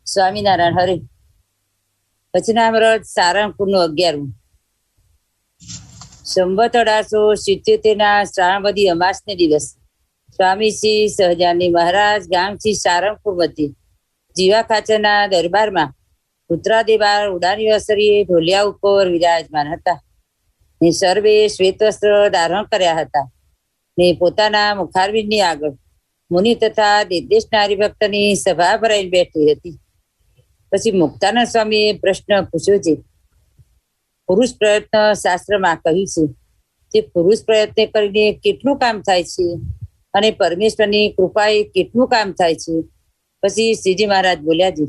સ્વામિનારાયણ હરે. વચનામૃત સારંગપુર નું 11. સંવત 1877 શ્રાવણવદી અમાસને દિવસ સ્વામી શ્રી સહજાનંદ મહારાજ ગામ શ્રી સારંગપુર મધ્ય જીવા ખાચરના દરબારમાં પુત્રાદેવાર ઉડાની અસરીએ ઢોલિયા ઉપર વિરાજમાન હતા ને સર્વે શ્વેત વસ્ત્ર ધારણ કર્યા હતા ને પોતાના મુખારવિંદની આગળ મુનિ તથા દેશના હરિભક્તની સભા ભરાઈને બેઠી હતી. પછી મુક્તાનંદ સ્વામીએ પ્રશ્ન પૂછ્યો છે, પુરુષ પ્રયત્ન શાસ્ત્રમાં કહ્યું છે તે પુરુષ પ્રયત્ન કરીને કેટલું કામ થાય છે અને પરમેશ્વરની કૃપાએ કેટલું કામ થાય છે. પછી શ્રીજી મહારાજ બોલ્યા છે,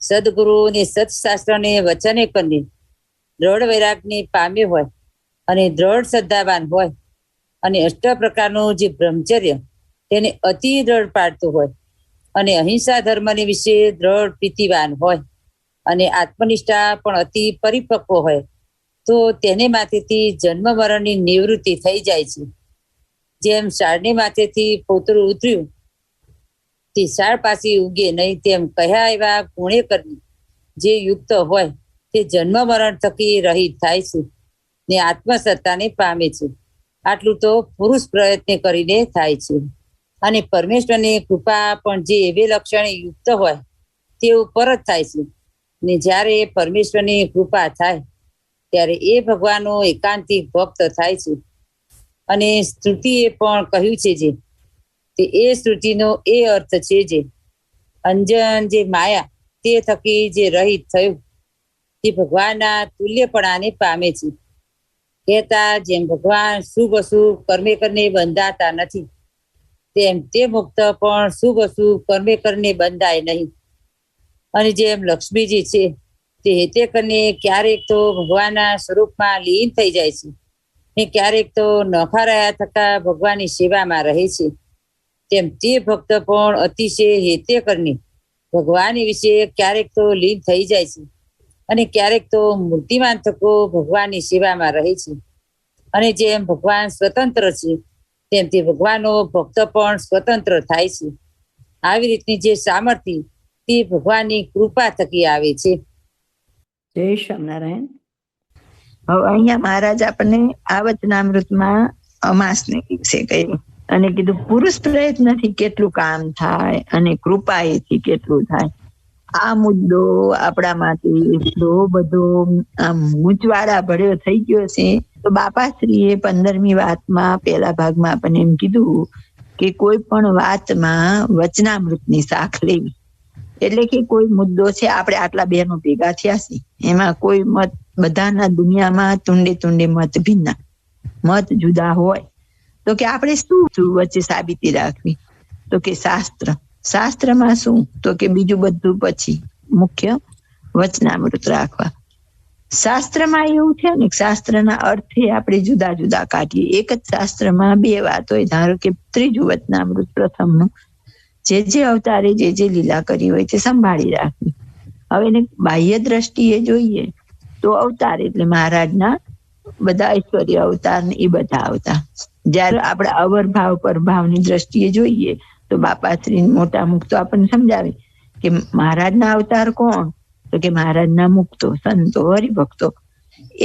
સદગુરુ ને સત્શાસ્ત્રને વચને કરીને દ્રઢ વૈરાગને પામ્યો હોય અને દ્રઢ શ્રદ્ધાવાન હોય અને અષ્ટ પ્રકારનું જે બ્રહ્મચર્ય તેને અતિ દ્રઢ પાડતું હોય અને અહિંસા ધર્મને વિશે દ્રઢ પ્રીતિવાન હોય અને આત્મનિષ્ઠા પણ અતિ પરિપક્વ હોય તો તેને માથેથી જન્મ મરણની નિવૃત્તિ થઈ જાય છે. જેમ શાળને માથેથી પોતરું ઉતર્યું તે શાળ પાછી ઉગે નહીં, તેમ કહ્યા એવા પુણ્ય કર્મ જે યુક્ત હોય તે જન્મ મરણ થકી રહિત થાય છે ને આત્મસત્તાને પામે છે. આટલું તો પુરુષ પ્રયત્ન કરીને થાય છે. અને પરમેશ્વરની કૃપા પણ જે એવે લક્ષણે યુક્ત હોય તે ઉપર જ થાય છે ને જ્યારે પરમેશ્વરની કૃપા થાય ત્યારે એ ભગવાનનો એકાંતિક ભક્ત થાય છે. અને સ્તુતિએ પણ કહ્યું છે જે તે એ સ્તુતિનો એ અર્થ છે જે અંજન જે માયા તે થકી જે રહિત થયું તે ભગવાનના તુલ્યપણાને પામે છે. કહેતા જેમ ભગવાન શુભ અશુભ કર્મે કરને બંધાતા નથી તેમ તે મુક્ત પણ શુભ અશુભ કર્મે કરને બંધાય નહીં. અને જેમ લક્ષ્મીજી છે તે હેતે કરીને ક્યારેક તો ભગવાનના સ્વરૂપમાં લીન થઈ જાય છે ને ક્યારેક તો નોખા રહ્યા થતા ભગવાનની સેવામાં રહે છે, તેમ તે ભક્ત પણ અતિશય હેતે કરીને ભગવાન વિશે ક્યારેક તો લીન થઈ જાય છે અને ક્યારેક તો મૂર્તિમાન થકો ભગવાનની સેવામાં રહે છે. અને જેમ ભગવાન સ્વતંત્ર છે તેમ તે ભગવાનનો ભક્ત પણ સ્વતંત્ર થાય છે. આવી રીતની જે સામર્થ્ય તે ભગવાનની કૃપા થકી આવે છે. જય સ્વામિનારાયણ. હવે અહીંયા મહારાજ આપણને આ વચનામૃતમાં અમાસને દિવસે કહ્યું અને કીધું પુરુષ પ્રયત્નથી કેટલું કામ થાય અને કૃપાએથી કેટલું થાય. આ મુદ્દો આપણામાંથી એટલો બધો મૂંચવાડા ભર્યો થઈ ગયો છે. તો બાપાશ્રીએ 15મી વાતમાં પહેલા ભાગમાં આપણને એમ કીધું કે કોઈ પણ વાતમાં વચનામૃતની સાખ લેવી. એટલે કે કોઈ મુદ્દો છે, આપણે આટલા બહેનો ભેગા થયા છે, એમાં કોઈ મત બધાના દુનિયામાં તુંડે મત ભિન્ન મત જુદા હોય તો કે આપણે શું વચ્ચે સાબિતી રાખવી? તો કે શાસ્ત્રમાં શું? તો કે બીજું બધું પછી મુખ્ય વચનામૃત રાખવા. શાસ્ત્રમાં એવું છે ને, શાસ્ત્રના અર્થે આપણે જુદા જુદા કાઢીએ. એક જ શાસ્ત્રમાં 2 વાત હોય. ધારો કે ત્રીજું વચનામૃત પ્રથમનું જે અવતારે જે લીલા કરી હોય તે સંભાળી રાખવી. હવે એને બાહ્ય દ્રષ્ટિએ જોઈએ તો અવતાર એટલે મહારાજના બધા ઐશ્વર્ય અવતાર ને એ બધા અવતાર. જયારે આપણે અવરભાવ પરભાવની દ્રષ્ટિએ જોઈએ તો બાપાશ્રી મોટા મુક્તો આપણને સમજાવે કે મહારાજના અવતાર કોણ? તો કે મહારાજના મુક્તો, સંતો, હરિભક્તો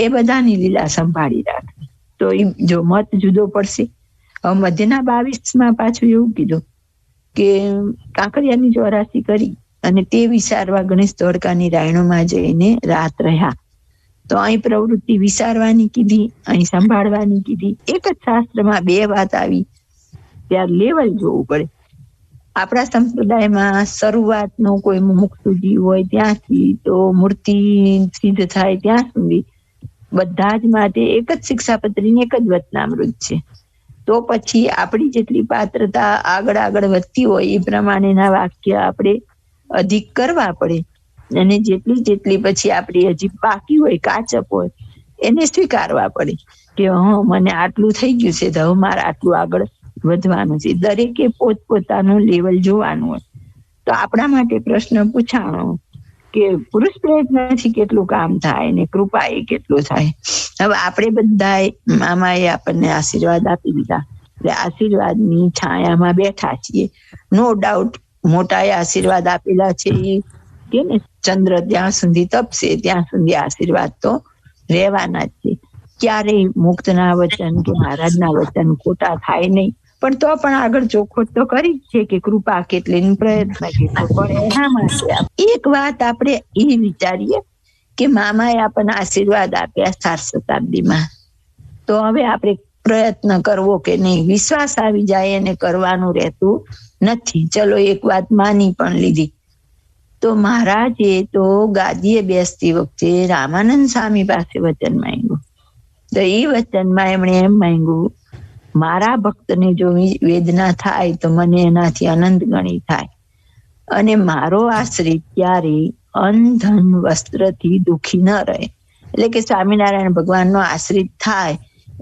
એ બધાની લીલા સંભાળી રાખવી. તો એ જો મત જુદો પડશે. હવે મધ્યના 22માં પાછું એવું કીધું કે કાંકરિયાની 84 કરી અને તે વિચારવા ગણેશ ધોળકાની રાયણોમાં જઈને રાત રહ્યા. તો અહીં પ્રવૃત્તિ વિચારવાની કીધી, અહીં સંભાળવાની કીધી. એક જ શાસ્ત્રમાં 2 વાત આવી ત્યારે લેવલ જોવું પડે. આપણા સંપ્રદાયમાં શરૂઆતનો કોઈ મુક્ત જીવ હોય ત્યાંથી તો મૂર્તિ સિદ્ધ થાય ત્યાં સુધી બધા જ માટે એક જ શિક્ષાપત્રીને એક જ વચનામૃત છે. તો પછી આપણી જેટલી પાત્રતા આગળ વધતી હોય એ પ્રમાણેના વાક્ય આપણે અધિક કરવા પડે અને જેટલી પછી આપણી હજી બાકી હોય, કાચપ હોય, એને સ્વીકારવા પડે કે મને આટલું થઈ ગયું છે તો હવે મારે આટલું આગળ વધવાનું છે. દરેકે પોતપોતાનું લેવલ જોવાનું હોય. તો આપણા માટે પ્રશ્ન પૂછાણો કે પુરુષ પ્રયત્નથી કેટલું કામ થાય ને કૃપા એ કેટલું થાય. હવે આપણે બધા મામાએ આપણને આશીર્વાદ આપી દીધા એટલે આશીર્વાદની છાયામાં બેઠા છીએ. નો ડાઉટ મોટાએ આશીર્વાદ આપેલા છે એ કે ને ચંદ્ર જ્યાં સુધી તપશે ત્યાં સુધી આશીર્વાદ તો રહેવાના જ છે. ક્યારેય મુક્તના વચન કે મહારાજના વચન ખોટા થાય નહીં. પણ તો પણ આગળ ચોખવટ તો કરી જ છે કે કૃપા કેટલી, પ્રયત્ન કેટલો. પણ એના માટે એક વાત આપણે એ વિચારીએ કે મામાએ આપણને આશીર્વાદ આપ્યા 7 શતાબ્દીમાં, તો હવે આપણે પ્રયત્ન કરવો કે નહીં? વિશ્વાસ આવી જાય એને કરવાનું રહેતું નથી. ચલો એક વાત માની પણ લીધી. તો મહારાજે તો ગાદીએ બેસતી વખતે રામાનંદ સ્વામી પાસે વચન માંગ્યું. તો એ વચનમાં એમણે એમ માંગ્યું, મારા ભક્તને જો વેદના થાય તો મને એનાથી અનંત ગણી થાય, અને મારો આશ્રિત ક્યારે અન્ન ધન વસ્ત્રથી દુખી ન રહે. એટલે કે સ્વામિનારાયણ ભગવાનનો આશ્રિત થાય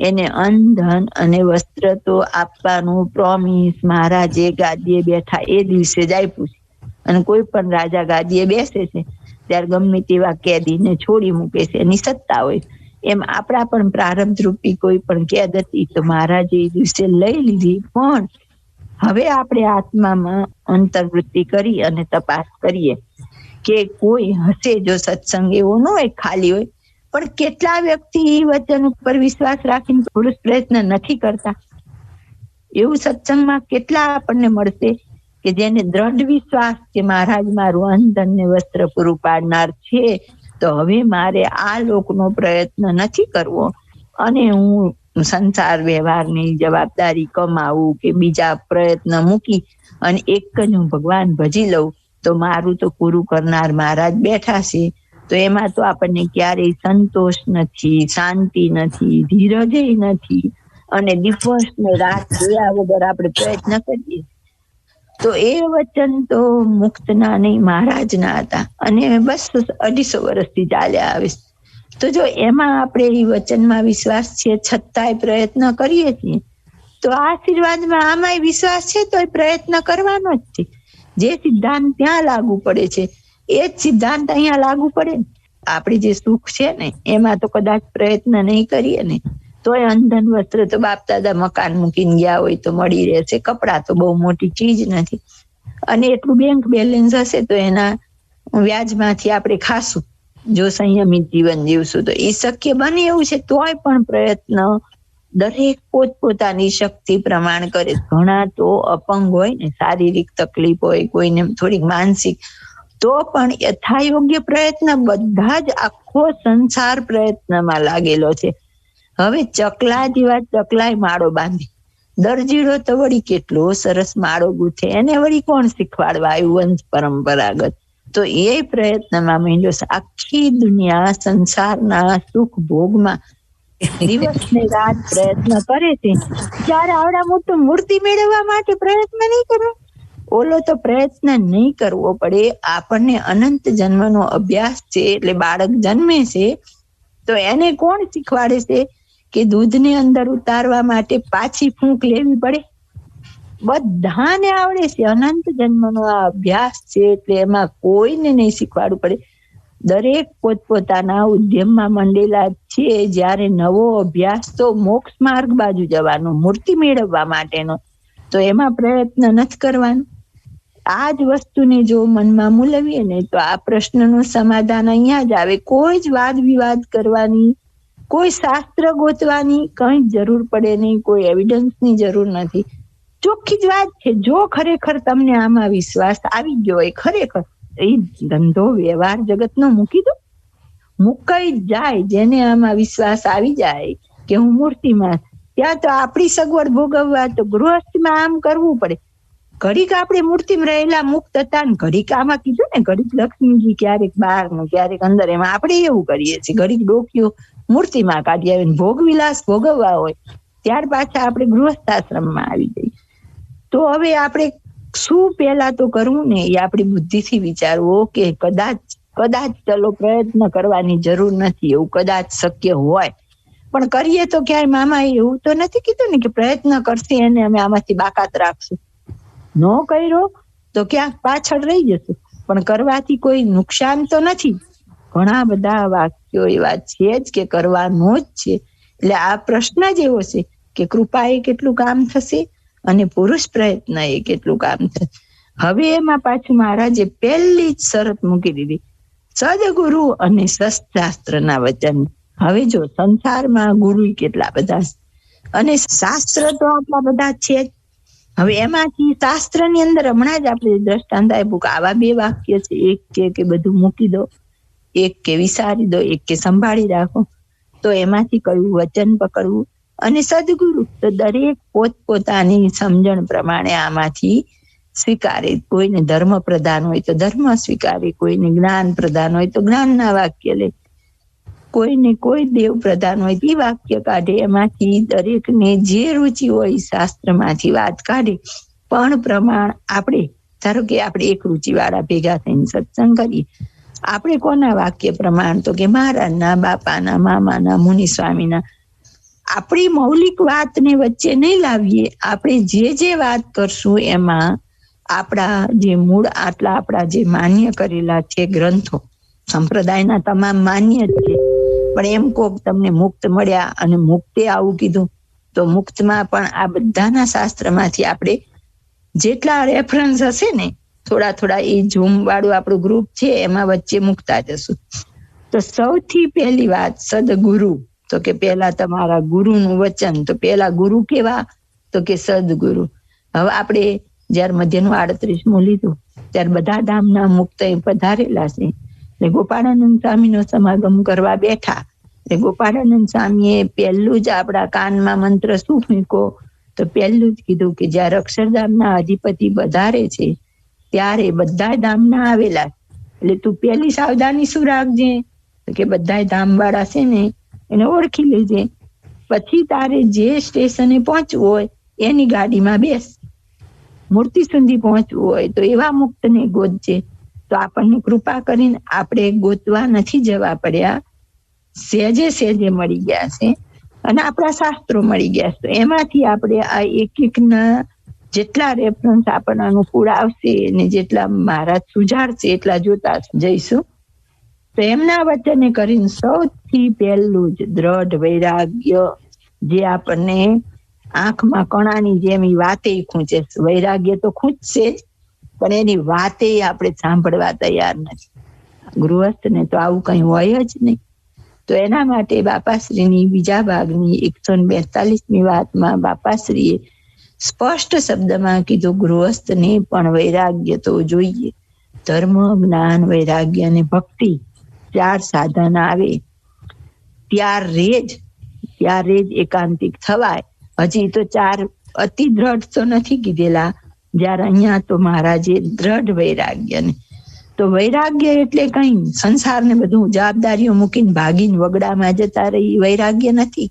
એને અન્ન ધન અને વસ્ત્ર તો આપવાનું પ્રોમિસ મહારાજે ગાદીએ બેઠા એ દિવસે જ આપ્યું છે. અને કોઈ પણ રાજા ગાદીએ બેસે છે ત્યારે ગમે તેવા કેદીને છોડી મૂકે છે, એની સત્તા હોય. એમ આપણા પણ પ્રારબ્ધ રૂપી કોઈ પણ કેદ હતી તો મહારાજે એ દિવસે લઈ લીધી. પણ હવે આપણે આત્મામાં અંતર્વૃત્તિ કરી અને તપાસ કરીએ કે કોઈ હશે, જો સત્સંગ એવો ન હોય ખાલી હોય, પણ કેટલા વ્યક્તિ એ વચન ઉપર વિશ્વાસ રાખીને પુરુષ પ્રયત્ન નથી કરતા? એવું સત્સંગમાં કેટલા આપણને મળશે કે જેને દ્રઢ વિશ્વાસ કે મહારાજ મારું અન્ન ધન ને વસ્ત્ર પૂરું પાડનાર છે, તો હવે મારે આ લોકનો પ્રયત્ન નથી કરવો અને હું સંસાર વ્યવહારની જવાબદારી કમાવું કે બીજા પ્રયત્ન મૂકી અને એક જ હું ભગવાન ભજી લઉં તો મારું તો પૂરું કરનાર મહારાજ બેઠા છે. તો એમાં તો આપણને ક્યારેય સંતોષ નથી, શાંતિ નથી, ધીરજ નથી, અને દિવસ ને રાત જોયા વગર આપણે પ્રયત્ન કરીએ. તો એ વચન તો મુક્તના નહીં, મહારાજના હતા, અને બસ 250 વર્ષથી ચાલ્યા આવે. તો જો એમાં આપણે એ વચનમાં વિશ્વાસ છે છતાંય પ્રયત્ન કરીએ છીએ, તો આશીર્વાદમાં આમાંય વિશ્વાસ છે તો એ પ્રયત્ન કરવાનો જ છે. જે સિદ્ધાંત ત્યાં લાગુ પડે છે એ જ સિદ્ધાંત અહીંયા લાગુ પડે ને. આપણે જે સુખ છે ને એમાં તો કદાચ પ્રયત્ન નહીં કરીએ ને તોય અંધન વસ્ત્ર તો બાપ દાદા મકાન મૂકીને ગયા હોય તો મળી રહેશે. કપડા તો બહુ મોટી ચીજ નથી, અને એટલું બેંક બેલેન્સ હશે તો એના વ્યાજમાંથી આપણે ખાશું, જો સંયમિત જીવન જીવશું તો એ શક્ય બને એવું છે. તોય પણ પ્રયત્ન દરેક પોતપોતાની શક્તિ પ્રમાણ કરે. ઘણા તો અપંગ હોય ને, શારીરિક તકલીફ હોય, કોઈને થોડીક માનસિક, તો પણ યથાયોગ્ય પ્રયત્ન બધા જ આખો સંસાર પ્રયત્નમાં લાગેલો છે. હવે ચકલા જેવા ચકલાય માળો બાંધી, દરજીડો તો વળી કેટલો સરસ માળો ગૂંથે, એને વળી કોણ શીખવાડવા આવ્યું વંશ પરંપરાગત? તો એ પ્રયત્નમાં માંડ્યો છે. આખી દુનિયા સંસારના સુખ ભોગમાં દિવસ ને રાત પ્રયત્ન કરે છે, ત્યારે આવડા મોટું મૂર્તિ મેળવવા માટે પ્રયત્ન નહીં કરવો? ઓલો તો પ્રયત્ન નહીં કરવો પડે. આપણને અનંત જન્મનો અભ્યાસ છે, એટલે બાળક જન્મે છે તો એને કોણ શીખવાડે છે કે દૂધને અંદર ઉતારવા માટે પાછી ફૂંક લેવી પડે? બધાને આવડે છે. અનંત જન્મનો આ અભ્યાસ છે, એટલે એમાં કોઈને નહીં શીખવાડવું પડે. દરેક પોતપોતાના ઉદ્યમમાં મંડેલા છે. જ્યારે નવો અભ્યાસ તો મોક્ષ માર્ગ બાજુ જવાનો, મૂર્તિ મેળવવા માટેનો, તો એમાં પ્રયત્ન નથી કરવાનો. આ જ વસ્તુને જો મનમાં મૂલવીએ ને તો આ પ્રશ્નનું સમાધાન અહીંયા જ આવે. કોઈ જ વાદ વિવાદ કરવાની, કોઈ શાસ્ત્ર ગોતવાની કઈ જરૂર પડે નહીં, કોઈ એવિડન્સની જરૂર નથી. ચોખ્ખી જ વાત છે. જો ખરેખર તમને આમાં વિશ્વાસ આવી ગયો હોય, ખરેખર એ ધંધો વ્યવહાર જગતનો મૂકી દો, મુકાઈ જાય. જેને આમાં વિશ્વાસ આવી જાય કે હું મૂર્તિમાં, ત્યાં તો આપણી સગવડ ભોગવવા તો ગૃહસ્થમાં આમ કરવું પડે. ઘડીક આપણે મૂર્તિમાં રહેલા મુક્ત હતા ને ઘડીક આમાં કીધું ને, ઘડીક લક્ષ્મીજી ક્યારેક બહાર ને ક્યારેક અંદર, એમાં આપણે એવું કરીએ છીએ. ઘડીક ડોક્યું મૂર્તિમાં કાઢી આવીને ભોગ વિલાસ ભોગવવા હોય, ત્યાર પાછા આપણે ગૃહસ્થાશ્રમમાં આવી જઈએ. તો હવે આપણે શું પેલા તો કરવું ને એ આપણી બુદ્ધિથી વિચારવું કે કદાચ ચલો પ્રયત્ન કરવાની જરૂર નથી, એવું કદાચ શક્ય હોય. પણ કરીએ તો ક્યાંય મામા એવું તો નથી કીધું ને કે પ્રયત્ન કરશે એને અમે આમાંથી બાકાત રાખશું. ન કર્યો તો ક્યાંક પાછળ રહી જશું, પણ કરવાથી કોઈ નુકસાન તો નથી. ઘણા બધા વાક્યો એવા છે જ કે કરવાનો જ છે. એટલે આ પ્રશ્ન જ એવો છે કે કૃપા એ કેટલું કામ થશે અને પુરુષ પ્રયત્ન એ કેટલું કામ થશે. હવે એમાં પાછું મહારાજે પહેલી જ શરત મૂકી દીધી, સદગુરુ અને શાસ્ત્રના વચન. હવે જો સંસારમાં ગુરુ કેટલા બધા અને શાસ્ત્ર તો આટલા બધા છે જ. હવે એમાંથી શાસ્ત્રની અંદર હમણાં જ આપણે દ્રષ્ટાંત આપ્યું કે આવા 2 વાક્ય છે, એક કે બધું મૂકી દો, એક કે વિસારી દો, એક કે સંભાળી રાખો. તો એમાંથી કયું વચન પકડવું અને સદગુરુ તો દરેક પોતપોતાની સમજણ પ્રમાણે આમાંથી સ્વીકારે. કોઈને ધર્મ પ્રધાન હોય તો ધર્મ સ્વીકારે, કોઈને જ્ઞાન પ્રધાન હોય તો જ્ઞાનના વાક્ય લે, કોઈને કોઈ દેવ પ્રધાન હોય તે વાક્ય કાઢે. એમાંથી દરેકને જે રુચિ હોય શાસ્ત્રમાંથી વાત કાઢે. પણ પ્રમાણ આપણે ધારો કે આપણે એક રુચિ વાળા ભેગા થઈને સત્સંગ કરીએ, આપણે કોના વાક્ય પ્રમાણ? તો કે મહારાજના, બાપાના, મામાના, મુનિ સ્વામીના. આપણી મૌલિક વાતને વચ્ચે નહીં લાવીએ. આપણે જે વાત કરશું એમાં આપણા જે મૂળ આટલા આપણા જે માન્ય કરેલા છે ગ્રંથો, સંપ્રદાયના તમામ માન્ય જ છે. પણ એમ કોક તમને મુક્ત મળ્યા અને મુક્તે આવું કીધું, તો મુક્તમાં પણ આ બધાના શાસ્ત્રમાંથી આપણે જેટલા રેફરન્સ હશે ને થોડા એ ઝૂમ વાળું આપણું ગ્રુપ છે એમાં વચ્ચે મૂકતા જશું. તો સૌથી પહેલી વાત સદગુરુ, તો કે પેલા તમારા ગુરુનું વચન. તો પેલા ગુરુ કેવા? તો કે સદગુરુ. હવે આપણે જયારે મધ્યનું 38મું લીધું ત્યારે બધા ધામના મુક્ત પધારેલા છે. એટલે ગોપાળાનંદ સ્વામીનો સમાગમ કરવા બેઠા. એટલે ગોપાળાનંદ સ્વામીએ પહેલું જ આપણા કાનમાં મંત્ર શું ફૂંક્યો? તો પહેલું જ કીધું કે જયારે અક્ષરધામના અધિપતિ પધારે છે ત્યારે બધા ધામના આવેલા, એટલે તું પહેલી સાવધાની શું રાખજે? તો કે બધા ધામ વાળા છે ને એને ઓળખી લેજે. પછી તારે જે સ્ટેશને પહોંચવું હોય એની ગાડીમાં બેસ. મૂર્તિ સુધી પહોંચવું હોય તો એવા મુક્તને ગોતજે. તો આપણને કૃપા કરીને આપણે ગોતવા નથી જવા પડ્યા, સહેજે મળી ગયા છે અને આપણા શાસ્ત્રો મળી ગયા. તો એમાંથી આપણે આ એકના જેટલા રેફરન્સ આપણને અનુકૂળ આવશે અને જેટલા મહારાજ સુજાડશે એટલા જોતા જઈશું. તો એમના વચને કરીને સૌથી પહેલું જ દ્રઢ વૈરાગ્ય, જે આપણને આંખમાં કણાની જેમ વાતે ખૂંચે. વૈરાગ્ય તો ખૂંચશે જ, પણ એની વાતે આપણે સાંભળવા તૈયાર નથી. ગૃહસ્થને તો આવું કઈ હોય જ નહીં. તો એના માટે બાપાશ્રીની બીજા ભાગની 142મી વાતમાં બાપાશ્રીએ સ્પષ્ટ શબ્દમાં કીધું, ગૃહસ્થને પણ વૈરાગ્ય તો જોઈએ. ધર્મ, જ્ઞાન, વૈરાગ્ય અને ભક્તિ 4 સાધન આવે ત્યારે જ એકાંતિક થવાય. હજી તો 4 અતિ દ્રઢ તો નથી કીધેલા, જયારે અહીંયા તો મહારાજે દ્રઢ વૈરાગ્ય ને. તો વૈરાગ્ય એટલે કઈ સંસારને બધું જવાબદારીઓ મૂકીને ભાગીને વગડામાં જતા રહી વૈરાગ્ય નથી.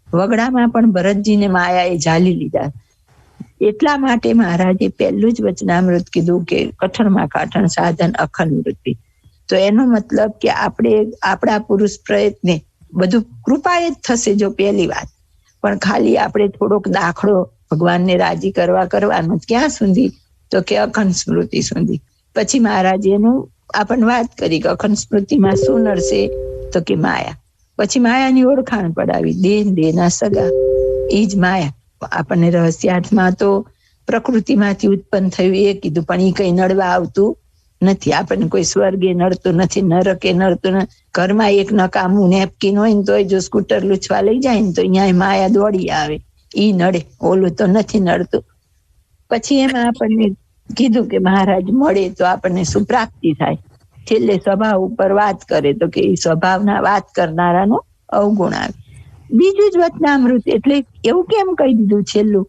વગડામાં પણ ભરતજીને માયાએ ઝાલી લીધા. એટલા માટે મહારાજે પહેલું જ વચનામૃત કીધું કે કઠણમાં કાઠણ સાધન અખંડ વૃત્તિ. તો એનો મતલબ કે આપણે આપણા પુરુષ પ્રયત્ને બધું કૃપા જ થશે. જો પહેલી વાત પણ ખાલી આપણે થોડોક દાખલો ભગવાનને રાજી કરવાનો ક્યાં સુધી? તો કે અખંડ સ્મૃતિ સુધી. પછી મહારાજે એનું આપણને વાત કરી કે અખંડ સ્મૃતિમાં શું નડશે? તો કે માયા. પછી માયાની ઓળખાણ પડાવી, દેહના સગા એ જ માયા. આપણને રહસ્યાર્થમાં તો પ્રકૃતિમાંથી ઉત્પન્ન થયું એ કીધું, પણ એ કઈ નડવા આવતું નથી. આપણને કોઈ સ્વર્ગે નડતું નથી, નરકે નડતું નથી. ઘરમાં એક નકામું નેપકિન હોય ને તોય જો સ્કૂટર લૂછવા લઈ જાય ને તો અહીંયા માયા દોડી આવે, ઈ નડે. ઓલું તો નથી નડતું. પછી એમાં આપણને કીધું કે મહારાજ મળે તો આપણને શું પ્રાપ્તિ થાય. છેલ્લે સ્વભાવ ઉપર વાત કરે તો કે સ્વભાવના વાત કરનારાનો અવગુણ આવે. બીજું જ વચનામૃત એટલે એવું કેમ કહી દીધું છેલ્લું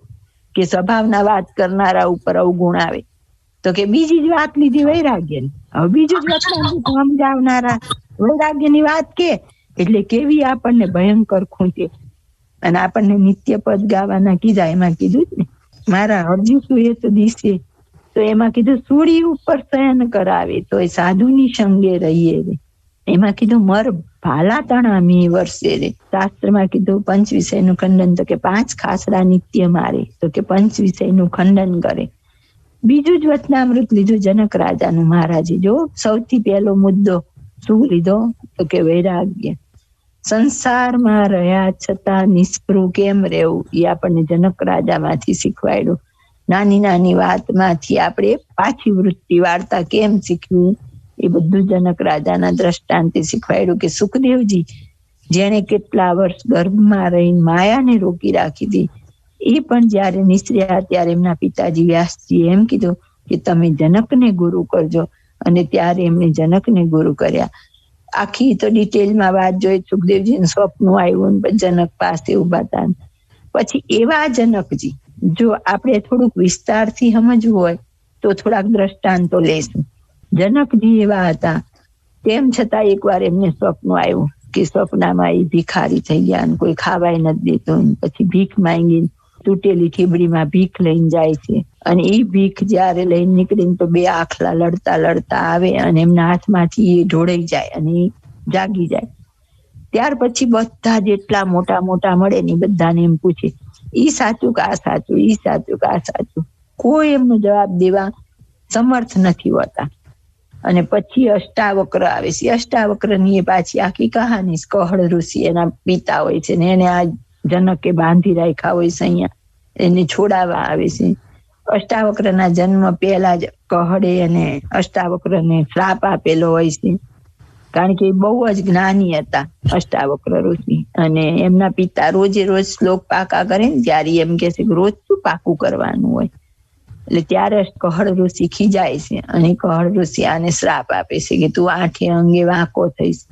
કે સ્વભાવના વાત કરનારા ઉપર અવગુણ આવે? તો કે બીજી જ વાત લીધી વૈરાગ્યની. હવે બીજું જ વચનામૃત સમજાવનારા વૈરાગ્યની વાત કે એટલે કેવી આપણને ભયંકર ખૂંચે. અને આપણને નિત્ય પદ ગાવાના કીધા. એમાં કીધું જ ને મારા અરજી સુએ તો દિશે, તો એમાં કીધું સુડી ઉપર શયન કરાવે તો એ સાધુની સંગે રહીએ રે. એમાં કીધું મર ભાલા તણા મી વર્ષે રે. શાસ્ત્રમાં કીધું 5 વિષયનું ખંડન, તો કે 5 ખાસરા નિત્ય મારે, તો કે 5 વિષયનું ખંડન કરે. બીજું જ વચનામૃત લીધું જનક રાજાનું. મહારાજે જો સૌથી પહેલો મુદ્દો શું લીધો? તો કે વૈરાગ્ય. સંસારમાં રહ્યા છતાં નિષ્પૃહ કેમ રહેવું એ આપણને જનક રાજામાંથી શીખવાડ્યું. નાની નાની વાતમાંથી આપણે પાછી વૃત્તિ વાર્તા કેમ શીખવી એ બધું જનક રાજાના દ્રષ્ટાંતે શીખવાડ્યું કે સુખદેવજી જેને કેટલા વર્ષ ગર્ભમાં રહીને માયાને રોકી રાખી હતી, એ પણ જયારે નિસર્યા ત્યારે એમના પિતાજી વ્યાસજી એમ કીધું કે તમે જનકને ગુરુ કરજો, અને ત્યારે એમને જનકને ગુરુ કર્યા. આખી તો ડિટેલમાં વાત જોઈ, સુખદેવજીને સ્વપ્ન આવ્યું, જનક પાસે ઉભા હતા. પછી એવા જનકજી, જો આપણે થોડુંક વિસ્તારથી સમજવું હોય તો થોડાક દ્રષ્ટાંતો લેશું. જનકજી એવા હતા, તેમ છતાં એકવાર એમને સ્વપ્ન આવ્યું કે સ્વપ્નમાં એ ભિખારી થઈ ગયા અને કોઈ ખાવાય નથી દેતું. પછી ભીખ માંગીને તૂટેલી ઠીબડીમાં ભીખ લઈને જાય છે, અને એ ભીખ જયારે લઈને નીકળીને તો બે આખલા લડતા લડતા આવે અને એમના હાથમાંથી એ ઢોળાઈ જાય અને એ જાગી જાય. ત્યાર પછી બધા જેટલા મોટા મોટા મળે ને બધાને એમ પૂછે ઈ સાચું કે આ સાચું, ઈ સાચું કે આ સાચું. કોઈ એમનો જવાબ દેવા સમર્થ નથી હોતા. અને પછી અષ્ટાવક્ર આવે છે. અષ્ટાવક્ર ની એ પાછી આખી કહાની, કહળ ઋષિ એના પિતા હોય છે ને એને આ જનકે બાંધી રાખ્યા હોય છે, અહીંયા એને છોડાવવા આવે છે. અષ્ટાવક્ર ના જન્મ પહેલા જ કહળે અને અષ્ટાવક્ર ને શ્રાપ આપેલો હોય છે, કારણ કે બહુ જ જ્ઞાની હતા અષ્ટાવક્ર ઋષિ. અને એમના પિતા રોજે રોજ શ્લોક પાકા કરે ને ત્યારે એમ કે છે કે રોજ શું પાકું કરવાનું હોય. એટલે ત્યારે કહળ ઋષિ ખીજાય છે અને કહળ ઋષિ આને શ્રાપ આપે છે કે તું આઠે અંગે વાંકો થઈશ.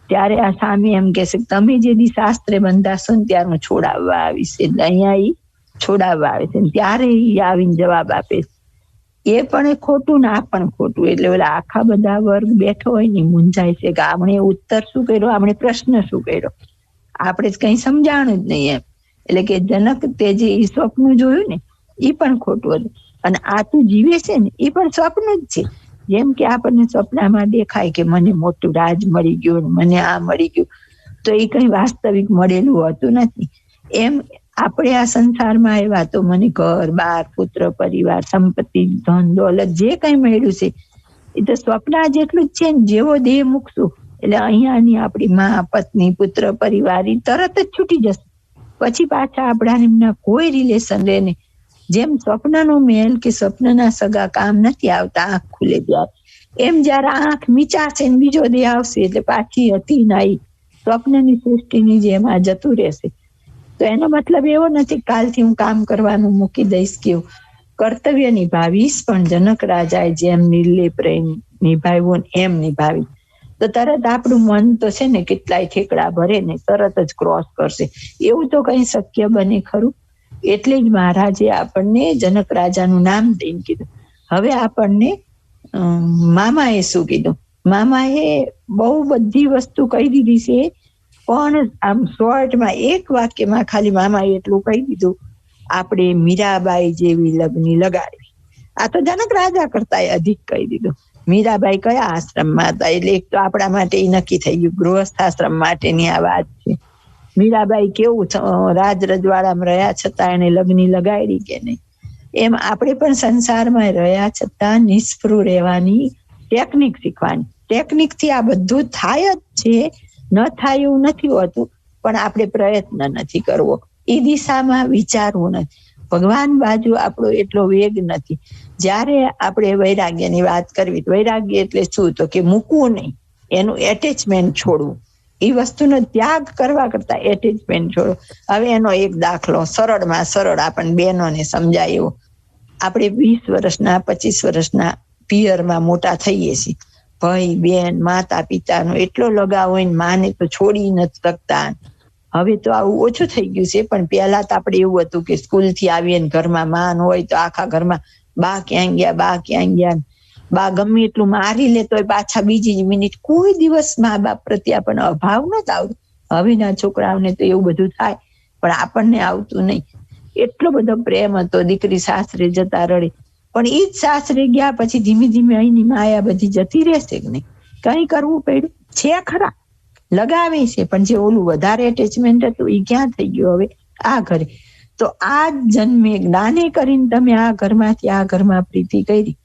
ત્યારે આ સામે એમ કે છે કે તમે જે દી શાસ્ત્રે બંધાશો ને ત્યારે હું છોડાવવા આવીશ. એટલે અહીંયા એ છોડાવવા આવે છે. ત્યારે એ આવીને જવાબ આપે છે. એ પણ ખોટું ને આ પણ ખોટું. એટલે ઓલા આખા બધા વર્ગ બેઠો હોય ને મૂંઝાય છે કે આપણે ઉત્તર શું કર્યો, આપણે પ્રશ્ન શું કર્યો, આપણે કઈ સમજાણું જ નહીં એમ. એટલે કે જનક તે જે સ્વપ્ન જોયું ને એ પણ ખોટું હતું, અને આ તું જીવે છે ને એ પણ સ્વપ્ન જ છે. જેમ કે આપણને સ્વપ્નમાં દેખાય કે મને મોટું રાજ મળી ગયું, મને આ મળી ગયું, તો એ કઈ વાસ્તવિક મળેલું હોતું નથી. એમ આપણે આ સંસારમાં આવ્યા તો મને ઘર બાર પુત્ર પરિવાર સંપત્તિ ધન દોલત જે કઈ મળ્યું છે એ તો સ્વપ્ન જેટલું જ છે ને. જેવો દેહ મૂકશું એટલે અહીંયાની આપણી મા પત્ની પુત્ર પરિવાર તરત જ છૂટી જશે. પછી પાછા આપણા એમના કોઈ રિલેશન રહે નહીં. જેમ સ્વપ્નનો મહેલ કે સ્વપ્નના સગા કામ નથી આવતા આંખ ખુલે ત્યારે, એમ જયારે આંખ મીચાશે ને બીજો દેહ આવશે એટલે પાછી હતી નાઈ સ્વપ્નની સૃષ્ટિની જેમ આ જતું રહેશે. તો એનો મતલબ એવો નથી કાલથી હું કામ કરવાનું મૂકી દઈશ કે કર્તવ્ય નિભાવીશ, પણ જનક રાજાએ જેમ નિર્લેપ રહી નિભાવ્યું એમ નિભાવી તો તરત આપણું મન તો છે ને કેટલાય ઠેકડા ભરે ને તરત જ ક્રોસ કરશે. એવું તો કઈ શક્ય બને ખરું? એટલે જ મહારાજે આપણને જનક રાજાનું નામ દઈને કીધું. હવે આપણને મામાએ શું કીધું? મામાએ બહુ બધી વસ્તુ કહી દીધી છે, પણ આમ શોર્ટમાં એક વાક્યમાં ખાલી મામાએ એટલું કહી દીધું, આપણે મીરાબાઈ જેવી લગ્ની લગાડવી. આ તો જનક રાજા કરતા અધિક કહી દીધું. મીરાબાઈ કયા આશ્રમમાં હતા? એટલે એક તો આપણા માટે એ નક્કી થઈ ગયું ગૃહસ્થ આશ્રમ માટેની આ વાત છે. મીરાબાઈ કેવું રાજ રજવાડામાં રહ્યા છતાં એને લગ્ની લગાડી કે નહીં, એમ આપણે પણ સંસારમાં રહ્યા છતાં નિષ્ફળ રહેવાની ટેકનિક શીખવાની. ટેકનિક થી આ બધું થાય જ છે, ન થાય એવું નથી હોતું, પણ આપણે પ્રયત્ન નથી કરવો, એ દિશામાં વિચારવું નથી. ભગવાન બાજુ આપણો એટલો વેગ નથી. જયારે આપણે વૈરાગ્યની વાત કરવી, વૈરાગ્ય એટલે શું? તો કે મૂકવું નહીં, એનું એટેચમેન્ટ છોડવું. એ વસ્તુનો ત્યાગ કરવા કરતા એટેચમેન્ટ છોડો. હવે એનો એક દાખલો સરળમાં સરળ આપણને બહેનોને સમજાય એવો. આપણે 20 વર્ષના 25 વર્ષના પિયરમાં મોટા થઈએ છીએ. ભાઈ બેન માતા પિતાનો એટલો લગાવ હોય ને, માને તો છોડી નથી શકતા. હવે તો આવું ઓછું થઈ ગયું છે, પણ પહેલા તો આપણે એવું હતું કે સ્કૂલ થી આવીએ ને ઘરમાં માન હોય તો આખા ઘરમાં બા ક્યાં ગયા, બા ક્યાં ગયા, બા ગમે એટલું મારી લે તો પાછા બીજી જ મિનિટ. કોઈ દિવસ મા બાપ પ્રત્યે આપણને અભાવ નથી આવતો. હવેના છોકરાઓને તો એવું બધું થાય, પણ આપણને આવતું નહીં. એટલો બધો પ્રેમ હતો. દીકરી સાસરે જતા રડે, પણ એ જ સાસરે ગયા પછી ધીમે ધીમે અહીંની માયા બધી જતી રહેશે કે નહીં? કઈ કરવું પડ્યું છે ખરા? લગાવે છે, પણ જે ઓલું વધારે એટેચમેન્ટ હતું એ ક્યાં થઈ ગયું? હવે આ ઘરે તો આ જન્મે જ્ઞાને કરીને તમે આ ઘરમાંથી આ ઘરમાં પ્રીતિ કરી,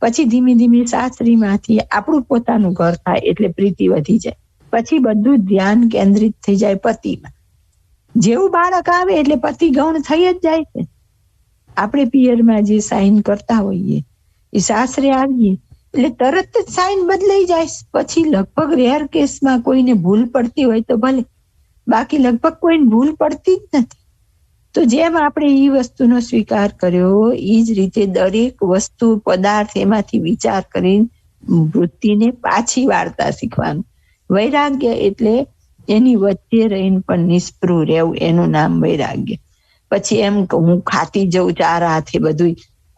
પછી ધીમે ધીમે સાસરીમાંથી આપણું પોતાનું ઘર થાય એટલે પ્રીતિ વધી જાય. પછી બધું ધ્યાન કેન્દ્રિત થઈ જાય પતિમાં. જેવું બાળક આવે એટલે પતિ ગૌણ થઈ જ જાય છે. આપણે પિયરમાં જે સાઈન કરતા હોઈએ એ સાસરે આવીએ એટલે તરત જ સાઈન બદલાઈ જાય. પછી લગભગ રેર કેસમાં કોઈને ભૂલ પડતી હોય તો ભલે, બાકી લગભગ કોઈને ભૂલ પડતી જ નથી. તો જેમ આપણે એ વસ્તુનો સ્વીકાર કર્યો એ જ રીતે દરેક વસ્તુ પદાર્થ એમાંથી વિચાર કરીને વૃત્તિને પાછી વાળતા શીખવાનું. વૈરાગ્ય એટલે એની વચ્ચે રહીને પણ નિષ્પૃહ રહેવું, એનું નામ વૈરાગ્ય. પછી એમ હું ખાતી જઉં ચાર હાથે બધું,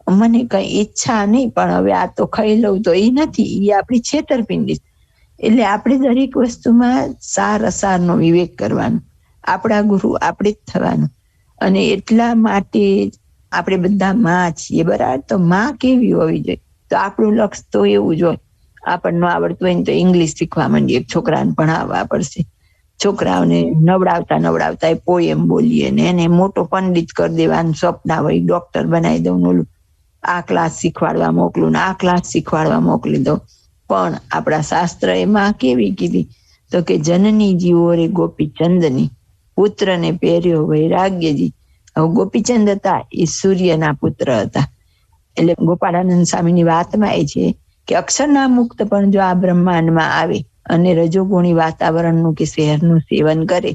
મને કઈ ઈચ્છા નહીં પણ હવે આ તો ખાઈ લઉં, તો એ નથી, એ આપણી છેતરપિંડી. એટલે આપણે દરેક વસ્તુમાં સાર અસારનો વિવેક કરવાનો. આપણા ગુરુ આપણે જ થવાનું. અને એટલા માટે આપણે બધા માં છીએ, બરાબર? તો માં કેવી હોવી જોઈએ? તો આપણું લક્ષ્ય તો એવું જ હોય, આપણને આવડતું હોય ને તો ઇંગ્લિશ શીખવા માંડીએ, છોકરાને ભણાવવા પડશે. છોકરાઓને નવડાવતા એ પોએમ બોલીએ ને એને મોટો પંડિત કરી દેવાનું સપના હોય, ડોક્ટર બનાવી દઉં, ઓલું આ ક્લાસ શીખવાડવા મોકલું ને આ ક્લાસ શીખવાડવા મોકલી દઉં. પણ આપણા શાસ્ત્ર એમાં કેવી કીધી? તો કે જનની જીવો રે ગોપીચંદની, પુત્રને પહેર્યો વૈરાગ્યજી. હવે ગોપીચંદ હતા એ સૂર્યના પુત્ર હતા. એટલે ગોપાળાનંદ સ્વામીની વાતમાં એ છે કે અક્ષરના મુક્ત પણ જો આ બ્રહ્માંડમાં આવે અને રજોગુણી વાતાવરણનું કે શહેરનું સેવન કરે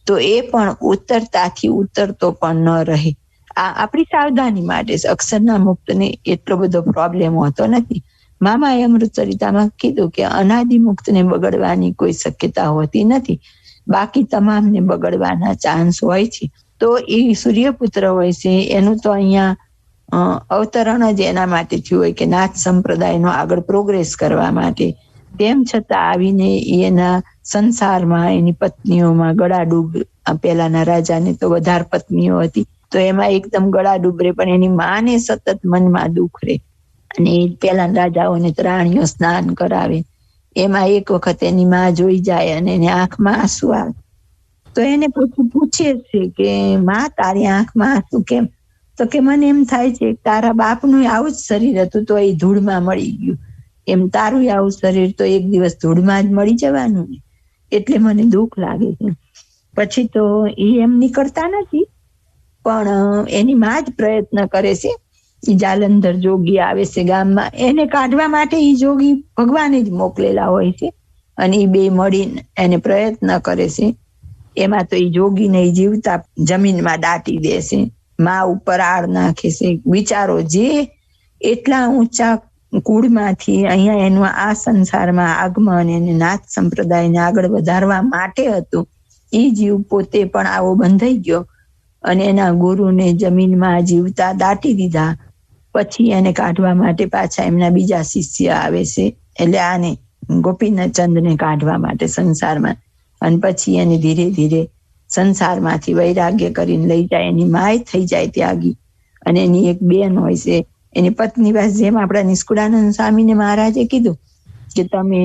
તો એ પણ ઉતરતાથી ઉતરતો પણ ન રહે. આ આપણી સાવધાની માટે. અક્ષરના મુક્તને એટલો બધો પ્રોબ્લેમ હોતો નથી. મામાએ અમૃતસરિતામાં કીધું કે અનાદિ મુક્તને બગડવાની કોઈ શક્યતા હોતી નથી, બાકી તમામને બગડવાના ચાન્સ હોય છે. તો એ સૂર્યપુત્ર હોય છે એનું તો અહીંયા અવતરણ જ એના માટે થયું હોય કે નાથ સંપ્રદાયનો આગળ પ્રોગ્રેસ કરવા માટે. તેમ છતાં આવીને એના સંસારમાં એની પત્નીઓમાં ગળાડૂબ, પેલાના રાજાને તો વધારે પત્નીઓ હતી, તો એમાં એકદમ ગળાડૂબ રે, પણ એની માને સતત મનમાં દુઃખ રે. અને પેલા રાજાઓને રાણીઓ સ્નાન કરાવે, એમાં એક વખત એની માં જોઈ જાય અને એની આંખમાં આંસુ આવે. તો એને પૂછે છે કે માં તારી આંખમાં આંસુ કેમ? તો કે મને એમ થાય છે તારા બાપનું આવું જ શરીર હતું તો એ ધૂળમાં મળી ગયું, એમ તારું આવું શરીર તો એક દિવસ ધૂળમાં જ મળી જવાનું ને, એટલે મને દુઃખ લાગે છે. પછી તો એ એમ નીકળતા નથી, પણ એની માં જ પ્રયત્ન કરે છે. એ જાલંધર જોગી આવે છે ગામમાં, એને કાઢવા માટે એ જોગી ભગવાને જ મોકલેલા હોય છે અને એ બે મળીને એને પ્રયત્ન કરે છે. એમાં તો એ જોગીને જીવતા જમીનમાં દાટી દે છે, માં ઉપર આળ નાખે છે. વિચારો, જે એટલા ઊંચા કુળમાંથી અહીંયા એનું આ સંસારમાં આગમન એને નાથ સંપ્રદાયને આગળ વધારવા માટે હતું, એ જીવ પોતે પણ આવો બંધાઈ ગયો અને એના ગુરુને જમીનમાં જીવતા દાટી દીધા. પછી એને કાઢવા માટે પાછા એમના બીજા શિષ્ય આવે છે, એટલે આને ગોપીચંદને કાઢવા માટે સંસારમાં. અને પછી એને ધીરે ધીરે સંસારમાંથી વૈરાગ્ય કરીને લઈ જાય. એની માય થઈ જાય ત્યાગી, અને એની એક બેન હોય છે, એની પત્ની પાસે, જેમ આપણા નિષ્કુળાનંદ સ્વામીને મહારાજે કીધું કે તમે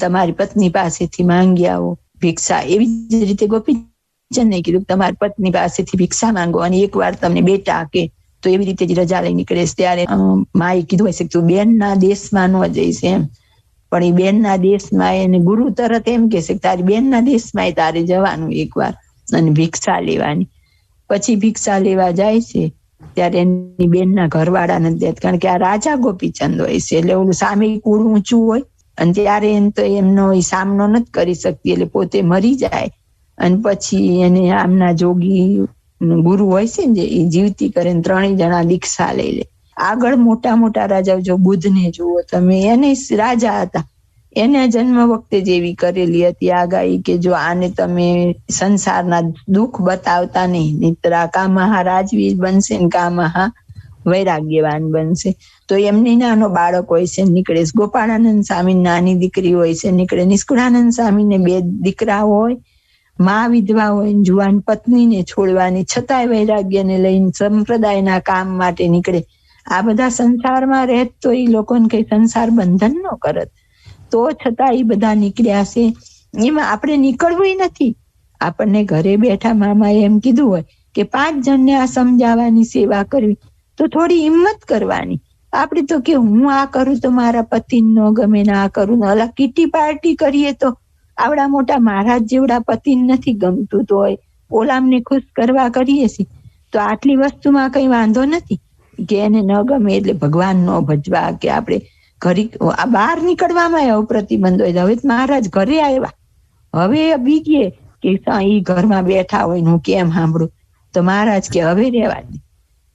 તમારી પત્ની પાસેથી માંગી આવો ભિક્ષા, એવી જ રીતે ગોપીચંદને કીધું તમારી પત્ની પાસેથી ભિક્ષા માંગો અને એકવાર તમને બેટા કે. તો એવી રીતે જ રજા લઈ નીકળે. ત્યારે માએ કીધું હશે કે તું બેનના દેશમાં ન જઈશ એમ, પણ એ બેનના દેશમાં એને ગુરુ તરત એમ કહેશે કે તારી બેનના દેશમાં તારે જવાનું એકવાર અને ભિક્ષા લેવાની. પછી ભિક્ષા લેવા જાય છે ત્યારે એની બેનના ઘરવાળા નથી દેતા, કારણ કે આ રાજા ગોપીચંદ હોય છે, એટલે ઓલું સામે કુળ ઊંચું હોય અને ત્યારે એમ તો એમનો સામનો નથી કરી શકતી, એટલે પોતે મરી જાય. અને પછી એને આમના જોગી ગુરુ હોય છે ને, એ જીવતી કરે, ત્રણેય જણા દીક્ષા લઈ લે. આગળ મોટા મોટા રાજાઓ, જો બુદ્ધને જુઓ તમે, એને રાજા હતા, એને જન્મ વખતે જેવી કરેલી હતી આગાહી કે જો આને તમે સંસારના દુઃખ બતાવતા નહીં, નહીતર આ કા મહારાજવીર બનશે ને કા મહા વૈરાગ્યવાન બનશે. તો એમની નાનો બાળક હોય છે નીકળે. ગોપાળાનંદ સ્વામી નાની દીકરી હોય છે નીકળે. નિષ્કુળાનંદ સ્વામીને બે દીકરા હોય, માં વિધવા હોય, જુવાન પત્નીને છોડવાની, છતાંય વૈરાગ્યને લઈને સંપ્રદાયના કામ માટે નીકળે. આ બધા સંસારમાં રહેત તો એ લોકોને કઈ સંસાર બંધન ન કરત, તો છતાં એ બધા નીકળ્યા છે. એમાં આપણે નીકળવું નથી. આપણને ઘરે બેઠા મામાએ એમ કીધું હોય કે 5 જણને આ સમજાવવાની સેવા કરવી, તો થોડી હિંમત કરવાની. આપણે તો કે હું આ કરું તો મારા પતિને ન ગમે ને આ કરું ને, અલા કીટી પાર્ટી કરીએ તો આવડા મોટા મહારાજ જેવડા પતિને નથી ગમતું, તો ઓલામને ખુશ કરવા કરીએ છીએ. તો આટલી વસ્તુમાં કઈ વાંધો નથી કે એને ન ગમે એટલે ભગવાન ન ભજવા, કે આપણે ઘરે બહાર નીકળવામાં હવે પ્રતિબંધ હોય. હવે મહારાજ ઘરે આવ્યા, હવે બીજે કે ઈ ઘરમાં બેઠા હોય હું કેમ સાંભળું? તો મહારાજ કે હવે રેવા દે.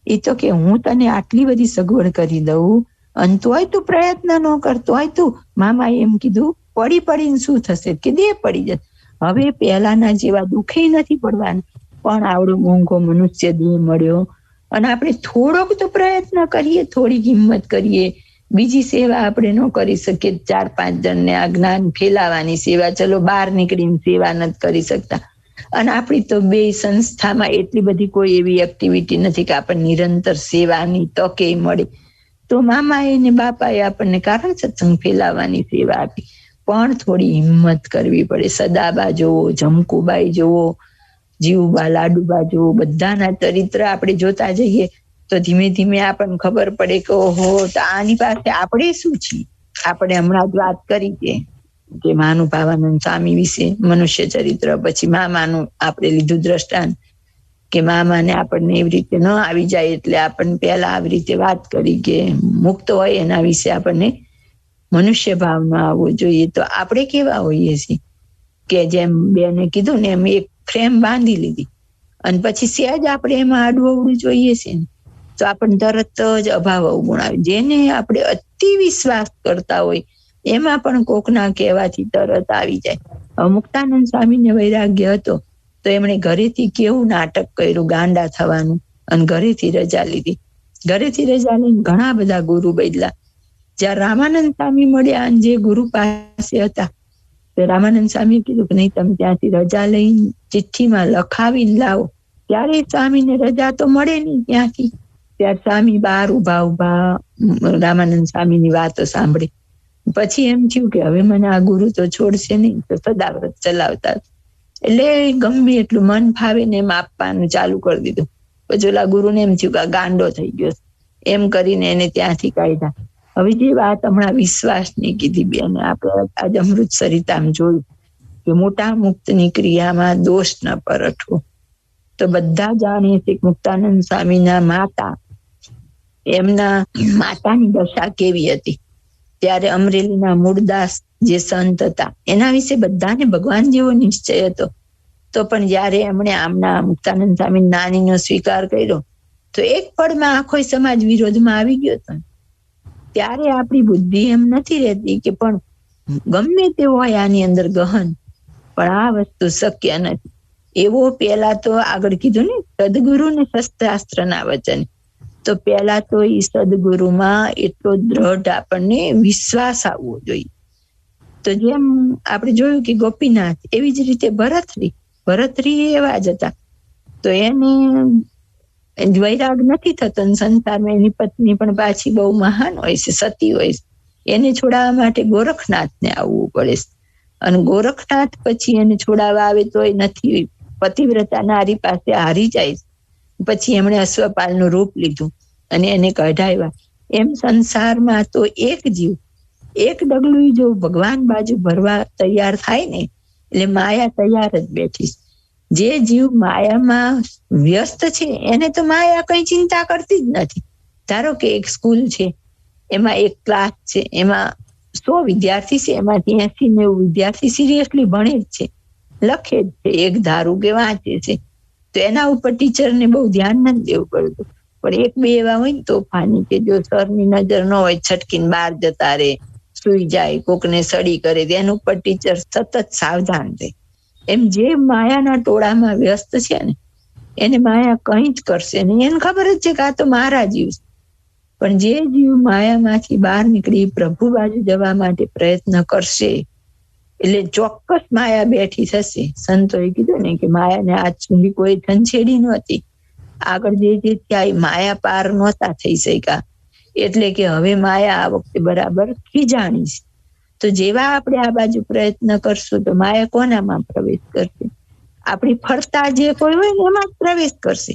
એ તો કે હું તને આટલી બધી સગવડ કરી દઉં અને તોય તું પ્રયત્ન ન કરતો હોય. તું મામા એમ કીધું પડી પડીને શું થશે, કે દે પડી જશે. હવે પહેલાના જેવા દુઃખે નથી પડવાનું, પણ આવડો મોંઘો મનુષ્ય દેહ મળ્યો અને આપણે થોડોક તો પ્રયત્ન કરીએ, થોડીક હિંમત કરીએ. બીજી સેવા આપણે ન કરી શકીએ, 4-5 જણને આ જ્ઞાન ફેલાવાની સેવા, ચલો બહાર નીકળીને સેવા નથી કરી શકતા. અને આપણી તો બે સંસ્થામાં એટલી બધી કોઈ એવી એક્ટિવિટી નથી કે આપણને નિરંતર સેવાની તકે મળે. તો મામાએ ને બાપાએ આપણને કારણ સત્સંગ ફેલાવવાની સેવા આપી, પણ થોડી હિંમત કરવી પડે. સદાબા જોવો, જમકુબાઈ જોવો, જીવબા, લાડુબા જોવો, બધાના ચરિત્ર આપણે જોતા જઈએ તો ધીમે ધીમે આપણને ખબર પડે કે ઓહો, તો આની પાસે આપણે શું છીએ. આપણે હમણાં જ વાત કરી કે માનું ભાવાનંદ સ્વામી વિશે મનુષ્ય ચરિત્ર, પછી મામાનું આપણે લીધું દ્રષ્ટાંત કે મામાને આપણને એવી રીતે ન આવી જાય એટલે આપણને પહેલા આવી રીતે વાત કરી કે મુક્ત હોય એના વિશે આપણને મનુષ્ય ભાવ ન આવવો જોઈએ. તો આપણે કેવા હોઈએ છીએ કે જેમ બેને કીધું ને એમ એક ફ્રેમ બાંધી લીધી અને પછી સહેજ આપણે એમાં આડવવડું જોઈએ છે ને તો આપણને તરત જ અભાવ અવગુણ આવે. જેને આપણે અતિ વિશ્વાસ કરતા હોય એમાં પણ કોકના કહેવાથી તરત આવી જાય. મુક્તાનંદ સ્વામીને વૈરાગ્ય હતો તો એમણે ઘરેથી કેવું નાટક કર્યું ગાંડા થવાનું, અને ઘરેથી રજા લીધી. ઘરેથી રજા લઈને ઘણા બધા ગુરુ બદલા. જ્યાં રામાનંદ સ્વામી મળ્યા અને જે ગુરુ પાસે હતા તો રામાનંદ સ્વામી કીધું કે નહીં, તમે ત્યાંથી રજા લઈને ચિઠ્ઠીમાં લખાવીને લાવો. ત્યારે સ્વામીને રજા તો મળે નહીં ત્યાંથી. ત્યારે સ્વામી બહાર ઉભા રામાનંદ સ્વામીની વાતો સાંભળી. પછી એમ થયું કે હવે મને આ ગુરુ તો છોડશે નહીં, તો સદાવ્રત ચલાવતા. એટલે ગમે એટલું મન ફાવે ને એમ આપવાનું ચાલુ કરી દીધું. પછી ઓલા ગુરુને એમ થયું કે આ ગાંડો થઈ ગયો, એમ કરીને એને ત્યાંથી કાઢ્યા. હવે જે વાત હમણાં વિશ્વાસની કીધી બેન, આપણે આજે અમૃત સરિતામાં જોયું કે મોટા મુક્તની ક્રિયામાં દોષ ન પરઠવો. તો બધા જાણીએ છે મુક્તાનંદ સ્વામીના માતા, એમના માતાની દશા કેવી હતી. ત્યારે અમરેલીના મૂળદાસ જે સંત હતા એના વિશે બધાને ભગવાન જેવો નિશ્ચય હતો. તો પણ જયારે એમણે આમના મુક્તાનંદ સ્વામી નાનીનો સ્વીકાર કર્યો તો એક પળમાં આખો સમાજ વિરોધમાં આવી ગયો હતો. ત્યારે આપણી બુદ્ધિ એમ નથી રહેતી કે પણ ગમે તે હોય આની અંદર ગહન, પણ આ વસ્તુ શક્ય નથી. એવો પેલા તો આગળ કીધું ને સદગુરુ ને શાસ્ત્રના વચન, તો પેલા તો એ સદગુરુમાં એટલો દ્રઢ આપણને વિશ્વાસ આવવો જોઈએ. તો જેમ આપણે જોયું કે ગોપીનાથ, એવી જ રીતે ભરતરી એવા જ હતા. તો એને વૈરાગ નથી થતો, સંસારમાં એની પત્ની પણ પાછી બહુ મહાન હોય છે, સતી હોય છે. એને છોડાવવા માટે ગોરખનાથને આવવું પડે છે. અને ગોરખનાથ પછી એને છોડાવવા આવે તો એ નથી, પતિવ્રતા નારી પાસે હારી જાય. પછી એમણે અશ્વપાલનું રૂપ લીધું અને એને કઢાવ્યા. એમ સંસારમાં તો એક જીવ એક ડગલું જો ભગવાન બાજુ ભરવા તૈયાર થાય ને એટલે માયા તૈયાર જ બેઠી. જે જીવ માયામાં વ્યસ્ત છે એને તો માયા કઈ ચિંતા કરતી જ નથી. ધારો કે એક સ્કૂલ છે, એમાં એક ક્લાસ છે, એમાં 100 વિદ્યાર્થી છે, એમાંથી 80-90 વિદ્યાર્થી સિરિયસલી ભણે જ છે, લખે જ છે, એક ધારું કે વાંચે છે. તો એના ઉપર ટીચરને બહુ ધ્યાન નથી દેવું પડતું. પણ 1-2 એવા હોય ને તોફાની કે જો સરની નજર ન હોય છટકીને બહાર જતા રહે, સુઈ જાય, કોકને સડી કરે, એના ઉપર ટીચર સતત સાવધાન રહે. એમ જે માયાના ટોળામાં વ્યસ્ત છે ને એને માયા કઈ જ કરશે નહીં. એને ખબર જ છે કે આ તો મારા જીવ છે. પણ જે જીવ માયામાંથી બહાર નીકળી પ્રભુ બાજુ જવા માટે પ્રયત્ન કરશે એટલે ચોક્કસ માયા બેઠી થશે. સંતોએ કીધું ને કે માયાને આજ સુધી કોઈ છંછેડી નહોતી. આગળ જે ત્યાં માયા પાર નહોતા થઈ શક્યા, એટલે કે હવે માયા આ વખતે બરાબર ખીજાણી છે. તો જેવા આપણે આ બાજુ પ્રયત્ન કરશું તો માયા કોનામાં પ્રવેશ કરશે? આપણી ફરતા જે કોઈ હોય ને એમાં જ પ્રવેશ કરશે.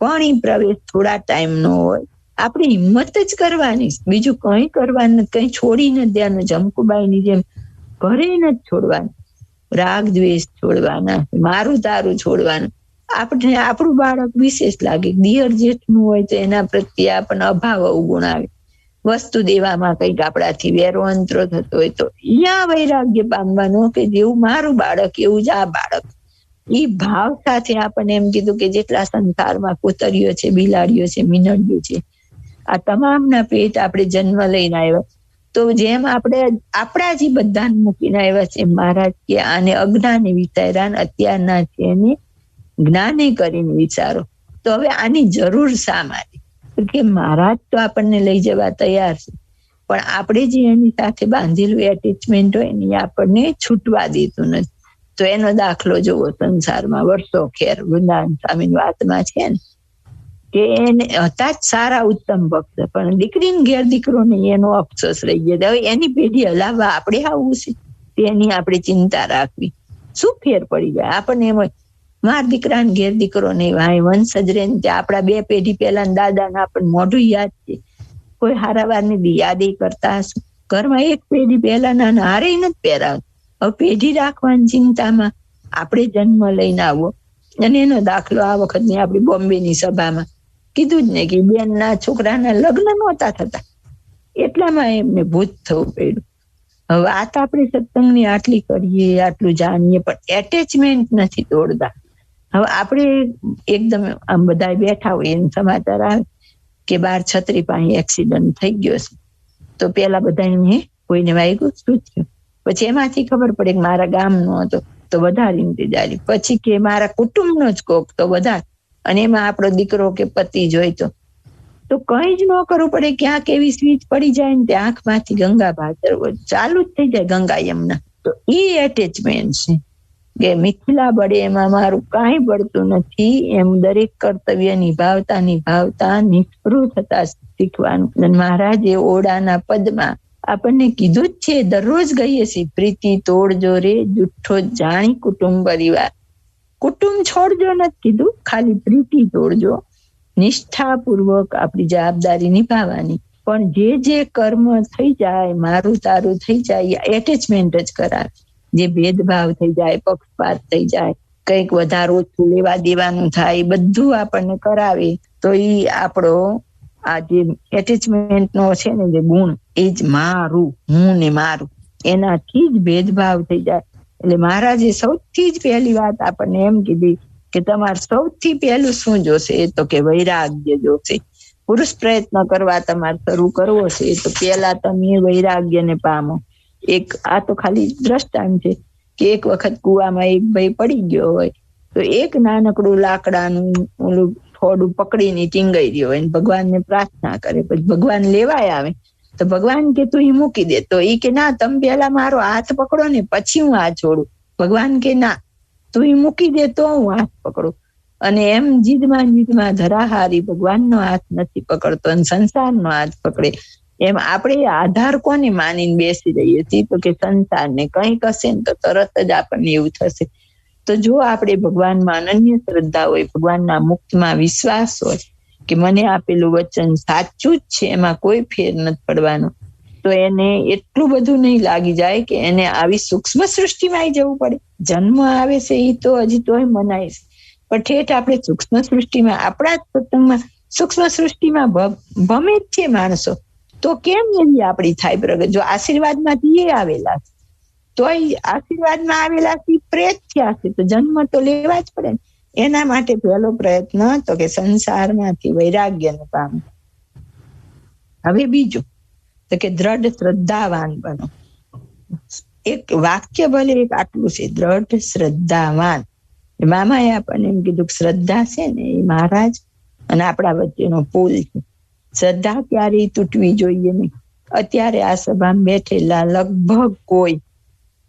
પણ એ પ્રવેશ થોડા ટાઈમ નો હોય. આપણી હિંમત જ કરવાની, બીજું કઈ કરવાનું, કઈ છોડી ન દેવાનું. જમકુબાઈની જેમ ઘરે ન છોડવાનું, રાગ દ્વેષ છોડવાના, મારું તારું છોડવાનું. આપણે આપણું બાળક વિશેષ લાગે. દિયર જેઠનું હોય તો એના પ્રત્યે આપણને અભાવ અવગુણ આવે. વસ્તુ દેવામાં કંઈક આપણાથી વેરો અંતરો થતો હોય તો અહીંયા વૈરાગ્ય પામવાનો કે જેવું મારું બાળક એવું જ આ બાળક. એ ભાવ સાથે આપણને એમ કીધું કે જેટલા સંસારમાં કોતરીઓ છે, બિલાડીઓ છે, મીનડીઓ છે, આ તમામના પેટ આપણે જન્મ લઈને આવ્યા. તો જેમ આપણે આપણા જે બધાને મૂકીને આવ્યા છે, મહારાજ કે આને અજ્ઞાને વિચાર્યા, અત્યારના છે એને જ્ઞાને કરીને વિચારો. તો હવે આની જરૂર શા માટે? કે મહારાજ તો આપણને લઈ જવા તૈયાર છે, પણ આપણે જે એની સાથે બાંધેલું એટેચમેન્ટ હોય ને એ આપણને છૂટવા દેતું નથી. તો એનો દાખલો જોવો સંસારમાં વર્ષો ખેર વૃંદાવન સ્વામીની વાતમાં છે ને, કે એને હતા જ સારા ઉત્તમ ભક્ત, પણ દીકરીને ઘેર દીકરો નહીં એનો અફસોસ રહી ગયો. હવે એની પેઢી હલાવવા આપણે આવવું છે, તેની આપણે ચિંતા રાખવી. શું ફેર પડી જાય આપણને? એમ માર દીકરાને ઘેર દીકરો નહીં, ભાઈ વંશજ રે ને આપણા 2 પેઢી પહેલા દાદા ના આપણને મોઢું યાદ છે. કોઈ હારાવાર ની યાદ કરતા હશું. ઘરમાં 1 પેઢી પહેલા ના હારે નથી પહેરાવતા. હવે પેઢી રાખવાની ચિંતામાં આપણે જન્મ લઈને આવો. અને એનો દાખલો આ વખતની આપણી બોમ્બેની સભામાં કીધું જ ને કે બેન ના છોકરાના લગ્ન નહોતા થતા, એટલામાં એમને ભૂત થવું પડ્યું. હવે વાત આપણે સત્સંગની આટલી કરીએ, આટલું જાણીએ, પણ એટેચમેન્ટ નથી તોડતા. હવે આપણે એકદમ આમ બધા બેઠા હોય એને સમાચાર આવે કે 12 છત્રી પાસે એક્સિડન્ટ થઈ ગયો છે. તો પેલા બધા કોઈને વાગ્યું, શું થયું? પછી એમાંથી ખબર પડે કે મારા ગામનો હતો તો વધારે ઇંતજારી, પછી કે મારા કુટુંબનો જ કોક તો વધારે, અને એમાં આપણો દીકરો કે પતિ જોઈતો તો કઈ જ ન કરવું પડે. ક્યાંક એવી સ્વીચ પડી જાય ને ત્યાં આંખમાંથી ગંગા ભાદર ચાલુ જ થઈ જાય, ગંગા યમુના. તો એ એટેચમેન્ટ છે કે મિથિલા બળે એમાં મારું કાંઈ બળતું નથી, એમ દરેક કર્તવ્ય નિભાવતા નિષ્ફળ થતા શીખવાનું. મહારાજે ઓડાના પદમાં આપણને કીધું જ છે, દરરોજ ગઈએ છીએ, પ્રીતિ તોડજો રે જુઠ્ઠો જાણી કુટુંબ પરિવાર. કુટુંબ છોડજો નથી કીધું, ખાલી પ્રીતિ તોડજો. નિષ્ઠાપૂર્વક આપણી જવાબદારી નિભાવવાની. પણ જે કર્મ થઈ જાય, મારું તારું થઈ જાય, એટેચમેન્ટ જ કરાવે. જે ભેદભાવ થઈ જાય, પક્ષપાત થઈ જાય, કંઈક વધારે ઓછું લેવા દેવાનું થાય, બધું આપણને કરાવે. તો એ આપણો આ જે એટેચમેન્ટ નો છે ને જે ગુણ, એ જ મારું, હું ને મારું, એનાથી જ ભેદભાવ થઈ જાય. એટલે મહારાજે સૌથી જ પહેલી વાત આપણને એમ કીધી કે તમારે સૌથી પહેલું શું જોશે? એ તો કે વૈરાગ્ય જોશે. પુરુષ પ્રયત્ન કરવા તમારે શરૂ કરવો છે તો પેલા તમે વૈરાગ્યને પામો. આ તો ખાલી દ્રષ્ટાંત છે કે એક વખત કુવામાં એક ભાઈ પડી ગયો હોય તો એક નાનકડું લાકડાનું ઓલું થોડું પકડીને ટીંગાઈ રહ્યો હોય, ભગવાનને પ્રાર્થના કરે, પછી ભગવાન લેવાય આવે તો ભગવાન કે તું એ મૂકી દે. તો એ કે ના, તમે પેલા મારો હાથ પકડો ને પછી હું આ છોડું. ભગવાન કે ના, તું એ મૂકી દે તો હું હાથ પકડું. અને એમ જીદમાં ધરાહારી ભગવાનનો હાથ નથી પકડતો અને સંસારનો હાથ પકડે. એમ આપણે આધાર કોને માનીને બેસી રહીએ છીએ? તો કે સંસારને. કંઈક હશે ને તો તરત જ આપણને એવું થશે. તો જો આપણે ભગવાનમાં અનન્ય શ્રદ્ધા હોય, ભગવાનના મુક્તમાં વિશ્વાસ હોય કે મને આપેલું વચન સાચું જ છે, એમાં કોઈ ફેર નથી પડવાનો, તો એને એટલું બધું નહીં લાગી જાય કે એને આવી સૂક્ષ્મ સૃષ્ટિમાં આવી જવું પડે. જન્મ આવે છે એ તો હજી તોય મનાય છે, પણ ઠેઠ આપણે સૂક્ષ્મ સૃષ્ટિમાં, આપણા જ સત્સંગમાં સૂક્ષ્મ સૃષ્ટિમાં ભમે જ છે માણસો. તો કેમ એની આપણી થાય પ્રગટ? જો આશીર્વાદમાંથી એ આવેલા છે, તો આશીર્વાદમાં આવેલા પ્રેત થયા છે, તો જન્મ તો લેવા જ પડે. એના માટે પહેલો પ્રયત્ન તો કે સંસારમાંથી વૈરાગ્યને પામે. હવે બીજું તો કે દ્રઢ શ્રદ્ધાવાન બનો. એક વાક્ય ભલે એક આટલું છે, દ્રઢ શ્રદ્ધાવાન. મામાએ આપણને એમ કીધું શ્રદ્ધા છે ને એ મહારાજ અને આપણા વચ્ચેનો પુલ છે. શ્રદ્ધા ક્યારેય તૂટવી જોઈએ નહીં. અત્યારે આ સભામાં બેઠેલા લગભગ કોઈ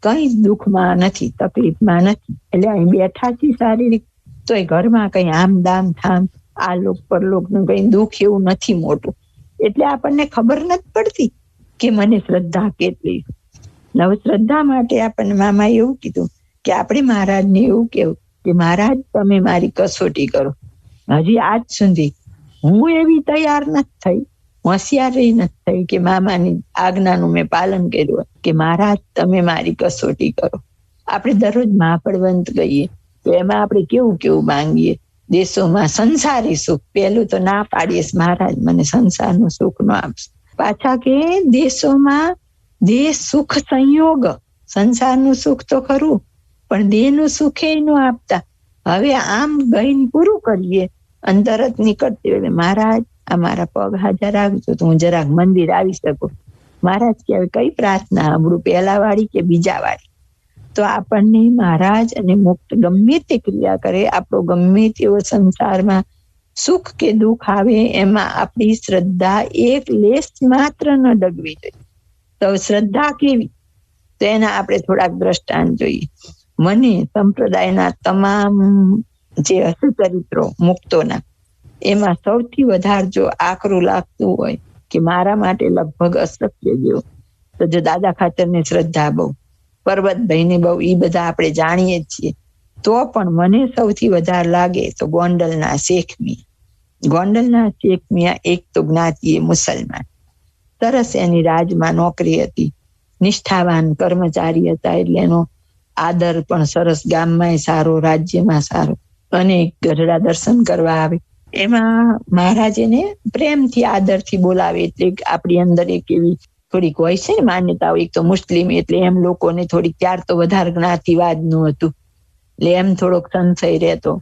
કઈ દુઃખમાં નથી, તકલીફમાં નથી. એટલે અહીં બેઠા છીએ શારીરિક, તો એ ઘરમાં કઈ આમ દામ થામ આ લોક પરલોક નું કઈ દુઃખ એવું નથી મોટું. એટલે આપણને ખબર નથી પડતી કે મને શ્રદ્ધા કેટલી. નવ શ્રદ્ધા માટે આપણને મામા એવું કીધું કે આપણે મહારાજને એવું કેવું કે મહારાજ તમે મારી કસોટી કરો. હજી આજ સુધી હું એવી તૈયાર નથી થઈ, હોશિયારી નથી થઈ કે મામાની આજ્ઞાનું મેં પાલન કર્યું કે મહારાજ તમે મારી કસોટી કરો. આપણે દરરોજ મહાપળવંત ગઈએ, તો એમાં આપણે કેવું કેવું માંગીએ? દેશોમાં સંસારી સુખ, પેલું તો ના પાડીએ મહારાજ મને સંસારનું સુખ ન આપશે. પાછા કે દેશોમાં દેહ સુખ સંયોગ, સંસારનું સુખ તો ખરું પણ દેહનું સુખ એ ન આપતા. હવે આમ ગઈને પૂરું કરીએ અને તરત નીકળતી હોય મહારાજ અમારા પગ હાજર રાખજો તો હું જરાક મંદિર આવી શકું. મહારાજ કે કઈ પ્રાર્થના સાંભળું, પહેલા વાળી કે બીજા વાળી? તો આપણને મહારાજ અને મુક્ત ગમે તે ક્રિયા કરે, આપણો ગમે તેવો સંસારમાં સુખ કે દુઃખ આવે એમાં આપણી શ્રદ્ધા એક લેશ માત્ર ન ડગવી જોઈએ. તો શ્રદ્ધા કેવી? તો એના આપણે થોડાક દ્રષ્ટાંત જોઈએ. મને સંપ્રદાયના તમામ જે હસચરિત્રો મુક્તોના એમાં સૌથી વધારે જો આકરું લાગતું હોય કે મારા માટે લગભગ અશક્ય જેવું, તો જો દાદા ખાચરની શ્રદ્ધા બહુ, પર્વતભાઈને બહુ, એ બધા આપણે જાણીએ છીએ. તો પણ મને સૌથી વધારે લાગે તો ગોંડલના શેખ મિયા. ગોંડલના શેખ મિયા એક તો જ્ઞાતિએ મુસલમાન, સરસ એની રાજમાં નોકરી હતી, નિષ્ઠાવાન કર્મચારી હતા, એટલે એનો આદર પણ સરસ, ગામમાં સારો, રાજ્યમાં સારો, અને ગઢડા દર્શન કરવા આવે એમાં મહારાજ એને પ્રેમથી આદરથી બોલાવે. એટલે આપણી અંદર એક એવી થોડીક હોય છે ને માન્યતાઓ, એક તો મુસ્લિમ એટલે એમ લોકોને થોડીક, ત્યાર તો વધારે જ્ઞાતિવાદ નું હતું એટલે એમ થોડોક સંશય રહેતો.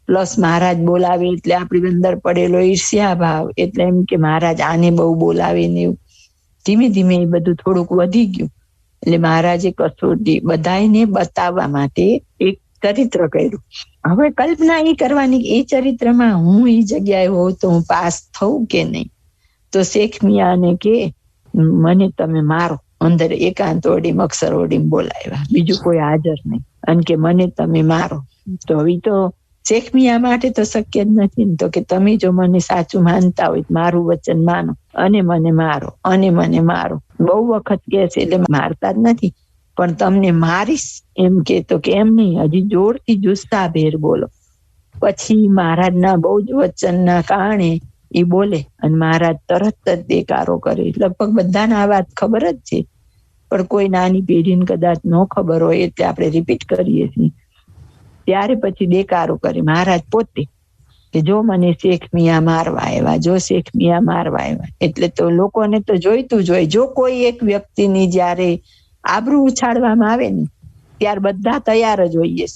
પ્લસ મહારાજ બોલાવે એટલે આપણી અંદર પડેલો ઈર્ષ્યા ભાવ, એટલે એમ કે મહારાજ આને બહુ બોલાવે ને એવું. ધીમે ધીમે એ બધું થોડુંક વધી ગયું. એટલે મહારાજે કસોટી બધાને બતાવવા માટે એક ચરિત્ર કર્યું. હવે કલ્પના એ કરવાની એ ચરિત્રમાં હું એ જગ્યાએ હોઉં તો હું પાસ થઉં કે નહીં. તો શેખ મિયાને કે મને તમે મારો. અંદર એકાંત ઓડી અક્ષર ઓડી બોલાવ્યા, બીજું કોઈ હાજર નહીં, અને કે મને તમે મારો. તો હવે તો શેખ મિયા માટે તો શક્ય જ નથી ને. તો કે તમે જો મને સાચું માનતા હોય મારું વચન માનો અને મને મારો, અને મને મારો. બહુ વખત કે છે એટલે મારતા જ નથી પણ તમને મારીશ એમ કે. તો કે એમ નહીં, હજી જોરથી જુસ્સા ભેર બોલો. પછી મહારાજના બહુ જ વચનના કારણે એ બોલે અને મહારાજ તરત જ દેકારો કરે. લગભગ બધાને આ વાત ખબર જ છે પણ કોઈ નાની પેઢીને કદાચ ન ખબર હોય એટલે આપણે રિપીટ કરીએ છીએ. ત્યારે પછી દેકારો કરે મહારાજ પોતે કે જો મને શેખ મિયા મારવા આવ્યા, જો શેખ મિયા મારવા આવ્યા. એટલે તો લોકોને તો જોઈતું જ હોય, જો કોઈ એક વ્યક્તિની જયારે આબરૂ ઉછાળવામાં આવે ને ત્યાર બધા તૈયાર જ હોઈએ.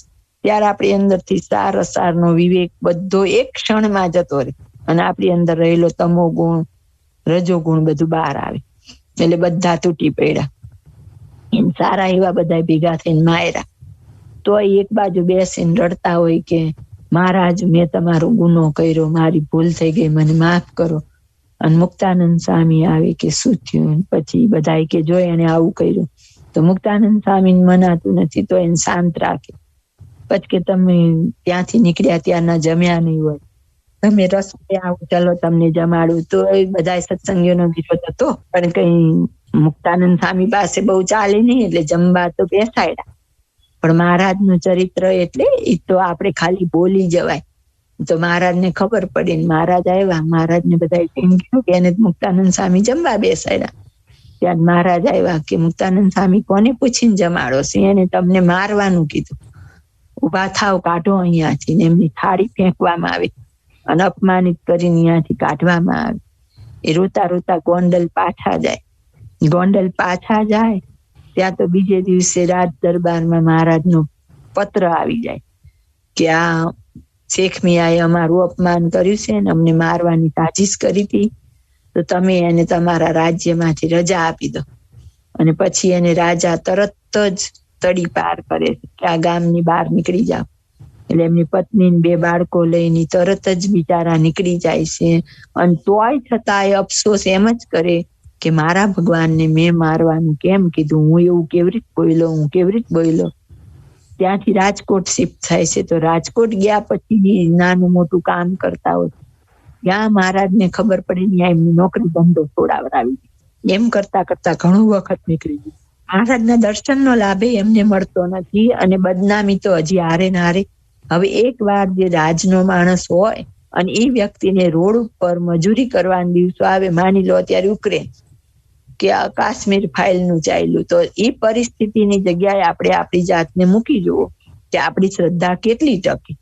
ત્યારે આપણી અંદરથી સાર અસારનો વિવેક બધો એક ક્ષણમાં જતો રહે અને આપણી અંદર રહેલો તમો ગુણ, રજો ગુણ બધું બહાર આવે. એટલે બધા તૂટી પડ્યા. એમ સારા એવા બધા ભેગા થઈને માર્યા. તો એક બાજુ બેસીને રડતા હોય કે મહારાજ મેં તમારો ગુનો કર્યો, મારી ભૂલ થઈ ગઈ, મને માફ કરો. અને મુક્તાનંદ સ્વામી આવે કે શું થયું? પછી બધા કે જો એને આવું કર્યું. તો મુક્તાનંદ સ્વામી મનાતું નથી તો એને શાંત રાખે. પછી કે તમે ત્યાંથી નીકળ્યા ત્યારના જમ્યા નહીં હોય, તમે રસોઈ આવો, ચાલો તમને જમાડું. તો એ બધા સત્સંગીઓનો વિરોધ હતો પણ કઈ મુક્તાનંદ સ્વામી પાસે બહુ ચાલે નહીં એટલે જમવા તો બેસાડ્યા. પણ મહારાજનું ચરિત્ર એટલે એ તો આપણે ખાલી બોલી જવાય. તો મહારાજને ખબર પડી ને મહારાજ આવ્યા. મહારાજને બધા કીધું કે એને મુક્તાનંદ સ્વામી જમવા બેસાડ્યા. ત્યાં મહારાજ આવ્યા કે મુક્તાનંદ સ્વામી કોને પૂછીને જમાડો છે? એને તમને મારવાનું કીધું. ઉભા થાવ, કાઢો અહીંયાથી. ને એમની થાળી ફેંકવામાં આવી અને અપમાનિત કરીને અહીંયાથી કાઢવામાં આવે. એ રોતા રોતા ગોંડલ પાછા જાય. ગોંડલ પાછા જાય ત્યાં તો બીજે દિવસે રાજ દરબારમાં મહારાજનો પત્ર આવી જાય કે આ શેખ મિયાએ અમારું અપમાન કર્યું છે ને અમને મારવાની સાજીશ કરી હતી, તો તમે એને તમારા રાજ્યમાંથી રજા આપી દો. અને પછી એને રાજા તરત જ તડી પાર કરે છે કે આ ગામની બહાર નીકળી જાઓ. એટલે એમની પત્ની 2 બાળકો લઈને તરત જ બિચારા નીકળી જાય છે. અને તોય છતાં એ અફસોસ એમ જ કરે કે મારા ભગવાનને મેં મારવાનું કેમ કીધું? હું એવું કેવી રીતે બોલ્યો, હું કેવી રીતે બોલ્યો? ત્યાંથી રાજકોટ શિફ્ટ થાય છે. તો રાજકોટ ગયા પછી નાનું મોટું કામ કરતા હોય ત્યાં મહારાજને ખબર પડી ત્યાં એમની નોકરી ધંધો છોડાવડાવી. એમ કરતા કરતા ઘણું વખત નીકળી ગયું. મહારાજના દર્શનનો લાભ એમને મળતો નથી અને બદનામી તો હજી હારે ને હારે. હવે એક વાર જે રાજનો માણસ હોય અને એ વ્યક્તિને રોડ ઉપર મજૂરી કરવાના દિવસો આવે, માની લો અત્યારે યુક્રેન કે આ કાશ્મીર ફાઇલનું ચાલ્યું, તો એ પરિસ્થિતિની જગ્યાએ આપણે આપણી જાતને મૂકી જુઓ કે આપણી શ્રદ્ધા કેટલી ટકે,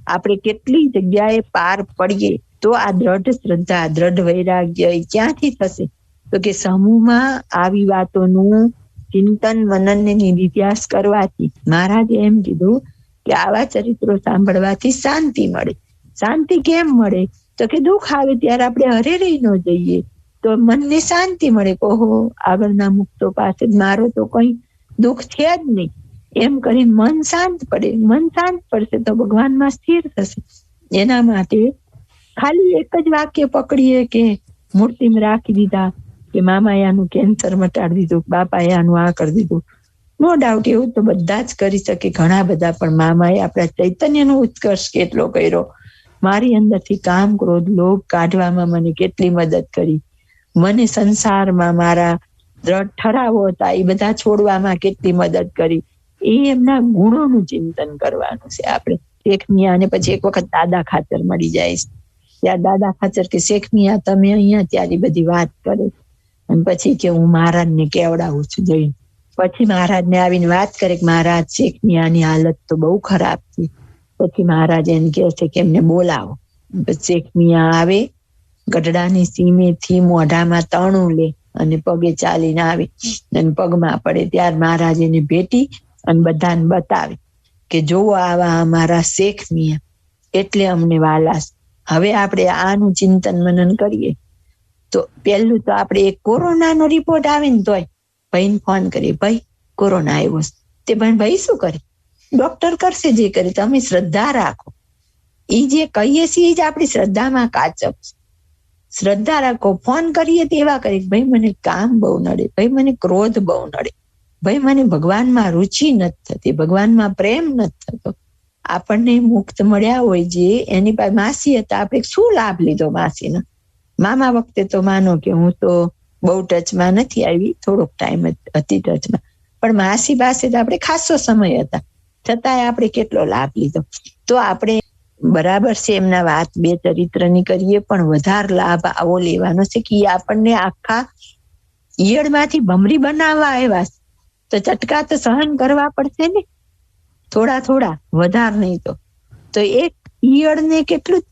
આપણે કેટલી જગ્યાએ પાર પડીએ. તો આ દ્રઢ શ્રદ્ધા, દ્રઢ વૈરાગ્ય ક્યાંથી થશે? તો કે સમૂહમાં આવી વાતોનું ચિંતન મનન ને નિધિધ્યાસ કરવાથી. મહારાજે એમ કીધું કે આવા ચરિત્રો સાંભળવાથી શાંતિ મળે. શાંતિ કેમ મળે? તો કે દુઃખ આવે ત્યારે આપણે હરે રહી ન જઈએ, તો મનને શાંતિ મળે. ઓહો, આગળના મુક્તો પાસે મારો તો કઈ દુઃખ છે જ નહીં, એમ કરીને મન શાંત પડે. મન શાંત પડશે તો ભગવાનમાં સ્થિર થશે. એના માટે ખાલી એક જ વાક્ય પકડીએ કે મૂર્તિમાં રાખી દીધા, કે મામાયાનું કેન્સર મટાડી દીધું, બાપાયાનું આ કરી દીધું. નો ડાઉટ એવું તો બધા જ કરી શકે, ઘણા બધા. પણ મામાએ આપણા ચૈતન્યનો ઉત્કર્ષ કેટલો કર્યો, મારી અંદરથી કામ ક્રોધ લોભ કાઢવામાં મને કેટલી મદદ કરી, મને સંસારમાં મારા દ્રઢ ઠરાવો હતા એ બધા છોડવામાં કેટલી મદદ કરી. એ એમના ગુણોનું ચિંતન કરવાનું છે આપણે. શેખ મિયા અને પછી એક વખત દાદા ખાચર મળી જાય છે, ત્યાં દાદા ખાચર કે શેખ મિયા તમે અહીંયા, ત્યારે બધી વાત કરે. અને પછી કે હું મહારાજને કેવડાવું છું જઈને. પછી મહારાજને આવીને વાત કરે કે મહારાજ શેખ મિયાની હાલત તો બહુ ખરાબ છે. પછી મહારાજ એને કહે છે કે એમને બોલાવો. પછી શેખ મિયા આવે, ગઢડાની સીમેથી મોઢામાં તણું લે અને પગે ચાલીને આવે અને પગમાં પડે. ત્યાર મહારાજ એને ભેટી અને બધાને બતાવે કે જોવો આવા અમારા શેખ મિયા, એટલે અમને વાલા. હવે આપણે આનું ચિંતન મનન કરીએ તો પહેલું તો આપણે એક કોરોનાનો રિપોર્ટ આવે ને તોય ભાઈને ફોન કરીએ, ભાઈ કોરોના આવ્યો. તે ભાઈ શું કરે? ડોક્ટર કરશે જે કરે, તમે શ્રદ્ધા રાખો. એ જે કહીએ છીએ જ આપણી શ્રદ્ધામાં કાચક છે. શ્રદ્ધા રાખો. ફોન કરીએ તેવા કરીએ, ભાઈ મને કામ બહુ નડે, ભાઈ મને ક્રોધ બહુ નડે, ભાઈ મને ભગવાનમાં રુચિ નથી થતી, ભગવાનમાં પ્રેમ નથી થતો. આપણને મુક્ત મળ્યા હોય જે, એની પાસે માસી હતા, આપણે શું લાભ લીધો માસીનો? મામા વખતે તો માનો કે હું તો બહુ ટચમાં નથી આવી, થોડોક ટાઈમ હતી ટચમાં, પણ માસી પાસે તો આપણે ખાસો સમય હતા, છતાંય આપણે કેટલો લાભ લીધો. તો આપણે બરાબર છે એમના વાત બે ચરિત્રની કરીએ, પણ વધારે લાભ આવો લેવાનો છે કે આપણને આખા ઈયળમાંથી ભમરી બનાવવા આવ્યા, તો ચટકા તો સહન કરવા પડશે ને, થોડા થોડા, વધારે નહીં તો એક ઈયળને કેટલું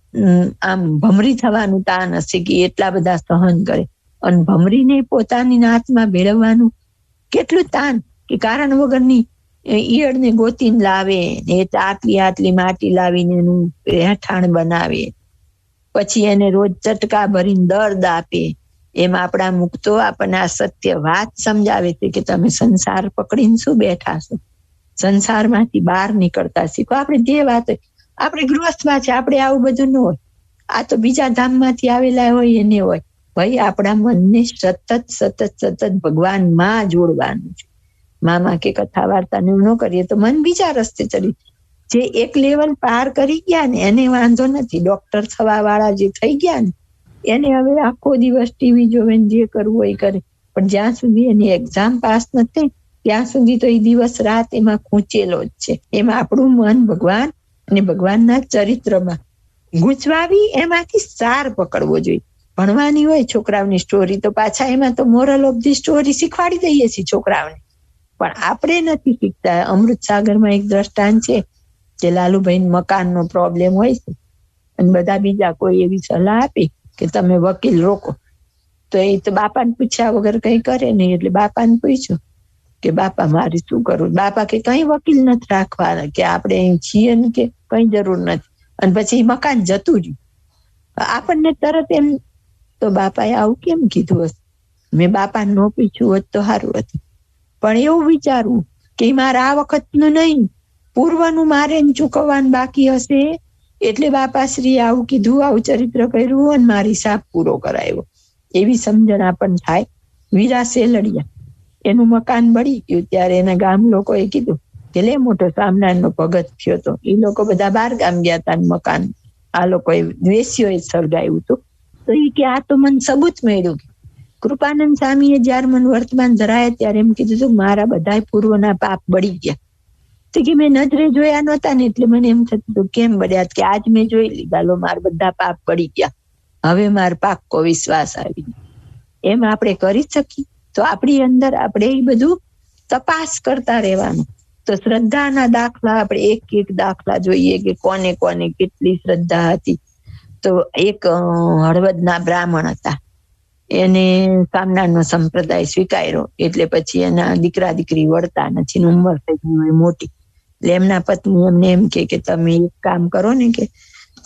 આમ ભમરી થવાનું તાન હશે કે એટલા બધા સહન કરે. અને ભમરીને પોતાની નાચમાં ભેળવવાનું કેટલું તાન કે કારણ વગરની ઈયળને ગોતીને લાવે, ને આટલી માટી લાવીને એનું રહેઠાણ બનાવે, પછી એને રોજ ચટકા ભરીને દર્દ આપે. એમ આપણા મુક્તો આપણને આ સત્ય વાત સમજાવે છે કે તમે સંસાર પકડીને શું બેઠા છો, સંસારમાંથી બહાર નીકળતા શીખો. આપણે જે વાત હોય, આપણે ગૃહસ્થમાં છે, આપણે આવું બધું ન હોય, આ તો બીજા ધામમાંથી આવેલા હોય એને હોય. ભાઈ આપણા મનને સતત ભગવાનમાં જોડવાનું છે. મામા કે કથા વાર્તા ને ન કરીએ તો મન બીજા રસ્તે ચડી. જે એક લેવલ પાર કરી ગયા ને એને વાંધો નથી. ડોક્ટર થવા વાળા જે થઈ ગયા ને એને હવે આખો દિવસ ટીવી જોવે ને જે કરવું હોય કરે, પણ જ્યાં સુધી એની એક્ઝામ પાસ નથી ત્યાં સુધી તો એ દિવસ રાત એમાં ખૂંચેલો જ છે. એમાં આપણું મન ભગવાન અને ભગવાનના ચરિત્રમાં ગૂંચવાવી એમાંથી સાર પકડવો જોઈએ. ભણવાની હોય છોકરાઓની સ્ટોરી તો પાછા એમાં તો મોરલ ઓફ ધી સ્ટોરી શીખવાડી દઈએ છીએ છોકરાઓને, પણ આપણે નથી શીખતા. અમૃતસાગરમાં એક દ્રષ્ટાંત છે કે લાલુભાઈ મકાનનો પ્રોબ્લેમ હોય છે અને બધા બીજા કોઈ એવી સલાહ આપી કે તમે વકીલ રોકો, તો એ તો બાપાને પૂછ્યા વગર કઈ કરે નહીં. એટલે બાપાને પૂછ્યું કે બાપા મારે શું કરવું? બાપા કે કઈ વકીલ નથી રાખવાના, કે આપણે અહીં છીએ ને કે કઈ જરૂર નથી. અને પછી મકાન જતું રહ્યું. આપણને તરત એમ, તો બાપાએ આવું કેમ કીધું હશે? મેં બાપાને ન પૂછ્યું હોત તો સારું હતું. પણ એવું વિચારવું કે મારે આ વખતનું નહીં, પૂર્વનું મારે ચૂકવવાનું બાકી હશે, એટલે બાપાશ્રી આવું કીધું, આવું ચરિત્ર કર્યું અને મારી હિસાબ પૂરો કરાયો. એવી સમજણ આપણને થાય. વીરા સેલડિયા, એનું મકાન બળી ગયું ત્યારે એના ગામ લોકોએ કીધું કે લે મોટો સ્વામિનારાયણનો ભગત થયો હતો. એ લોકો બધા બહાર ગામ ગયા હતા, મકાન આ લોકોએ દ્વેષીઓએ સળગાવ્યું હતું. તો એ કે આ તો મને સબૂત મળ્યું. કૃપાનંદ સ્વામીએ જયારે મને વર્તમાન ધરાયા ત્યારે એમ કીધું હતું મારા બધા પૂર્વના પાપ બળી ગયા. તો કે મેં નજરે જોયા નહોતા ને એટલે મને એમ થતું હતું કેમ બળ્યા? કે આજ મેં જોઈ લીધા, લો મારા બધા પાપ બળી ગયા, હવે મારો પાક્કો વિશ્વાસ આવી. એમ આપણે કરી શકીએ તો આપણી અંદર આપણે એ બધું તપાસ કરતા રહેવાનું. તો તો શ્રદ્ધાના દાખલા આપણે એક દાખલા જોઈએ કે કોને કોને કેટલી શ્રદ્ધા હતી. તો એક હળવદના બ્રાહ્મણ હતા, એને સ્વામિનારાયણનો સંપ્રદાય સ્વીકાર્યો, એટલે પછી એના દીકરા દીકરી વળતા નથી, ઉંમર થઈ ગઈ હોય મોટી. એટલે એમના પત્ની એમને એમ કે તમે એક કામ કરો ને, કે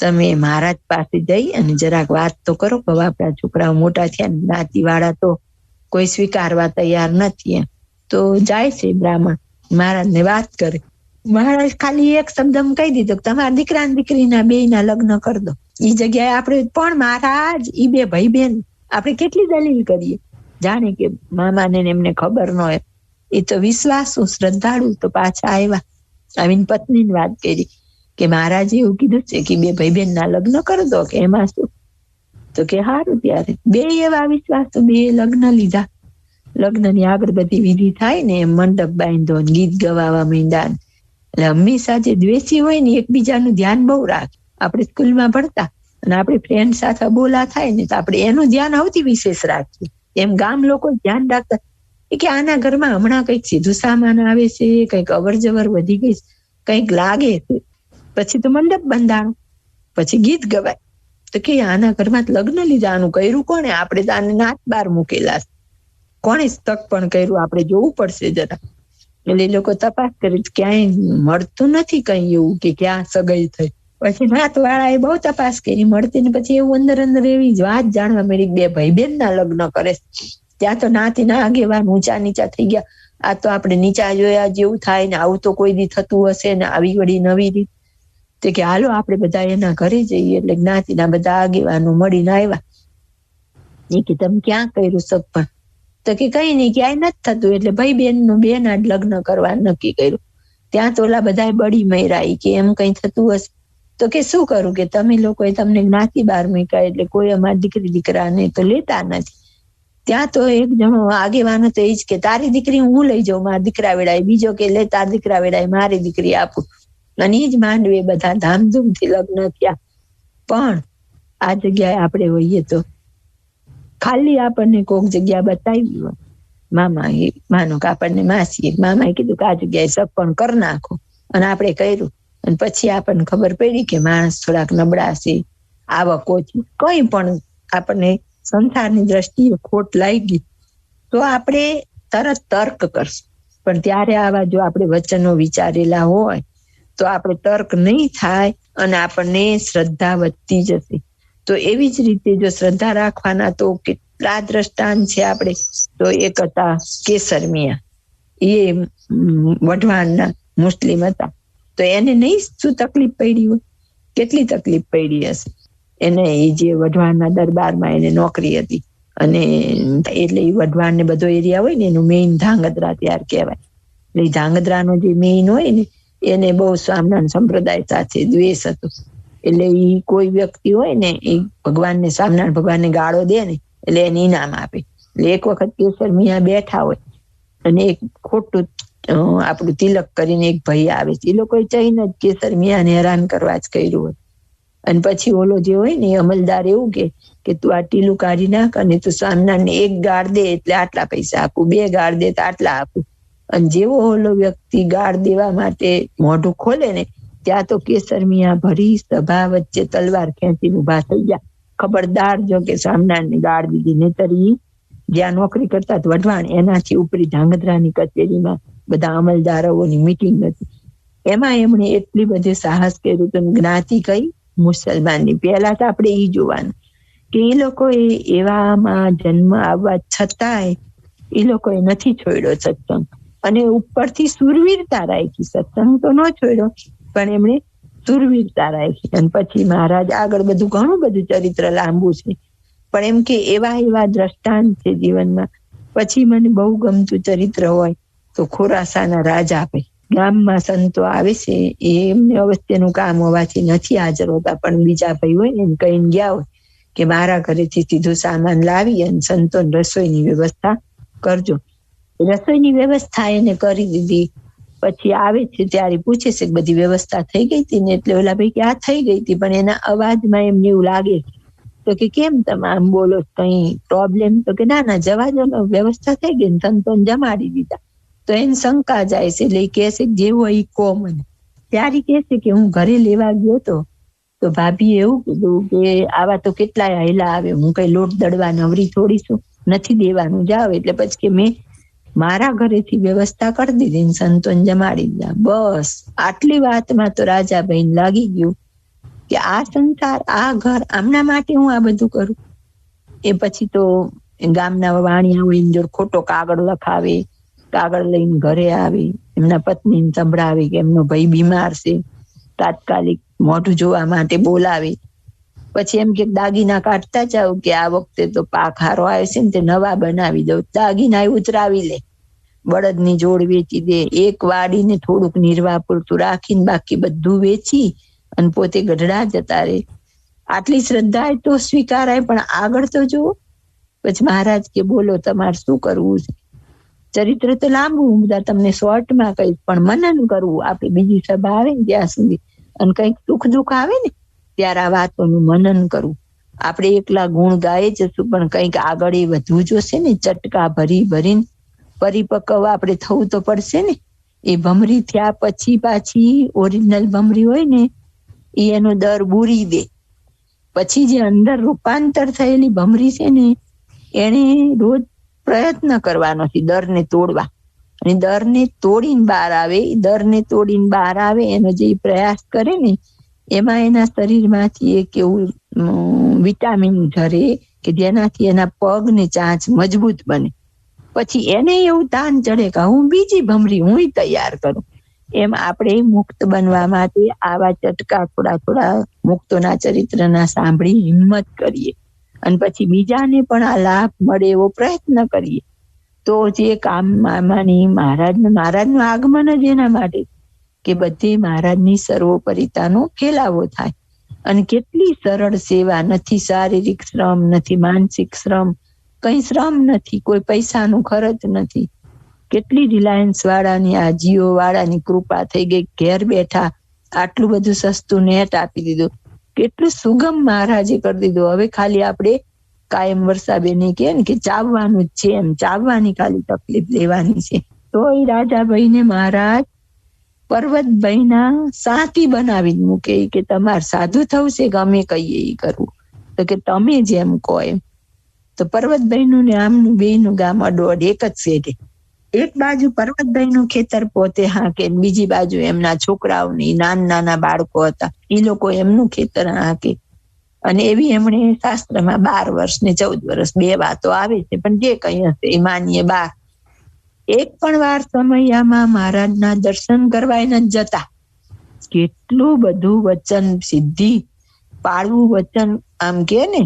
તમે મહારાજ પાસે જઈ અને જરાક વાત તો કરો કે આપણા છોકરાઓ મોટા થયા, જ્ઞાતિ વાળા તો કોઈ સ્વીકારવા તૈયાર નથી. એમ તો જાય છે બ્રાહ્મણ, મહારાજને વાત કરે. મહારાજ ખાલી એક શબ્દ કહી દીધો કે તમારા દીકરા ને દીકરીના બેયના લગ્ન કરી દો. એ જગ્યાએ આપણે પણ મહારાજ ઈ બે ભાઈ બેન આપણે કેટલી દલીલ કરીએ, જાણે કે મામાને એમને ખબર ન હોય. એ તો વિશ્વાસુ શ્રદ્ધાળુ તો પાછા આવ્યા, આવીને પત્નીને વાત કરી કે મહારાજે એવું કીધું છે કે બે ભાઈ બેન ના લગ્ન કરી દો, કે એમાં શું? તો કે સારું. ત્યારે બે એવા વિશ્વાસુ, બે લગ્ન લીધા. લગ્નની આગળ બધી વિધિ થાય ને, મંડપ બાંધો, ગીત ગવાવા માંડ્યા. એટલે હંમેશા જે દ્વેષી હોય ને એકબીજાનું ધ્યાન બહુ રાખે. આપણે સ્કૂલમાં ભણતા અને આપણે ફ્રેન્ડ સાથે બોલા થાય ને તો આપણે એનું ધ્યાન સૌથી વિશેષ રાખીએ. એમ ગામ લોકો ધ્યાન રાખતા કે આના ઘરમાં હમણાં કઈક સીધું સામાન આવે છે, કઈક અવર જવર વધી ગઈ, કઈક લાગે છે. પછી તો મંડપ બંધાણો, પછી ગીત ગવાય. તો કે આના ઘરમાં લગ્ન લીધા, આનું કર્યું કોણે? આપણે તો આને નાત બાર મૂકેલા, કોણે તક પણ કર્યું, આપણે જોવું પડશે જરા. એટલે એ લોકો તપાસ કરી, ક્યાંય મળતું નથી કઈ એવું કે ક્યાં સગાઈ થઈ. પછી નાત વાળા એ બહુ તપાસ કરી, મળતી ને પછી એવું અંદર અંદર એવી વાત જાણવા મળી, બે ભાઈ બેન ના લગ્ન કરે. ત્યાં તો નાતીના આગેવાન ઊંચા નીચા થઈ ગયા. આ તો આપણે નીચા જોયા જેવું થાય ને, આવું તો કોઈ દી થતું હશે ને, આવી વળી નવી રીત. તો કે હાલો આપણે બધા એના ઘરે જઈએ. એટલે જ્ઞાતિના બધા આગેવાનો મળીને આવ્યા. એ કે તમે ક્યાં કર્યું સગપણ? તો કે કઈ નહીં, ક્યાંય નથી થતું. એટલે ભાઈ બેન નું બે ના લગ્ન કરવા નક્કી કર્યું. ત્યાં તો ઓલા બધા બળી મર્યા કે એમ કઈ થતું હશે. તો કે શું કરું, કે તમે લોકોએ તમને જ્ઞાતિ બહાર મૂક્યા, એટલે કોઈ અમારી દીકરી દીકરાને તો લેતા નથી. ત્યાં તો એક જણો આગેવાનો તો એ જ કે તારી દીકરી હું લઈ જાઉં મારા દીકરા વેળાએ, બીજો કે લે તાર દીકરા વેળાએ મારી દીકરી આપું. અને એ જ માંડવે બધા ધામધૂમથી લગ્ન થયા. પણ આ જગ્યાએ આપણે હોઈએ તો ખાલી આપણને કોક જગ્યા બતાવી હોય, મામા એ માનો કે આપણને માસી મામાએ કીધું કે આ જગ્યાએ સગપણ કરી નાખો, અને આપણે કર્યું. અને પછી આપણને ખબર પડી કે માણસ થોડાક નબળા છે, આવક ઓછી, કઈ પણ આપણને સંસારની દ્રષ્ટિએ ખોટ લાગી તો આપણે તરત તર્ક કરશું. પણ ત્યારે આવા જો આપણે વચનો વિચારેલા હોય તો આપણે તર્ક નહીં થાય અને આપણને શ્રદ્ધા વધતી જશે. તો એવી જ રીતે જો શ્રદ્ધા રાખવાના તો કેટલા દ્રષ્ટાંત છે આપણે. તો એક હતા કેસર મિયા, એ વઢવાણના મુસ્લિમ હતા. તો એને નહીં શું તકલીફ પડી હોય, કેટલી તકલીફ પડી હશે એને. એ જે વઢવાણના દરબારમાં એને નોકરી હતી, અને એટલે એ વઢવાણ ને બધો એરિયા હોય ને એનું મેઇન ધાંગધ્રા ત્યાર કહેવાય. એટલે ધાંગધ્રાનો જે મેઇન હોય ને એને બહુ સ્વામિનારાયણ સંપ્રદાય સાથે દ્વેષ હતો. એટલે એ કોઈ વ્યક્તિ હોય ને એ ભગવાનને સ્વામિનારાયણ ભગવાનને ગાળો દે ને એટલે એને ઇનામ આપે. એટલે એક વખત કેસર મિયા બેઠા હોય અને એક ખોટું આપણું તિલક કરીને એક ભાઈ આવે છે. એ લોકોએ જઈને જ કેસર મિયાને હેરાન કરવા જ કર્યું હોય. અને પછી ઓલો જે હોય ને એ અમલદાર એવું કે તું આ ટીલું કાઢી નાખ અને તું સ્વામિનારાયણને એક ગાળ દે એટલે આટલા પૈસા આપું, બે ગાળ દે તો આટલા આપું. અને જેવો ઓલો વ્યક્તિ ગાળ દેવા માટે મોઢું ખોલે ને ત્યાં તો કેસર મિયા ભરી સભા વચ્ચે તલવાર ખેંચીને ઉભા થઈ ગયા. ખબરદાર જો કે સ્વામિનારાયણને ગાળ દીધી, નહીતર જ્યાં નોકરી કરતા વઢવાણ એનાથી ઉપરી ધાંગધ્રાની કચેરીમાં બધા અમલદારોની મીટિંગ હતી. એમાં એમણે એટલી બધી સાહસ કર્યું તો જ્ઞાતિ કઈ મુસલમાનની. પહેલા તો આપણે એ જોવાનું કે એ લોકોએ એવામાં જન્મ આવવા છતાંય એ લોકોએ નથી છોડ્યો સત્સંગ, અને ઉપરથી સુરવીરતા રાખી. સત્સંગ તો ન છોડ્યો પણ એમણે સુરવીરતા રાખી. અને પછી મહારાજ આગળ બધું ઘણું બધું ચરિત્ર લાંબુ છે, પણ એમ કે એવા દ્રષ્ટાંત છે જીવનમાં. પછી મને બહુ ગમતું ચરિત્ર હોય તો ખોરાસાના રાજા ભાઈ, ગામમાં સંતો આવે છે, એમને અવશ્યનું કામ હોવાથી નથી હાજર હોતા, પણ બીજા ભાઈ હોય ને એમ કહીને ગયા હોય કે મારા ઘરેથી સીધું સામાન લાવી અને સંતોને રસોઈની વ્યવસ્થા કરજો. રસોઈની વ્યવસ્થા એને કરી દીધી. પછી આવે છે ત્યારે પૂછે છે કે બધી વ્યવસ્થા થઈ ગઈ હતી ને? એટલે ઓલા ભાઈ કે આ થઈ ગઈ હતી, પણ એના અવાજમાં એમને એવું લાગે તો કે કેમ તમે આમ બોલો, કઈ પ્રોબ્લેમ? તો કે ના જવા દો, વ્યવસ્થા થઈ ગઈ, સંતોને જમાડી દીધા. તો એને શંકા જાય છે, એટલે કે છે જેવો એ કો મને. ત્યારે કે છે કે હું ઘરે લેવા ગયો તો ભાભી એવું કીધું કે આવા તો કેટલાય હેલા આવે, હું કઈ લોટ દળવા નવરી થોડી છું, નથી દેવાનું, જાવ. એટલે પછી કે મેં મારા ઘરેથી વ્યવસ્થા કરી દીધી, સંતોન જમાડી દીધા. બસ આટલી વાતમાં તો રાજાભાઈ લાગી ગયું કે આ સંસાર, આ ઘર, આમના માટે હું આ બધું કરું. એ પછી તો ગામના વાણિયા હોય જોડે ખોટો કાગળ લખાવે, કાગળ લઈને ઘરે આવી, એમના પત્નીને સંભળાવી કે એમનો ભાઈ બીમાર છે, તાત્કાલિક મોઢું જોવા માટે બોલાવી. પછી એમ કે દાગીના કાઢતા જાવ કે આ વખતે તો પાક હારો આવે છે ને તે નવા બનાવી દઉં, દાગીના ઉતરાવી લે, બળદની જોડ વેચી દે, એક વાડીને થોડુંક નિર્વાહ પૂરતું રાખીને બાકી બધું વેચી અને પોતે ગઢડા જતા રહે. આટલી શ્રદ્ધા તો સ્વીકારાય, પણ આગળ તો જુઓ. પછી મહારાજ કે બોલો તમારે શું કરવું છે? ચરિત્ર તો લાંબુ, હું બધા તમને શોર્ટમાં કહીશ, પણ મનન કરવું. આપણે બીજી સભા આવે ને ત્યાં સુધી, અને કંઈક સુખ દુઃખ આવે ને ત્યારે આ વાતોનું મનન કરવું. આપણે એકલા ગુણ ગાય જશું, પણ કંઈક આગળ એ વધવું જોશે ને. ચટકા ભરી ભરીને પરિપક્વ આપણે થવું તો પડશે ને. એ ભમરી થયા પછી પાછી ઓરિજિનલ ભમરી હોય ને એ એનો દર બુરી દે. પછી જે અંદર રૂપાંતર થયેલી ભમરી છે ને એને રોજ પ્રયત્ન કરવાનો છે દરને તોડવા, અને દરને તોડીને બહાર આવે. દરને તોડીને બહાર આવે એનો જે પ્રયાસ કરે ને એમાં એના શરીરમાંથી એક એવું વિટામિન ઝરે કે જેનાથી એના પગ ને ચાંચ મજબૂત બને. પછી એને એવું તાન ચડે કે હું બીજી ભમરી હું તૈયાર કરું. એમ આપણે મુક્ત બનવા માટે આવા ચટકા થોડા થોડા મુક્તોના ચરિત્રના સાંભળી હિંમત કરીએ, અને પછી બીજાને પણ આ લાભ મળે એવો પ્રયત્ન કરીએ. તો જે કામ મામાની મહારાજનું આગમન જ એના માટે કે બધી મહારાજની સર્વોપરિતાનો ફેલાવો થાય. અને કેટલી સરળ સેવા, નથી શારીરિક શ્રમ, નથી માનસિક શ્રમ, કઈ શ્રમ નથી, કોઈ પૈસાનો ખર્ચ નથી. કેટલી રિલાયન્સ વાળાની, આ જીઓ વાળાની કૃપા થઈ ગઈ, ઘેર બેઠા આટલું બધું સસ્તું નેટ આપી દીધું, કેટલું સુગમ મહારાજે કરી દીધું. હવે ખાલી આપણે કાયમ વર્ષાબેન કે ને કે ચાવવાનું જ છે, એમ ચાવવાની ખાલી તકલીફ લેવાની છે. તો એ રાજાભાઈ ને મહારાજ પર્વતભાઈના સાથી બનાવી મૂકે કે તમારે સાધુ થવું છે કે અમે કહીએ એ કરવું, તો કે તમે જેમ કહો એમ. તો પર્વતભાઈનું ને આમનું બેયનું ગામ અડોઅડ એક જ શેઢે. એક બાજુ પર્વતભાઈનું ખેતર પોતે હાંકે, બીજી બાજુ એમના છોકરાઓની નાના બાળકો હતા એ લોકો એમનું ખેતર હાંકે. અને એવી એમણે શાસ્ત્રમાં 12 વર્ષ ને 14 વર્ષ 2 વાતો આવે છે, પણ જે કઈ હશે એ માનીએ 12. એક પણ વાર સમયમાં મહારાજના દર્શન કરવા એને જતા. કેટલું બધું વચન સિદ્ધિ પાળવું, વચન આમ કે ને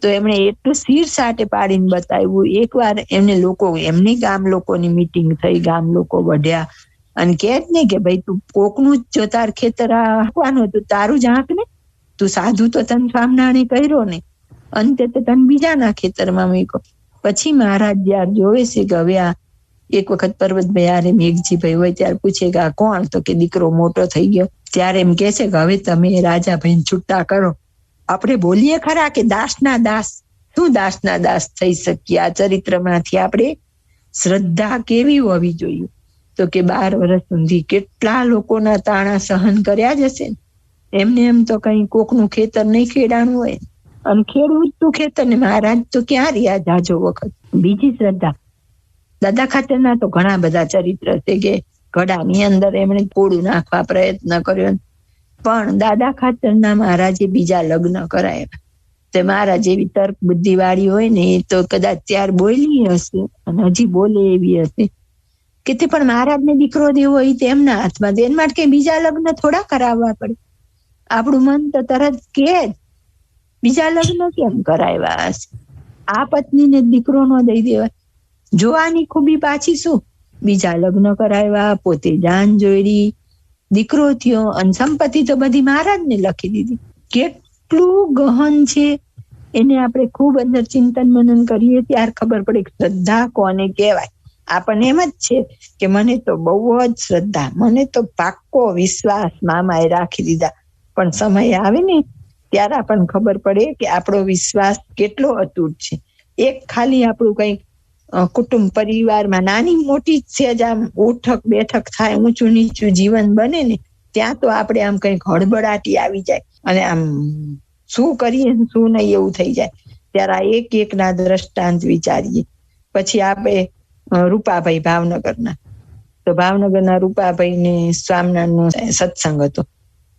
તો એમણે એટલું શીર સાટે પાડીને બતાવ્યું. એકવાર એમને લોકો, એમની ગામ લોકોની મીટિંગ થઈ, ગામ લોકો વઢ્યા અને કે જ ને કે ભાઈ તું કોકનું જ જો તાર ખેતર હાંકવાનું હતું તારું જ હાંક ને, તું સાધુ તો તને સ્વામિનારાયણે કર્યો ને, અંતે તો તને બીજાના ખેતરમાં મૂક્યો. પછી મહારાજ જયારે જોવે છે કે હવે આ એક વખત પર્વતભાઈ આરે મેઘજીભાઈ હોય ત્યારે પૂછે કે આ કોણ, તો કે દીકરો મોટો થઈ ગયો. ત્યારે એમ કે છે કે હવે તમે રાજાભાઈને છૂટા કરો. આપણે બોલીએ ખરા કે દાસના દાસ, શું દાસના દાસ થઈ શકીએ? આ ચરિત્રમાંથી આપણે શ્રદ્ધા કેવી હોવી જોઈએ? તો કે 12 વર્ષ સુધી કેટલા લોકોના તાણા સહન કર્યા જ હશે. એમને એમ તો કઈ કોકનું ખેતર નહીં ખેડાણું હોય, અને ખેડવું જ તું ખેતર ને. મહારાજ તો ક્યાં રહ્યા જાજો વખત. બીજી શ્રદ્ધા, દાદા ખાચરના તો ઘણા બધા ચરિત્ર છે કે ઘડાની અંદર એમણે કોળું નાખવા પ્રયત્ન કર્યો, પણ દાદા ખાચરના મહારાજે બીજા લગ્ન કરાયા. તે મહારાજ એવી તર્ક બુદ્ધિ વાળી હોય ને એ તો કદાચ ત્યાર બોલી હશે અને હજી બોલે એવી હશે કે તે પણ મહારાજને દીકરો દેવો હોય તેમના હાથમાં, એના માટે કઈ બીજા લગ્ન થોડા કરાવવા પડે. આપણું મન તો તરત કે બીજા લગ્ન કેમ કરાવ્યા હશે? આ પત્નીને દીકરો ન દઈ દેવાય. જોવાની ખૂબી પાછી શું, બીજા લગ્ન કરાવ્યા, પોતે જાન જોડી, દીકરો થયો, અને સંપત્તિ તો બધી મહારાજને લખી દીધી. કેટલું ગહન છે એને આપણે ખૂબ અંદર ચિંતન મનન કરીએ ત્યારે ખબર પડે કે શ્રદ્ધા કોને કહેવાય. આપણને એમ જ છે કે મને તો બહુ જ શ્રદ્ધા, મને તો પાક્કો વિશ્વાસ મામાએ રાખી દીધા. પણ સમય આવે ને ત્યારે આપણને ખબર પડે કે આપણો વિશ્વાસ કેટલો અતૂટ છે. એક ખાલી આપણું કઈક કુટુંબ પરિવારમાં નાની મોટી સેજ આમ ઉઠક બેઠક થાય, ઊંચું નીચું જીવન બને ને ત્યાં તો આપણે આમ કઈક હળબડાટી આવી જાય અને આમ શું કરીએ શું નહીં એવું થઈ જાય. ત્યારે આ એક ના દ્રષ્ટાંત વિચારીએ. પછી આપણે રૂપાભાઈ ભાવનગરના, તો ભાવનગરના રૂપાભાઈ ને સ્વામિનારાયણનો સત્સંગ હતો.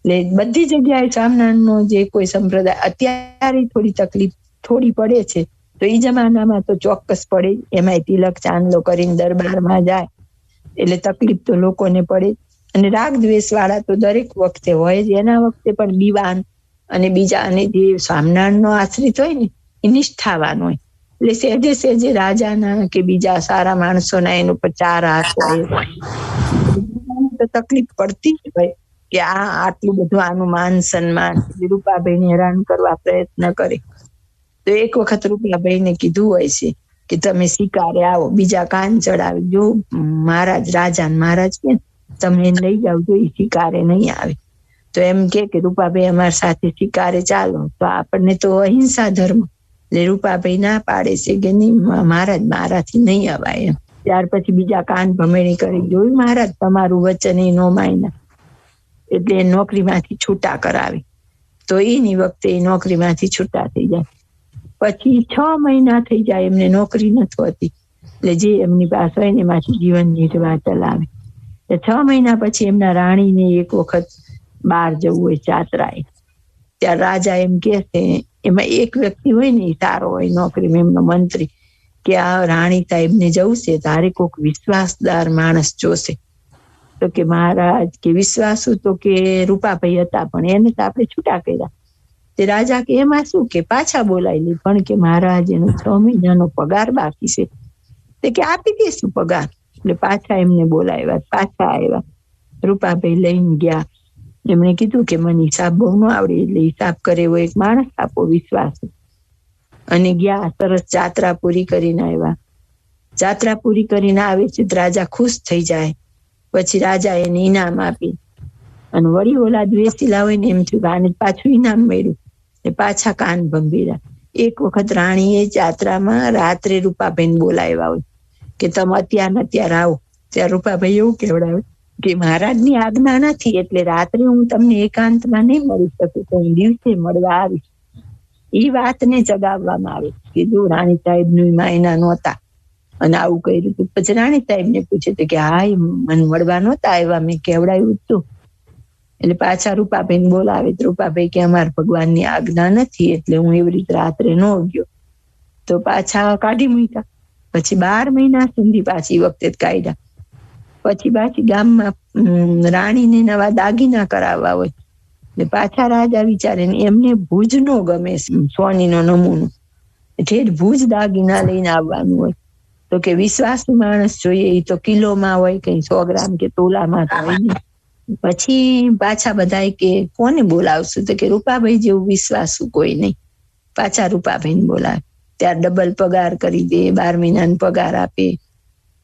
એટલે બધી જગ્યાએ સ્વામિનારાયણનો જે કોઈ સંપ્રદાય અત્યારે થોડી તકલીફ થોડી પડે છે, તો એ જમાનામાં તો ચોક્કસ પડે. એમાં તિલક ચાંદલો કરીને દરબારમાં જાય એટલે તકલીફ તો લોકોને પડે. અને રાગ દ્વેષ વાળા તો દરેક વખતે હોય જ. એના વખતે પણ દીવાન અને બીજા અને જે સ્વામિનારાયણનો આશ્રિત હોય ને એ નિષ્ઠાવાન હોય. એટલે સહેજે સહેજે રાજાના કે બીજા સારા માણસોના એનું પર 4 હાથ હોય તો તકલીફ પડતી જ હોય કે આ આટલું બધું આનું માન સન્માન. રૂપાભાઈને હેરાન કરવા પ્રયત્ન કરે. તો એક વખત રૂપાભાઈને કીધું હોય છે કે તમે શિકારે આવો, બીજા કાન ચડાવી. જો મહારાજ રાજા મહારાજ કે તમે એને લઈ જાવ, જો એ શિકારે નહીં આવે. તો એમ કે રૂપાભાઈ અમારી સાથે શિકારે ચાલો. તો આપણને તો અહિંસા ધર્મ. એટલે રૂપાભાઈ ના પાડે છે કે નહીં મહારાજ મારાથી નહીં અવાય એમ. ત્યાર પછી બીજા કાન ભમેણી કરી જોયું, મહારાજ તમારું વચન એ નો માયના. એટલે એ નોકરીમાંથી છૂટા કરાવી. તો એની વખતે એ નોકરીમાંથી છૂટા થઈ જાય. પછી 6 મહિના થઈ જાય એમને નોકરી નથી હોતી. એટલે જે એમની પાસે હોય ને એમાંથી જીવન નિર્વાહ ચલાવે. 6 મહિના પછી એમના રાણીને એક વખત બહાર જવું હોય જાત્રાએ. ત્યારે રાજા એમ કે છે, એમાં એક વ્યક્તિ હોય ને એ સારો હોય નોકરીમાં, એમનો મંત્રી, કે આ રાણી સાહેબને જવું છે, તારે કોઈક વિશ્વાસદાર માણસ જોશે. તો કે મહારાજ કે વિશ્વાસુ તો કે રૂપાભાઈ હતા, પણ એને તો આપણે છૂટા કર્યા. તે રાજા કે એમાં શું, કે પાછા બોલાવી લે. પણ કે મહારાજ એનો 6 મહિનાનો પગાર બાકી છે. તે કે આપી દેશું પગાર. એટલે પાછા એમને બોલાવ્યા. પાછા આવ્યા, રૂપાભાઈ લઈને ગયા. એમણે કીધું કે મને હિસાબ બહુ ન આવડે, એટલે હિસાબ કરે એવો એક માણસ આપો વિશ્વાસ. અને ગયા, સરસ જાત્રા પૂરી કરીને આવ્યા. જાત્રા પૂરી કરીને આવે છે રાજા ખુશ થઈ જાય. પછી રાજા એને ઇનામ આપી. અને વળી ઓલા દ્વેષીલા હોય ને એમ થયું આને પાછું ઇનામ મળ્યું. પાછા કાન ભંભીરા. એક વખત રાણીએ જાત્રામાં રાત્રે રૂપાભાઈને બોલાવ્યા હોય કે તમે અત્યારે આવો. ત્યારે રૂપાભાઈ એવું કહેવડાવે કે મહારાજની આજ્ઞા નથી, એટલે રાત્રે હું તમને એકાંતમાં નહીં મળી શકું, તો હું દિવસે મળવા આવીશ. એ વાતને ચગાવવામાં આવે કે જો રાણી સાહેબ નું માયના નહોતા અને આવું કર્યું હતું. પછી રાણી સાહેબ ને પૂછે તો કે હા મને મળવા નહોતા આવ્યા, મેં કેવડાવ્યું હતું. એટલે પાછા રૂપાભાઈને બોલાવે. રૂપાભાઈ કે અમારા ભગવાનની આજ્ઞા નથી, એટલે હું એવી રીતે રાત્રે ન ગયો. તો પાછા કાઢી મૂક્યા. પછી 12 મહિના સુધી પાછી વખતે કાઢ્યા. પછી પાછી ગામમાં રાણીને નવા દાગીના કરાવવા હોય. ને પાછા રાજા વિચારે ને એમને ભુજ નો ગમે સોનીનો નમૂનો, ઠેઠ ભુજ દાગીના લઈને આવવાનું હોય. તો કે વિશ્વાસુ માણસ જોઈએ, એ તો કિલોમાં હોય, કઈ 100 ગ્રામ કે તોલામાં તો હોય નહીં. પછી પાછા બધા કે કોને બોલાવશું? તો કે રૂપાભાઈ જેવું વિશ્વાસુ કોઈ નહીં. પાછા રૂપાભાઈને બોલાવે. ત્યારે ડબલ પગાર કરી દે, 12 મહિનાનો પગાર આપે.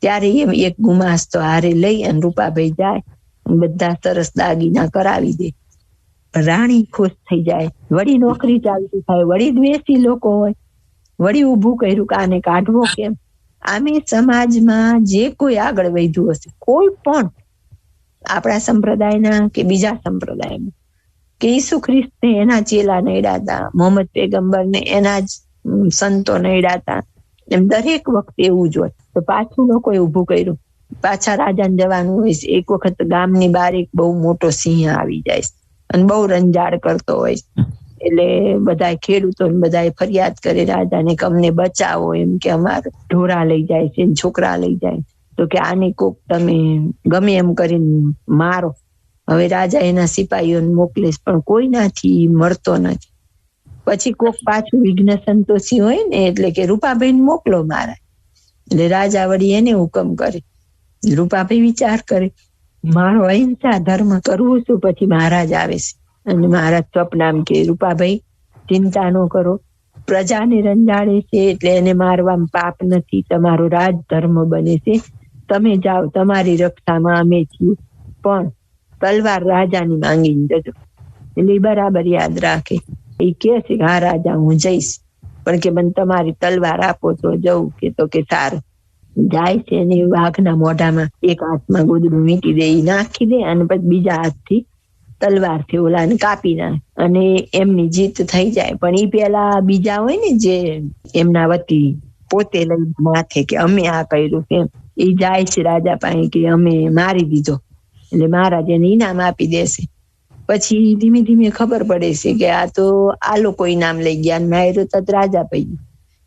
ત્યારે એમ એક ગુમાસ્તો હારે લઈ અને રૂપાભાઈ જાય બધા સરસ દાગીના કરાવી દે. રાણી ખુશ થઈ જાય. વળી નોકરી ચાલતી થાય, વળી દ્વેષી લોકો હોય, વળી ઊભું કર્યું કે આને કાઢવો કેમ. આમે સમાજમાં જે કોઈ આગળ વધ્યું હશે, કોઈ પણ આપણા સંપ્રદાયના કે બીજા સંપ્રદાયમાં, કે ઈસુ ખ્રિસ્તને એના ચેલા નડ્યાતા, મોહમ્મદ પેગમ્બરને એના જ સંતો નડ્યાતા, એમ દરેક વખતે એવું જ હોય. તો પાછું લોકોએ ઊભું કર્યું. પાછા રાજાને જવાનું હોય. એક વખત ગામની બહાર એક બહુ મોટો સિંહ આવી જાય અને બહુ રંજાડ કરતો હોય. એટલે બધા ખેડૂતો બધા ફરિયાદ કરે રાજાને કે અમને બચાવો, એમ કે અમારે ઢોરા લઈ જાય છે, છોકરા લઈ જાય. તો કે આને કોક તમે ગમે એમ કરીને મારો. હવે રાજા એના સિપાહીઓને મોકલે પણ કોઈ નાથી મળતો નથી. પછી કોક પાછું વિઘ્ન સંતોષી હોય ને, એટલે કે રૂપાભાઈને મોકલો મારા. એટલે રાજા વળી એને હુકમ કરે. રૂપાભાઈ વિચાર કરે મારો અહિંસા ધર્મ કરવું છું. પછી મહારાજ આવે છે અને મહારાજ સ્વપ્નામ કે રૂપાભાઈ ચિંતા ન કરો, પ્રજાને રંજાડે છે એટલે એને મારવામાં પાપ નથી, તમારો રાજ ધર્મ બને છે, તમે જાઓ, તમારી રક્ષામાં અમે છીએ, પણ તલવાર રાજાની માંગીને જજો. એટલે બરાબર યાદ રાખે. એ કે છે હા રાજા હું જઈશ, પણ કે મને તમારી તલવાર આપો તો જવું. કે તો કે સારું. જાય છે અને વાઘના મોઢામાં એક હાથમાં ગોદડું વીંટી દે, નાખી દે અને પછી બીજા હાથથી તલવારથી ઓલાને કાપી નાખે અને એમની જીત થઈ જાય. પણ એ પેલા બીજા હોય ને જે એમના વતી પોતે લઈ માથે કે અમે આ કર્યું એમ, એ જાય છે રાજા પાસે કે અમે મારી દીધો, એટલે મહારાજ એને ઇનામ આપી દેશે. પછી ધીમે ધીમે ખબર પડે છે કે આ તો આ લોકો ઇનામ લઈ ગયા, માર્યો તત રાજા ભાઈ.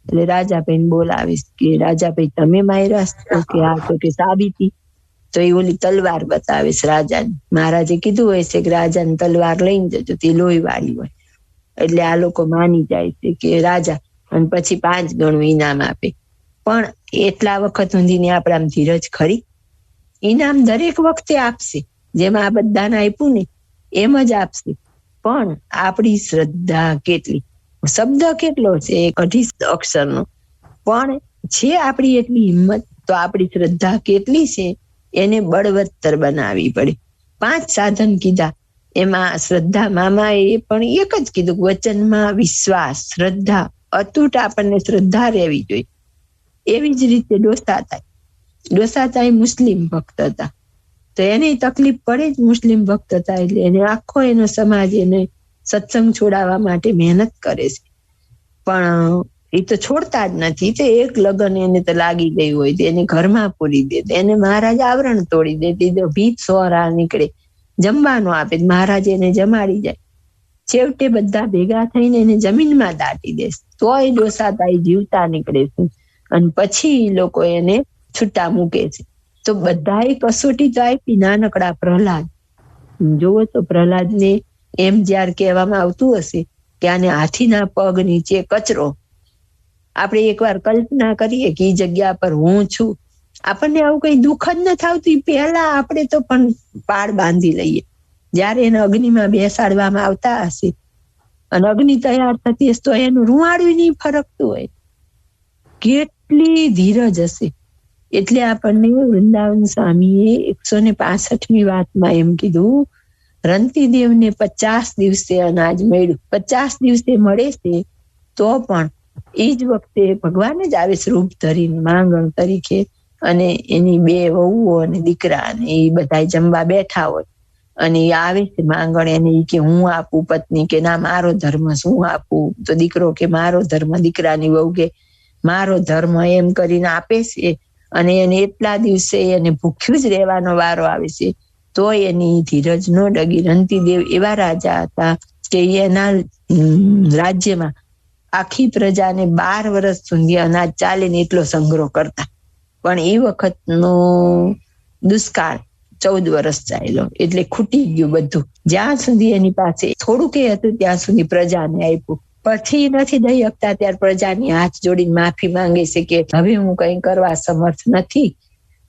એટલે રાજા ભાઈ બોલાવીશ કે રાજા ભાઈ તમે માર્યા કે આ તો કે સાબિતી, તો એ ઓલી તલવાર બતાવીશ રાજાને. મહારાજે કીધું હોય છે કે રાજાને તલવાર લઈને જજો, તે લોહી વાળી હોય. એટલે આ લોકો માની જાય છે કે રાજા, અને પછી 5 ગણું ઇનામ આપે. પણ એટલા વખત સુધીની આપણા ધીરજ ખરી? ઇનામ દરેક વખતે આપશે, જેમાં આ બધાને આપ્યું ને એમ જ આપશે. પણ આપણી શ્રદ્ધા કેટલી, શબ્દ કેટલો છે 28 અક્ષરનો, પણ છે આપણી એટલી હિંમત તો આપણી શ્રદ્ધા કેટલી છે એને બળવત્તર બનાવવી પડે. 5 સાધન કીધા, એમાં શ્રદ્ધા મામાએ પણ એક જ કીધું, વચનમાં વિશ્વાસ, શ્રદ્ધા, અતૂટ આપણને શ્રદ્ધા રહેવી જોઈએ. એવી જ રીતે ડોસાતાઈ મુસ્લિમ ભક્ત હતા, તો એને તકલીફ પડે જ, મુસ્લિમ ભક્ત હતા એટલે એને આખો એનો સમાજ એને સત્સંગ છોડાવવા માટે મહેનત કરે છે. પણ એ તો છોડતા જ નથી. તો એક લગન એને તો લાગી ગઈ હોય તો એને ઘરમાં પૂરી દે, એને મહારાજ આવરણ તોડી દે, ભીત સોરા નીકળે, જમવાનું આપે, મહારાજ એને જમાડી જાય. છેવટે બધા ભેગા થઈને એને જમીનમાં દાટી દે, તોય ડોસાતાઈ જીવતા નીકળે છે. અને પછી લોકો એને છૂટા મૂકે છે. તો બધાએ કસોટી તો આપી. નાનકડા પ્રહલાદ જોવો તો પ્રહલાદને એમ જયારે કહેવામાં આવતું હશે કે આને હાથીના પગ નીચે કચરો, આપણે એકવાર કલ્પના કરીએ કે એ જગ્યા પર હું છું, આપણને આવું કઈ દુઃખ જ ન થતું. પહેલા આપણે તો પણ પાડ બાંધી લઈએ. જયારે એને અગ્નિમાં બેસાડવામાં આવતા હશે અને અગ્નિ તૈયાર થતી હશે તો એનું રૂવાડું નહીં ફરકતું હોય. કેટલી ધીરજ હશે. એટલે આપણને વૃંદાવન સ્વામીએ 165મી વાતમાં એમ કીધું, રંતીદેવને 50 દિવસે અનાજ મળ્યું. 50 દિવસે મળે છે તો પણ એ જ વખતે ભગવાન જ આવે રૂપ ધરીને માંગણ તરીકે, અને એની 2 વહુઓ અને દીકરા અને એ બધા જમવા બેઠા હોય અને એ આવે છે માંગણ, એને કે હું આપું, પત્ની કે ના મારો ધર્મ શું આપું, તો દીકરો કે મારો ધર્મ, દીકરાની વહુ કે મારો ધર્મ, એમ કરીને આપે છે. અને એને એટલા દિવસે એને ભૂખ્યું જ રહેવાનો વારો આવે છે તો એની ધીરજ ન ડગી. રંતીદેવ એવા રાજા હતા કે એના રાજ્યમાં આખી પ્રજાને 12 વર્ષ સુધી અનાજ ચાલે ને એટલો સંગ્રહ કરતા. પણ એ વખતનો દુષ્કાળ 14 વર્ષ ચાલ્યો, એટલે ખૂટી ગયું બધું. જ્યાં સુધી એની પાસે થોડુંક હતું ત્યાં સુધી પ્રજાને આપ્યું. પછી નથી દઈ શકતા ત્યારે પ્રજાની હાથ જોડીને માફી માંગે છે કે હવે હું કઈ કરવા સમર્થ નથી.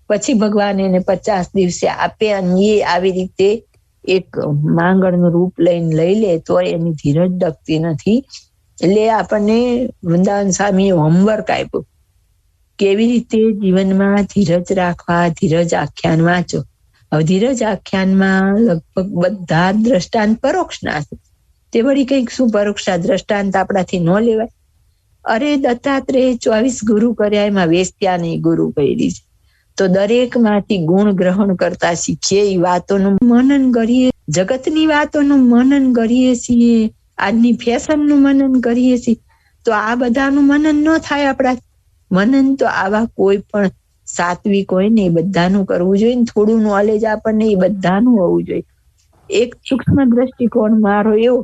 પછી ભગવાન એને 50 દિવસે આપે અને એ આવી રીતે એક માંગણનું રૂપ લઈને લઈ લે તો એની ધીરજ ડગતી નથી. એટલે આપણને વૃંદાવન સ્વામીએ હોમવર્ક આપ્યું, કેવી રીતે જીવનમાં ધીરજ રાખવા. ધીરજ આખ્યાન વાંચો. હવે ધીરજ આખ્યાનમાં લગભગ બધા દ્રષ્ટાંત પરોક્ષના છે. તે વળી કઈક શું પરોક્ષા દ્રષ્ટાંત આપણાથી ન લેવાય? અરે દત્તાત્રેય 24 ગુરુ કર્યા, એમાં વેશ્યાની ગુરુ કરી છે. તો દરેક માંથી ગુણ ગ્રહણ કરતા શીખીએ, એ વાતોનું મનન કરીએ, જગતની વાતોનું મનન કરીએ છીએ, આજની ફેશનનું મનન કરીએ છીએ. તો આ બધાનું મનન ન થાય આપણા. મનન તો આવા કોઈ પણ સાત્વિક હોય ને એ બધાનું કરવું જોઈએ ને, થોડું નોલેજ આપણને એ બધાનું હોવું જોઈએ. એક સૂક્ષ્મ દ્રષ્ટિકોણ મારો એવો,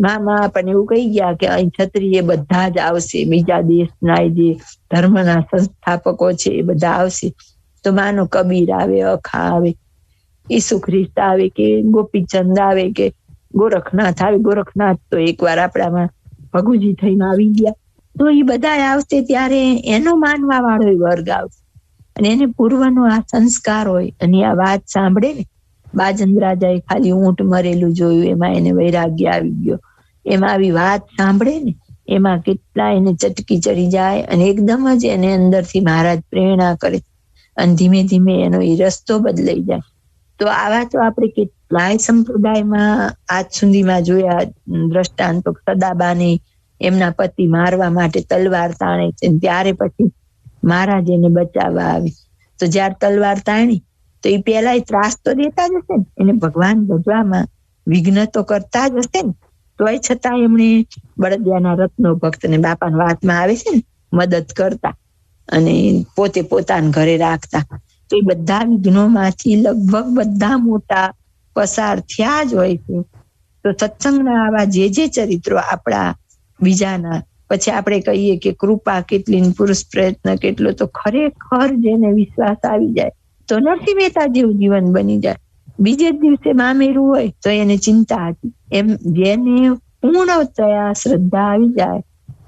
મામા આપણને એવું કહી ગયા કે અહીં ક્ષત્રિય બધા જ આવશે, બીજા દેશના જે ધર્મના સંસ્થાપકો છે એ બધા આવશે. તો માનો કબીર આવે, અખા આવે, ઈસુ ખ્રિસ્ત આવે કે ગોપીચંદ આવે કે ગોરખનાથ આવે. ગોરખનાથ તો એકવાર આપણામાં ભગુજી થઈને આવી ગયા. તો એ બધા આવશે ત્યારે એનો માનવા વાળો વર્ગ આવશે અને એને પૂર્વનો આ સંસ્કાર હોય અને આ વાત સાંભળે ને. બાજન રાજાએ ખાલી ઊંટ મરેલું જોયું, એમાં એને વૈરાગ્ય આવી ગયો. એમાં આવી વાત સાંભળે ને એમાં કેટલા એને ચટકી ચડી જાય અને એકદમ જ એને અંદરથી મહારાજ પ્રેરણા કરે અને ધીમે ધીમે એનો એ રસ્તો બદલાઈ જાય. તો આવા તો આપણે કેટલાય સંપ્રદાયમાં આજ સુધીમાં જોયા દ્રષ્ટાંતો. સદાબાને એમના પતિ મારવા માટે તલવાર તાણે છે, ત્યારે પછી મહારાજ એને બચાવવા આવી. તો જયારે તલવાર તાણી તો એ પેલા ત્રાસ તો દેતા જ હશે ને, એને ભગવાન ભજવામાં વિઘ્ન તો કરતા જ હશે ને, તોય છતાં એમણે બળદિયાના રત્નો ભક્ત ને બાપાની વાતમાં આવે છે ને મદદ કરતા અને પોતે પોતાના ઘરે રાખતા. તો એ બધા વિઘ્નોમાંથી લગભગ બધા મોટા પસાર થયા જ હોય છે. તો સત્સંગના આવા જે ચરિત્રો આપણા બીજાના, પછી આપણે કહીએ કે કૃપા કેટલી, પુરુષ પ્રયત્ન કેટલો, તો ખરેખર જેને વિશ્વાસ આવી જાય તો નરસિંહ મહેતા જેવું જીવન બની જાય. બીજે જ દિવસે મામેરું હોય તો એને ચિંતા હતી. એમ જેને પૂર્ણતયા શ્રદ્ધા આવી જાય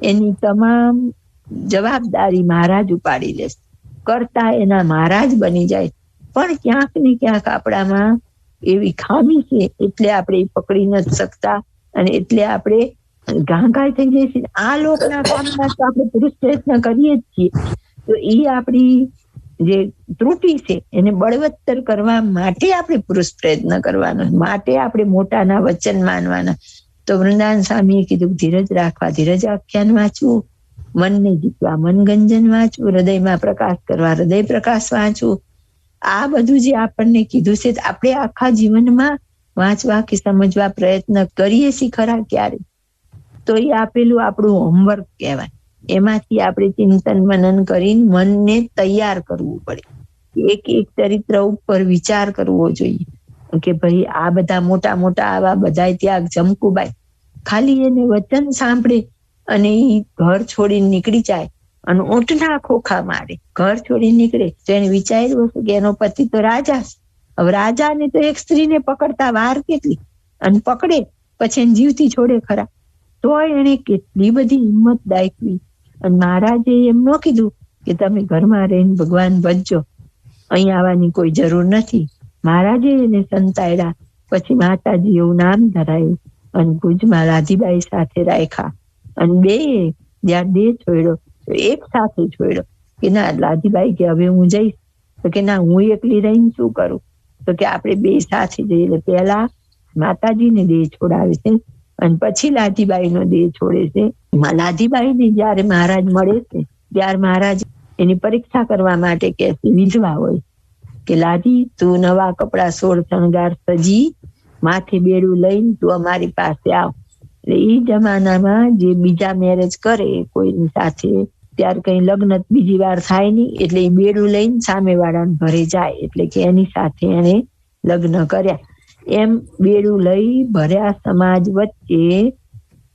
એની તમામ જવાબદારી મહારાજ ઉપાડી લેશે, કરતા એના મહારાજ બની જાય. પણ ક્યાંક ને ક્યાંક આપણામાં એવી ખામી છે, એટલે આપણે પકડી નથી શકતા અને એટલે આપણે ગાંગાઈ થઈ જાય છે. આ લોકના કામમાં તો આપણે પુરુષ પ્રયત્ન કરીએ જ છીએ, તો એ આપણી જે ત્રુટિ છે એને બળવત્તર કરવા માટે આપણે પુરુષ પ્રયત્ન કરવાનો, માટે આપણે મોટાના વચન માનવાના. તો વૃંદાવન સ્વામીએ કીધું ધીરજ રાખવા, ધીરજ આખ્યાન વાંચવું, મનને જીતવા મનગંજન વાંચવું, હૃદયમાં પ્રકાશ કરવા હૃદય પ્રકાશ વાંચવું. આ બધું જે આપણને કીધું છે આપણે આખા જીવનમાં વાંચવા કે સમજવા પ્રયત્ન કરીએ છીએ ખરા ક્યારે, તો એ આપેલું આપણું હોમવર્ક કહેવાય. એમાંથી આપણે ચિંતન મનન કરીને મનને તૈયાર કરવું પડે. એક એક ચરિત્ર ઉપર વિચાર કરવો જોઈએ કે ભાઈ આ બધા મોટા મોટા આવા બધા ત્યાગ, જમકુબાઈ ખાલી એને વચન સાંભળે અને એ ઘર છોડીને નીકળી જાય અને ઊંટના ખોખા મારે, ઘર છોડી નીકળે તો એને વિચાર્યું હશે કે એનો પતિ તો રાજા છે. હવે રાજાને તો એક સ્ત્રીને પકડતા વાર કેટલી, અને પકડે પછી એને જીવતી છોડે ખરા, તોય એને કેટલી બધી હિંમત દાખવી. અને મહારાજે એમ ન કીધું કે તમે ઘરમાં રહીને ભગવાન ભજજો, અહીં આવવાની કોઈ જરૂર નથી. મહારાજે એને સંતાડ્યા, પછી માતાજી એવું નામ ધરાયું અને ભુજમાં રાધીબાઈ સાથે રાખ્યા. અને બે જ્યાં દેહ છોડ્યો તો એક સાથે છોડ્યો કે ના લાધીબાઈ કે હવે હું જઈશ, તો કે ના હું એકલી રહીને શું કરું, તો કે આપણે બે સાથે જઈએ. એટલે પેલા માતાજીને દેહ છોડાવે છે અને પછી લાધીબાઈ નો દેહ છોડે છે. લાધીબાઈ ને જયારે મહારાજ મળે છે ત્યારે મહારાજ એની પરીક્ષા કરવા માટે કે વિધવા હોય કે લાધી તું નવા કપડા સોળ શણગાર સજી, માથે બેડું લઈને તું અમારી પાસે આવ. એટલે એ જમાનામાં જે બીજા મેરેજ કરે કોઈની સાથે ત્યારે કઈ લગ્ન બીજી વાર થાય નહીં, એટલે એ બેડું લઈને સામે વાળાને ઘરે જાય, એટલે કે એની સાથે એને લગ્ન કર્યા. એમ બેડું લઈ ભર્યા સમાજ વચ્ચે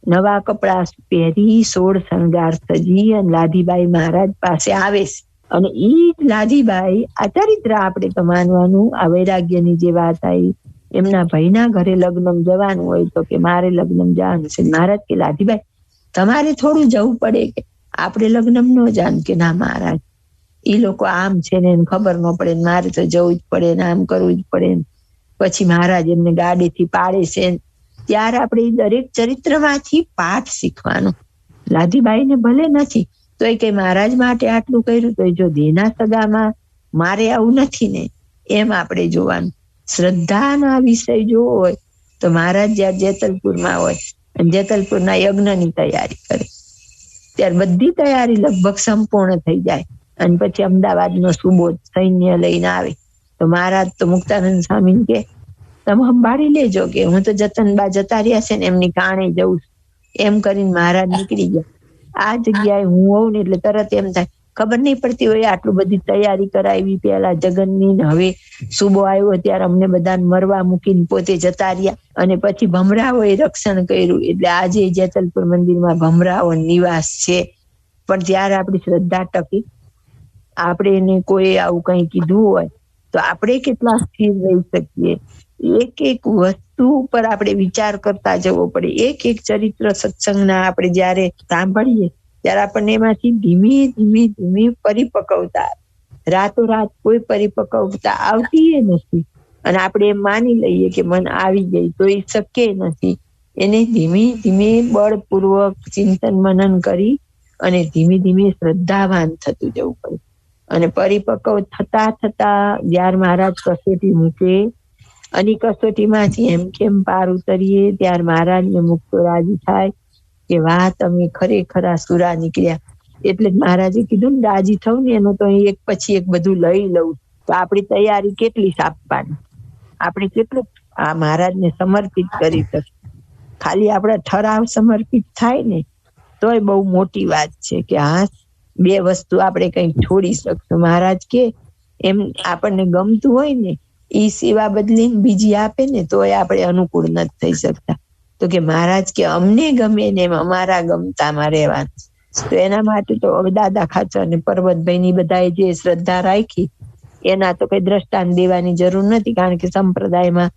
નવા કપડા પહેરી સોળ શણગાર સજી અને લાધીબાઈ મહારાજ પાસે આવે છે. અને ઈ જ લાધીબાઈ આ ચરિત્ર આપણે તો માનવાનું, આ વૈરાગ્યની જે વાત આવી, એમના ભાઈના ઘરે લગ્ન જવાનું હોય તો કે મારે લગ્ન જવાનું છે. મહારાજ કે લાધીબાઈ તમારે થોડું જવું પડે, કે આપણે લગ્ન ન જાણ, કે ના મહારાજ ઈ લોકો આમ છે ને ખબર ન પડે, મારે તો જવું જ પડે ને આમ કરવું જ પડે. પછી મહારાજ એમને ગાડીથી પાડે છે. ત્યારે આપણે દરેક ચરિત્રમાંથી પાઠ શીખવાનો. લાધીબાઈને ભલે નથી તો એ કઈ મહારાજ માટે આટલું કર્યું, તો જો દેના સગામાં મારે આવું નથી ને, એમ આપણે જોવાનું. શ્રદ્ધાના વિષય જોવો હોય તો મહારાજ જયારે જેતલપુરમાં હોય અને જેતલપુરના યજ્ઞની તૈયારી કરે ત્યારે બધી તૈયારી લગભગ સંપૂર્ણ થઈ જાય અને પછી અમદાવાદનો સુબોધ સૈન્ય લઈને આવે તો મહારાજ તો મુક્તાનંદ સ્વામી કે તમે સંભાળી લેજો, કે હું તો જતનબા જતા રહ્યા છે ને એમની કાણે જઉં છું. એમ કરીને મહારાજ નીકળી ગયા. આ જગ્યાએ હું હોઉં ને એટલે તરત એમ થાય, ખબર નહીં પડતી હોય આટલું બધી તૈયારી કરાવી પેલા જગનની, હવે સુબો આવ્યો ત્યારે અમને બધાને મરવા મૂકીને પોતે જતા રહ્યા અને પછી ભમરાઓએ રક્ષણ કર્યું. એટલે આજે જેતલપુર મંદિરમાં ભમરાઓ નિવાસ છે. પણ ત્યારે આપણી શ્રદ્ધા ટકી, આપણે એને કોઈ આવું કઈ કીધું હોય તો આપણે કેટલા સ્થિર રહી શકીએ. એક એક વસ્તુ ઉપર આપણે વિચાર કરતા જવો પડે. એક એક ચરિત્ર સત્સંગના આપણે જયારે સાંભળીએ ત્યારે આપણને એમાંથી ધીમે ધીમે ધીમે પરિપક્વતા, રાતોરાત કોઈ પરિપક્વતા આવતી નથી અને આપણે એમ માની લઈએ કે મન આવી ગઈ, તો એ શક્ય નથી. એને ધીમે ધીમે બળપૂર્વક ચિંતન મનન કરી અને ધીમે ધીમે શ્રદ્ધાવાન થતું જવું પડે. અને પરિપક્વ થતા થતા જયારે મહારાજ કસોટી મૂકે અને કસોટીમાંથી એમ કેમ પાર ઉતરીએ ત્યારે મહારાજને મુક્તો રાજી થાય કે વાહ તમે ખરેખર સુરા નીકળ્યા. એટલે જ મહારાજે કીધું ને, રાજી થવું ને એનું તો એક પછી એક બધું લઈ લઉં. તો આપણી તૈયારી કેટલી આપવાની, આપણે કેટલું આ મહારાજને સમર્પિત કરી શકીએ. ખાલી આપણા ઠરાવ સમર્પિત થાય ને તોય બહુ મોટી વાત છે કે હા, 2 વસ્તુ આપણે કઈ છોડી શકશું. મહારાજ કે એમ આપણને ગમતું હોય ને ઈ સેવા બદલીને બીજી આપે ને તોય આપણે અનુકૂળ નથી થઈ શકતા. તો કે મહારાજ કે અમને ગમે ને એમ અમારા ગમતામાં રહેવાનું. તો એના માટે તો દાદા ખાચર અને પર્વતભાઈ ની બધાએ જે શ્રદ્ધા રાખી એના તો કઈ દ્રષ્ટાંત દેવાની જરૂર નથી, કારણ કે સંપ્રદાયમાં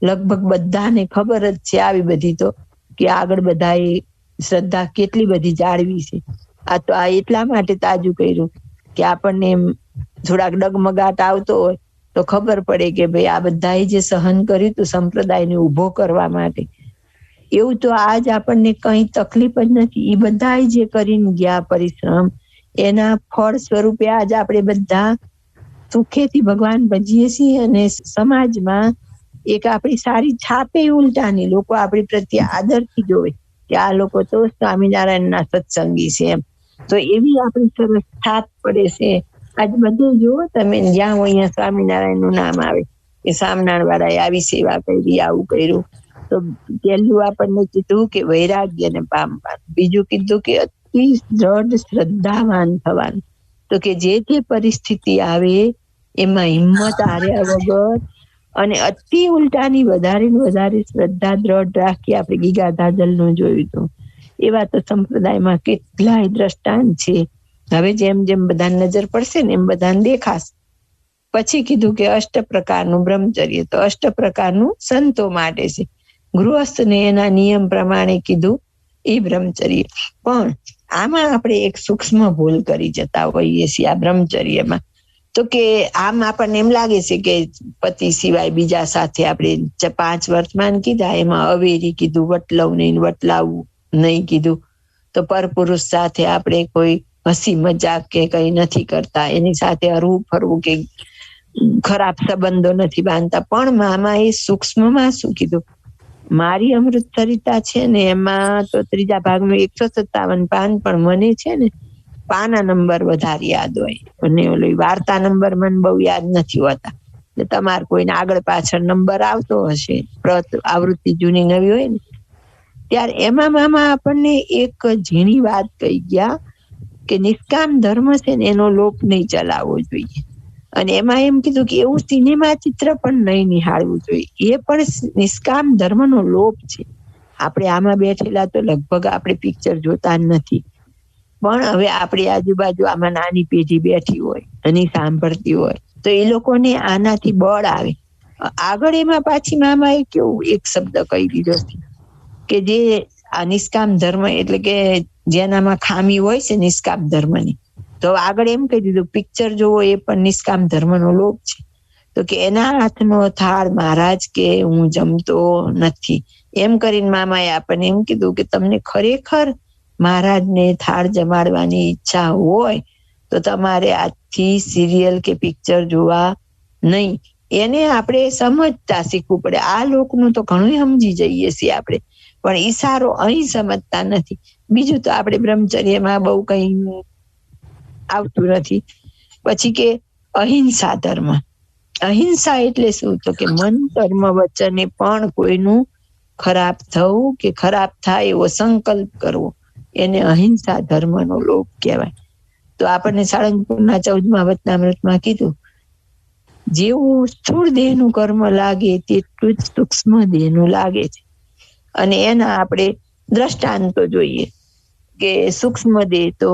લગભગ બધાને ખબર જ છે આવી બધી તો, કે આગળ બધાએ શ્રદ્ધા કેટલી બધી જાળવી છે. આ તો આ એટલા માટે તાજું કર્યું કે આપણને થોડાક ડગમગાટ આવતો હોય તો ખબર પડે કે ભાઈ આ બધાએ જે સહન કર્યું તું સંપ્રદાયને ઉભો કરવા માટે, એવું તો આજ આપણને કઈ તકલીફ જ નથી. એ બધા જે કરીને ગયા પરિશ્રમ, એના ફળ સ્વરૂપે આજ આપણે બધા સુખેથી ભગવાન ભજીએ છીએ અને સમાજમાં એક આપણી સારી છાપે ઉલટાની લોકો આપણી પ્રત્યે આદરથી જોવે કે આ લોકો તો સ્વામિનારાયણના સત્સંગી છે એમ. તો એવી આપણી સરસ છાપ પડે છે. આજ બધું જુઓ તમે, જ્યાં હોય અહીંયા સ્વામિનારાયણ નું નામ આવે કે સ્વામિનારાયણ વાળાએ આવી સેવા કરી, આવું કર્યું. તો પહેલું આપણને કીધું કે વૈરાગ્યને પામવાનું, બીજું કીધું કે અતિ દ્રઢ શ્રદ્ધાવાન થવાનું. તો કે જે પરિસ્થિતિ આવે એમાં હિંમત હાર્યા વગર અને અતિ ઉલટાની વધારે ને વધારે શ્રદ્ધા દ્રઢ રાખી. આપણે ગીગા ધાદલ નું જોયું હતું, એવા તો સંપ્રદાયમાં કેટલાય દ્રષ્ટાંત છે. હવે જેમ જેમ બધા નજર પડશે ને એમ બધાને દેખાશે. પછી કીધું કે 8 પ્રકારનું બ્રહ્મચર્ય, તો 8 પ્રકારનું સંતો માટે છે. ગૃહસ્થને એના નિયમ પ્રમાણે કીધું એ બ્રહ્મચર્ય. પણ આમાં આપણે એક સૂક્ષ્મ ભૂલ કરી જતા હોઈએ છીએ આ બ્રહ્મચર્યમાં. તો કે આમ આપણને એમ લાગે છે કે પતિ સિવાય બીજા સાથે આપણે 5 વર્તમાન કીધા, એમાં અવેરી કીધું, વટલવ નહીં, વટલાવવું નહીં કીધું. તો પરપુરુષ સાથે આપણે કોઈ હસી મજાક કે કઈ નથી કરતા, એની સાથે હરવું ફરવું કે ખરાબ સંબંધો નથી બાંધતા. પણ મામા એ સૂક્ષ્મમાં શું કીધું, મારી અમૃત સરિતા છે ને એમાં તો 3જા ભાગમાં 157 પાન, પણ મને છે ને પાના નંબર વધારે યાદ હોય અને ઓલી વાર્તા નંબર મને બહુ યાદ નથી હોતા. તમારે કોઈને આગળ પાછળ નંબર આવતો હશે, આવૃત્તિ જૂની નવી હોય ને, ત્યારે એમાં મામા આપણને એક ઝીણી વાત કહી ગયા કે નિષ્કામ ધર્મ છે ને એનો લોપ નહીં ચલાવવો જોઈએ. અને એમાં એમ કીધું કે એવું સિનેમા ચિત્ર પણ નહીં નિહાળવું જોઈએ, એ પણ નિષ્કામ ધર્મનો લોપ છે. આપણે આમાં બેઠેલા તો લગભગ આપણે પિક્ચર જોતા જ નથી, પણ હવે આપણી આજુબાજુ આમાં નાની પેઢી બેઠી હોય અને સાંભળતી હોય તો એ લોકોને આનાથી બળ આવે. આગળ એમાં પાછી મામાએ કેવું એક શબ્દ કહી દીધો કે જે આ નિષ્કામ ધર્મ એટલે કે જેનામાં ખામી હોય છે નિષ્કામ ધર્મની, તો આગળ એમ કહી દીધું પિક્ચર જોવો એ પણ નિષ્કામ ધર્મનો લોપ છે. તો કે એના હાથનો થાળ મહારાજ કે હું જમતો નથી, એમ કરીને મામાએ આપણને એમ કીધું કે તમને ખરેખર મહારાજને થાળ જમાડવાની ઈચ્છા હોય તો તમારે આજથી સિરિયલ કે પિક્ચર જોવા નહીં. એને આપણે સમજતા શીખવું પડે. આ લોકનું તો ઘણું સમજી જઈએ છીએ આપણે, પણ ઈશારો અહીં સમજતા નથી. બીજું તો આપણે બ્રહ્મચર્યમાં બહુ કઈ આવતું નથી. પછી કે અહિંસા ધર્મ. અહિંસા એટલે શું? તો કે મન કર્મ વચને પણ કોઈનું ખરાબ થવું કે ખરાબ થાય એવો સંકલ્પ કરવો, એને અહિંસા ધર્મનો લોપ કહેવાય. તો આપણને સાળંગપુરના 14મા વચનામૃતમાં કીધું જેવું સ્થૂળ દેહનું કર્મ લાગે તેટલું જ સૂક્ષ્મ દેહનું લાગે છે. અને એના આપણે દ્રષ્ટાંતો જોઈએ કે સૂક્ષ્મ દેહ તો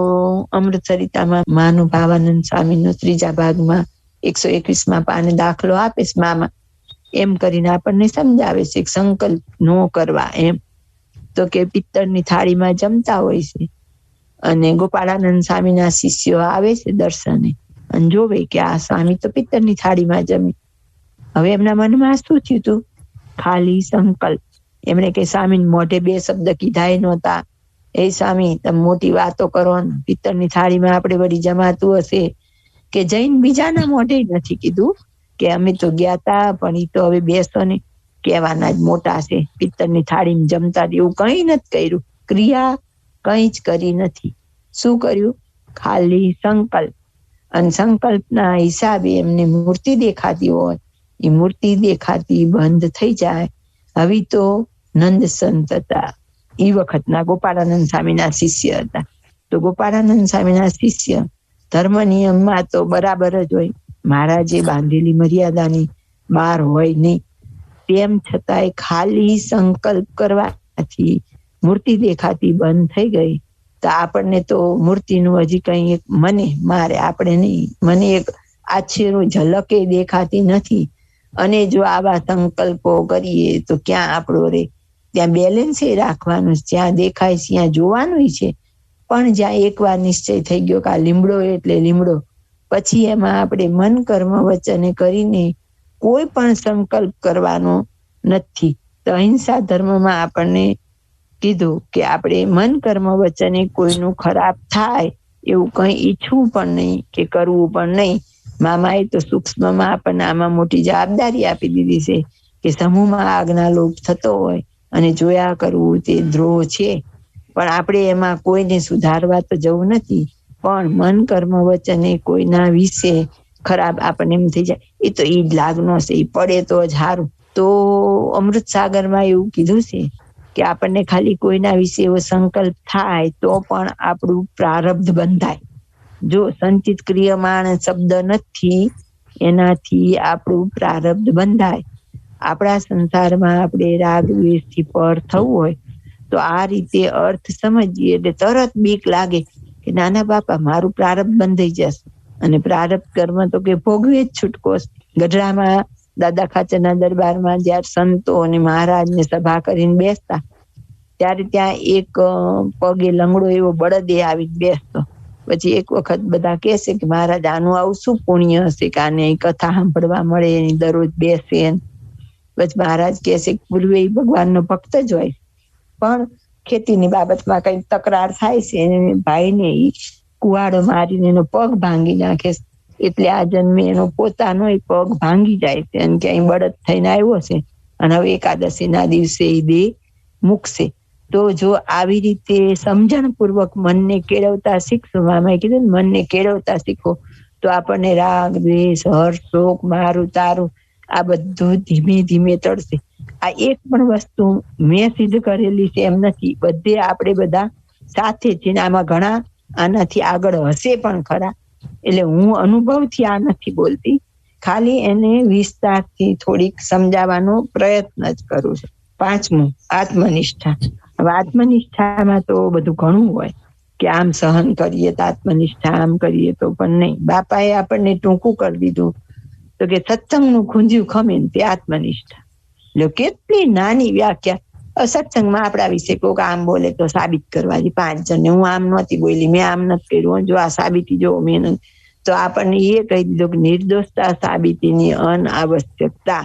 અમૃતસરિતામાં મહાનુભાવાનંદ સ્વામીનો 3જા ભાગમાં 121મા પાને દાખલો આપે છે મામા, એમ કરીને આપણને સમજાવે છે કે સંકલ્પ ન કરવા એમ. તો કે પિત્તળની થાળીમાં જમતા હોય છે અને ગોપાળાનંદ સ્વામીના શિષ્યો આવે છે દર્શને અને જોવે કે આ સ્વામી તો પિત્તળની થાળીમાં જમે. હવે એમના મનમાં શું થયું હતું? ખાલી સંકલ્પ. એમણે કે સ્વામી મોઢે 2 શબ્દ કીધા નહોતા, એ સ્વામી તમે મોટી વાતો કરો ને, પિત્તળની થાળીમાં આપણે વળી જમાતું હશે કે જૈન બીજાના મોઢે નથી કીધું કે અમે તો ગયા તા પણ ઈ તો હવે બેસો ને કહેવાના જ મોટા છે, પિત્તળની થાળીમાં જમતા એવું કઈ નથી કર્યું, ક્રિયા કઈ જ કરી નથી. શું કર્યું? ખાલી સંકલ્પ. અને સંકલ્પના હિસાબે એમને મૂર્તિ દેખાતી હોય, એ મૂર્તિ દેખાતી બંધ થઈ જાય. હવે તો નંદ સંત હતા, એ વખતના ગોપાળાનંદ સ્વામીના શિષ્ય હતા. તો ગોપાળાનંદ સ્વામીના શિષ્ય ધર્મ નિયમમાં તો બરાબર જ હોય, મહારાજે બાંધેલી મર્યાદાની બહાર હોય નહીં. તેમ છતાંય ખાલી સંકલ્પ કરવાથી મૂર્તિ દેખાતી બંધ થઈ ગઈ. તો આપણને તો મૂર્તિનું હજી કઈ એક મને મારે આપણે નહીં, મને એક આછેરું ઝલકે દેખાતી નથી. અને જો આવા સંકલ્પો કરીએ તો ક્યાં આપણો રે? ત્યાં બેલેન્સ રાખવાનું, જ્યાં દેખાય ત્યાં જોવાનું છે. પણ જ્યાં એકવાર નિશ્ચય થઈ ગયો કે આ લીમડો એટલે લીમડો, પછી એમાં આપણે મન કર્મ વચને કરીને કોઈ પણ સંકલ્પ કરવાનો નથી. તો અહિંસા ધર્મમાં આપણને કીધું કે આપણે મન કર્મ વચને કોઈનું ખરાબ થાય એવું કઈ ઈચ્છવું પણ નહીં કે કરવું પણ નહીં. મામાએ તો સૂક્ષ્મમાં આપણને આમાં મોટી જવાબદારી આપી દીધી છે કે સમૂહમાં આજ્ઞા લોપ થતો હોય અને જોયા કરવું તે દ્રોહ છે. પણ આપણે એમાં કોઈને સુધારવા તો જવું નથી, પણ મન કર્મ વચને કોઈના વિશે ખરાબ આપણને એમ થઈ જાય એ તો ઈ જ લાગનો છે, એ પડે તો જ સારું. તો અમૃત સાગરમાં એવું કીધું છે કે આપણને ખાલી કોઈના વિશે એવો સંકલ્પ થાય તો પણ આપણું પ્રારબ્ધ બંધાય. જો સંચિત ક્રિયમાણ શબ્દ નથી, એનાથી આપણું પ્રારબ્ધ બંધાય. આપણા સંસારમાં આપણે રાગ દ્વેષથી પર થવું હોય તો આ રીતે અર્થ સમજીએ એટલે તરત બીક લાગે કે નાના બાપા મારું પ્રારબ્ધ બંધાઈ જશે. અને પ્રારબ્ધ કર્મ તો કે ભોગવે જ છૂટકો. ગઢડામાં દાદા ખાચરના દરબારમાં જયારે સંતો અને મહારાજને સભા કરીને બેસતા ત્યારે ત્યાં એક પગે લંગડો એવો બળદે આવી બેસતો. પછી એક વખત બધા કહેશે કે મહારાજ આનું આવું શું પુણ્ય હશે કે આને કથા સાંભળવા મળે, એની દરરોજ બેસે. પછી મહારાજ કહેશે પૂર્વે ભગવાનનો ભક્ત જ હોય, પણ ખેતીની બાબતમાં કઈ તકરાર થાય છે, ભાઈને કુવાડો મારીને એનો પગ ભાંગી નાખે, એટલે આ જન્મે એનો પોતાનો પગ ભાંગી જાય છે અને ક્યાંય બળદ થઈને આવ્યો છે અને હવે એકાદશીના દિવસે એ દેહ મૂકશે. તો જો આવી રીતે સમજણપૂર્વક મનને કેળવતા શીખશો, મામાએ કીધું ને મનને કેળવતા શીખો તો આપણને રાગ દ્વેષ હર્ષ શોક મારું તારું આ બધું ધીમે ધીમે ટળશે. આ એક પણ વસ્તુ મેં સિદ્ધ કરેલી છે એમ નથી, બધે આપણે બધા સાથે છે ને આમાં ઘણા આનાથી આગળ હશે પણ ખરા. એટલે હું અનુભવથી આ નથી બોલતી, ખાલી એને વિસ્તારથી થોડીક સમજાવવાનો પ્રયત્ન જ કરું છું. 5મું આત્મનિષ્ઠા. હવે આત્મનિષ્ઠામાં તો બધું ઘણું હોય કે આમ સહન કરીએ તો આત્મનિષ્ઠા, આમ કરીએ તો પણ નહીં. બાપાએ આપણને ટૂંકું કરી દીધું તો કે સત્સંગનું ખૂંજ્યું ખમીને તે આત્મનિષ્ઠા. એટલે કેટલી નાની વ્યાખ્યા. સત્સંગમાં આપણા વિશે કોઈક આમ બોલે તો સાબિત કરવા, 5 જણને હું આમ નહોતી બોલી, મેં આમ નથી કર્યું, જો આ સાબિતી જો મેં. તો આપણને એ કહી દીધું કે નિર્દોષતા સાબિતીની અનાવશ્યકતા,